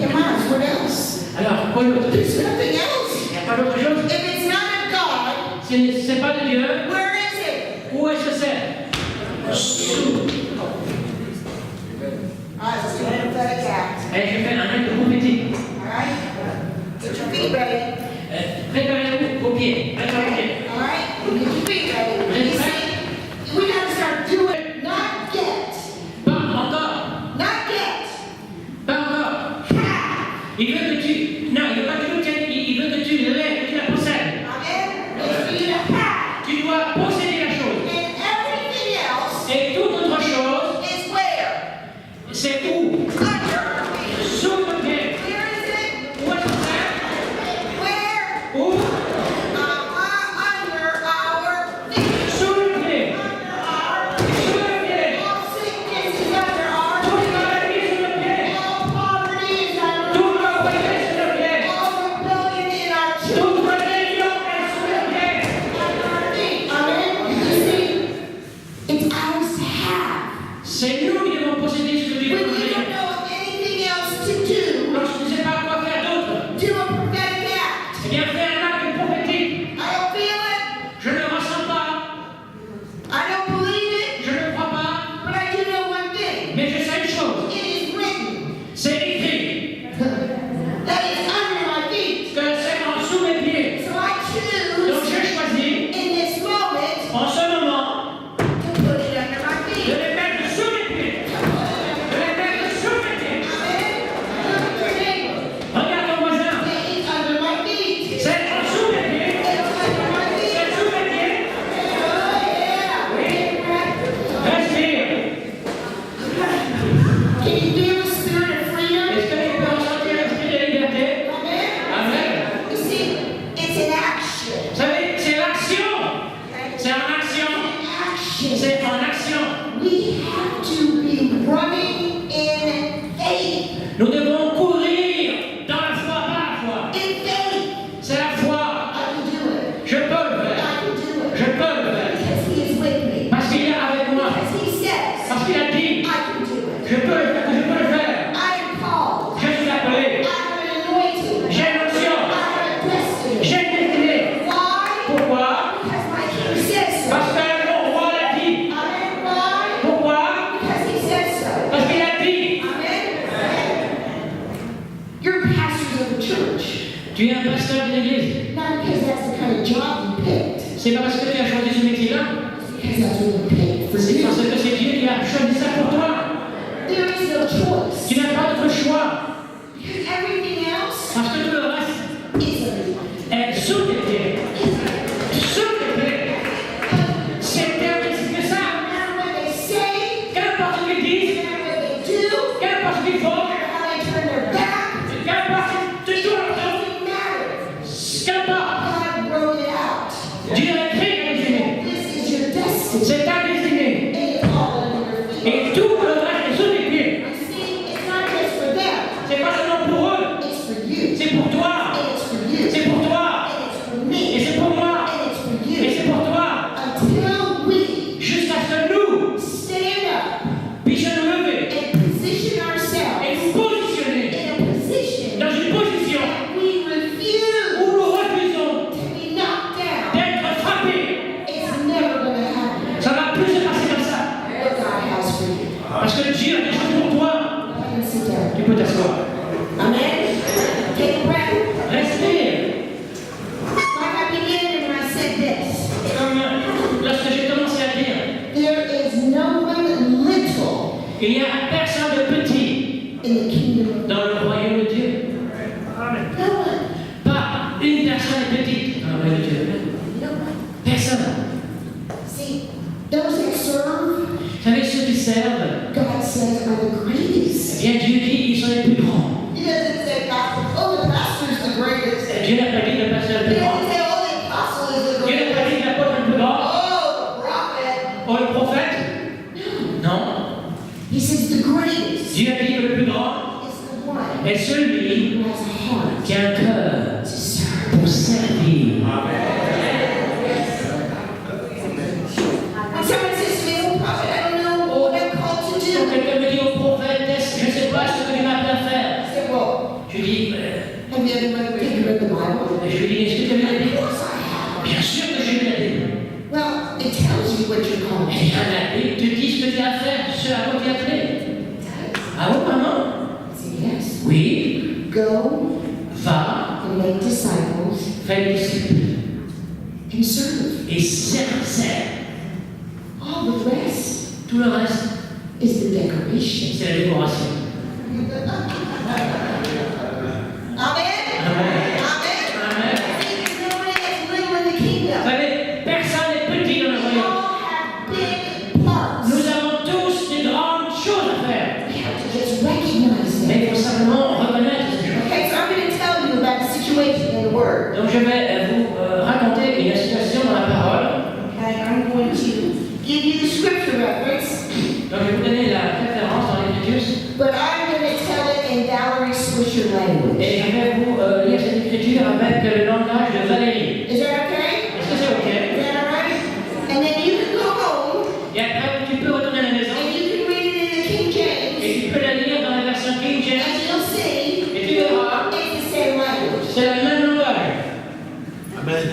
Come on, what else? Alors, quoi d'autre? There's nothing else. Il n'y a pas d'autre chose. If it's not of God, C'est pas de Dieu. where is it? Où est-ce que c'est? Sous. All right, let's do a prophetic act. Et je fais un acte prophétique. All right? feet ready. Préparez-vous aux pieds. Préparez-vous. All right? Get your feet ready. You see, we got to start doing, not get. Pas encore. Not get. Pas encore. Have. Il veut que tu... Non, il veut pas que tu... Il veut que tu l'aies, que tu la possèdes. Amen? It's for you to have. Tu dois posséder la chose. And everything else Et toute autre chose, is where? c'est où? Under our feet. Sous le pied. Where is it? Où est-ce que c'est? Where? Où? Under our feet. Sous le pied. Under our feet. Sous le pied. All sickness is under our Toute feet. maladie sur le pied. All poverty is under Toute our pauvreté feet. sur le pied. All rebellion in our children. Toute rébellion est sur le pied. Under our feet. Amen? You see, it's ours to have. C'est nous qui devons posséder ce que Dieu When nous we don't donne. know anything else to do, Lorsque tu ne sais pas quoi faire d'autre, do a prophetic act. eh bien fais un acte prophétique. I don't feel it. Je ne ressens pas, I don't believe it. je ne crois pas, But I do know one thing. mais je sais une chose. It is written C'est écrit that it's under my feet. que c'est en dessous mes pieds. So I Donc choose j'ai choisi in this moment en ce moment to put it under my de feet. les mettre sous mes pieds. De les mettre sous mes pieds. Amen. Look at your neighbor. Regarde ton voisin. Say it's under my feet. C'est en dessous mes pieds. It's under my feet. C'est sous mes pieds. Oh yeah. Respire. Can you feel the spirit of freedom? Est-ce que tu peux ressentir l'esprit de liberté? Amen. Amen. You see, it's an action. Vous savez, c'est l'action. Okay? C'est en action. Action. C'est en action. We have to be running in faith. Nous devons courir dans la foi, par la foi. In faith. C'est la foi. I can do it. Je peux le I faire. can do it. Je peux le faire. Because he is with me. Parce qu'il est avec moi. Because he says, Parce qu'il a dit, I can do it. je peux le faire. Je peux le faire. I am called. Je suis appelé. I have an anointing. J'ai une option. I have a destiny. J'ai une destinée. Why? Pourquoi? Because my king says so. Parce que mon roi l'a dit. Amen. Why? Pourquoi? Because he says so. Parce qu'il a dit. Amen. You're pastors of a church. Tu es un pasteur d'une église. Not because that's the kind of job you picked. C'est pas parce que tu as choisi ce métier-là. It's because that's what you picked for C'est you. parce que c'est Dieu qui a choisi ça pour toi. There is no choice. Tu n'as pas d'autre choix. Because everything else Parce que tout le reste is under my feet. est sous tes pieds. Sous tes pieds. C'est terminé, c'est que ça. No matter what they say, Qu'importe ce qu'ils disent, no matter what they do, qu'importe ce qu'ils font, how they turn their back, qu'importe toujours leur temps, doesn't matter. qu'importe. God wrote it out. Dieu a écrit la destinée. This is your destiny. C'est ta destinée. And it's all under your feet. Et tout le reste est sous tes pieds. You see, it's not just for them. C'est pas seulement pour eux, It's for you. c'est pour toi. And it's for you. C'est pour toi. And it's for Et me. c'est pour moi. And it's for Et you. c'est pour toi. Until we Jusqu'à ce que nous stand up puissions nous lever and position et ourselves nous positionner in a position dans une position that we refuse où nous refusons to be knocked down. d'être frappés. It's never going to happen. Ça va plus se passer comme ça. What God has for you. Parce que Dieu a des choses pour toi. Go ahead and sit down. Tu peux t'asseoir. Amen. Take a breath. Respire. Like I began when I said this. Comme lorsque j'ai commencé à dire, There is no one little il n'y a personne de petit in the kingdom of dans le royaume de Dieu. No one. Pas une personne petite dans le royaume de Dieu. No one. Personne. See, those that serve, Vous savez, ceux qui servent, God says, are the greatest. eh bien Dieu dit ils sont les plus grands. He doesn't say, oh, the pastor's the greatest. Dieu n'a pas dit le pasteur He le plus grand. doesn't say, oh, the apostle is the Dieu n'a pas greatest. dit l'apôtre le plus grand. Oh, the prophet. Oh, le prophète. Non. He says the greatest Dieu a dit que le plus grand is the one est celui who has a heart qui a un cœur to serve. pour servir. When someone says to me, oh, prophet, I don't know what I'm called to Quand do. quelqu'un me dit au prophète, je ne sais pas ce que tu m'appelles à faire. I say, well, Je dis, have you ever read the Bible? je lui dis, est-ce que tu as vu la Of Bible? course I have. Bien sûr que j'ai vu la Bible. Well, it tells you what you're called to Et do. la Bible te dit ce que tu as à faire, ce à quoi tu es appelé. Ah oui, maman? I say, yes. Oui, Go va and make make disciples, fais des disciples and serve. et sers. All the rest Tout le reste, is the decoration. c'est la décoration. Amen? Amen? Amen. See, there's nobody that's little in the Vous kingdom. savez, personne n'est petit dans le We royaume. all have big parts. Nous avons tous des grandes choses à faire. We have to just recognize Mais them. il faut simplement reconnaître ces choses. Okay, so I'm going to tell you about the situation in the Word. Donc je vais vous raconter une situation dans la parole. Okay, I'm going to give you the scripture reference, Donc je vais vous donner la référence dans l'Écriture. but I'm going to tell it in Valerie Swisher language. Et je vais vous lire cette écriture avec le langage de Valérie. Is that okay? Est-ce que c'est OK? Is that all right? And then you can go home Et après, tu peux retourner à la maison and you can read it in the King James, et tu peux la lire dans la version King James. and you'll see Et tu verras, it's the same language. c'est le même langage. Amen.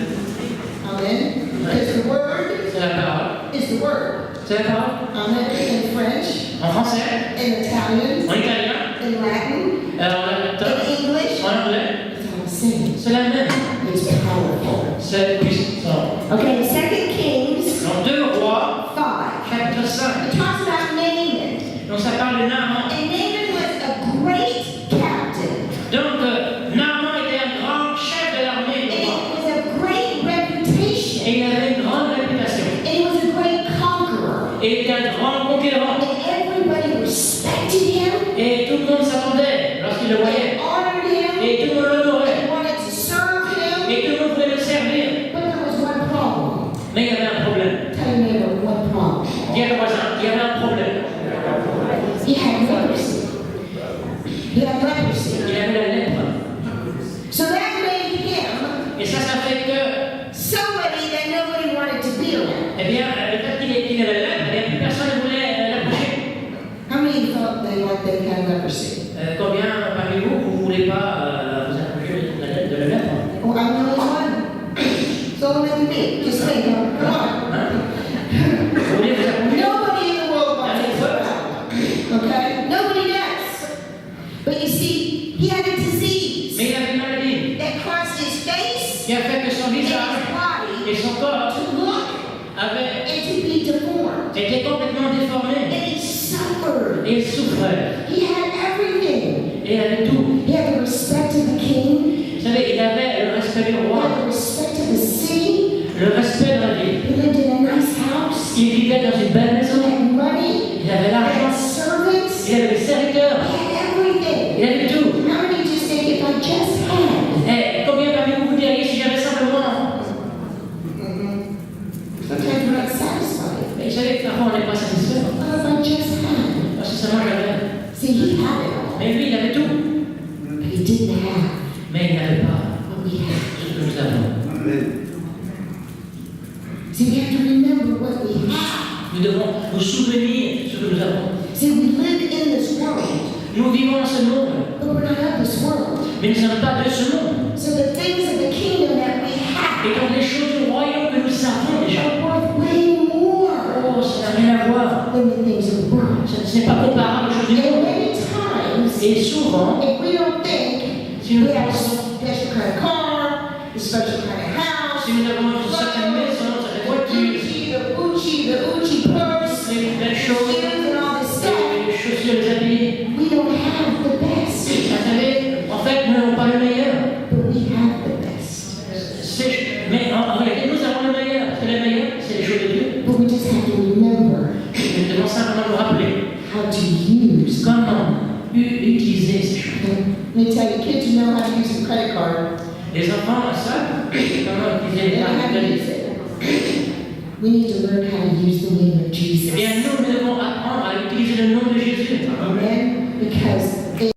Amen. Because the Word C'est la parole. is the Word. C'est la parole. Amen. In French, En français, in Italian, en italien, in Latin, en latin, in English, en anglais. it's all the same. C'est la même. It's powerful. C'est puissant. Okay, 2 Kings Dans 2 Rois, 5. chapitre 5. It talks about Naaman. Donc ça parle de Naaman. And Naaman was a great captain. Donc Naaman était un grand chef de l'armée And du roi. it was a great reputation. Et il avait une grande réputation. And he was a great conqueror. Et il était un grand conquérant. And everybody respected him. Et tout le monde s'attendait lorsqu'il le voyait. They honored him. Et tout le monde l'honorait. They wanted to serve him. Et tout le monde voulait le servir. But there was one problem. Mais il y avait un problème. Tell your neighbor one problem. Dis à ton voisin, il y avait un problème. He had leprosy. He had leprosy. Il avait la lèpre. So that made him Et ça fait que, somebody that nobody wanted to be around. eh bien, le fait qu'il avait la lèpre, eh bien, plus personne ne voulait l'approcher. How many thought they had leprosy? Combien parmi vous, vous ne voulez pas vous approcher de la lèpre? Oh, I'm the only one. So let me. Just think. Come on. Hein? Vous voulez vous approcher? Nobody in the world wants to be around. Okay? Nobody does. But you see, he had a disease Mais il avait une maladie that caused his face qui a fait que son and his visage body et son corps to look avaient and to be deformed. été complètement déformés. And he suffered. Et il souffrait. He had everything. Et il avait tout. He had the respect of the king. Vous savez, il avait le respect du He roi, had the respect of the city. le respect de la ville. He lived in a nice house. Il vivait dans une belle He maison. had money. Il avait He had l'argent. servants. Il avait des serviteurs. He had everything. Il avait tout. How many just think if I just had? Et combien parmi vous vous diriez si j'avais simplement. Sometimes we're not satisfied. Mais vous savez, parfois on n'est pas satisfait. Oh, if I just had. Parce que seulement j'avais. See, he had it all. Mais lui, il avait tout. But he didn't have Mais il n'avait pas what we have. ce que nous avons. See, we have to remember what we have. Nous devons nous souvenir de ce que nous avons. See, we live in this world, Nous vivons dans ce monde, but we're not of this world. mais nous ne sommes pas de ce monde. So the things of the kingdom that we have Et donc les choses du royaume que nous savons déjà. are worth way more Oh, ça n'a rien à voir. than the things of the world. Ce n'est pas comparable aux choses du And monde. many times, Et souvent, if we don't think si nous we have a pensons, special kind of car, a special kind of house, si nous avons une certaine maison, une certaine voiture, the Uchi purse, des belles choses, shoes, and all this stuff, les chaussures, les habits, we don't have the best, vous savez, en fait, nous n'avons pas le meilleur. but we have the best. Mais en réalité, nous avons le meilleur. Parce que le meilleur, c'est les choses de Dieu. But we just have to remember Nous devons simplement nous rappeler how to use. comment utiliser ces choses. Let me tell you, kids know how to use a credit card. Les enfants savent comment utiliser They les know how cartes de to use crédit. it. We need to learn how to use the name of Eh Jesus. bien, nous devons apprendre à utiliser le nom de Jésus. Amen. Because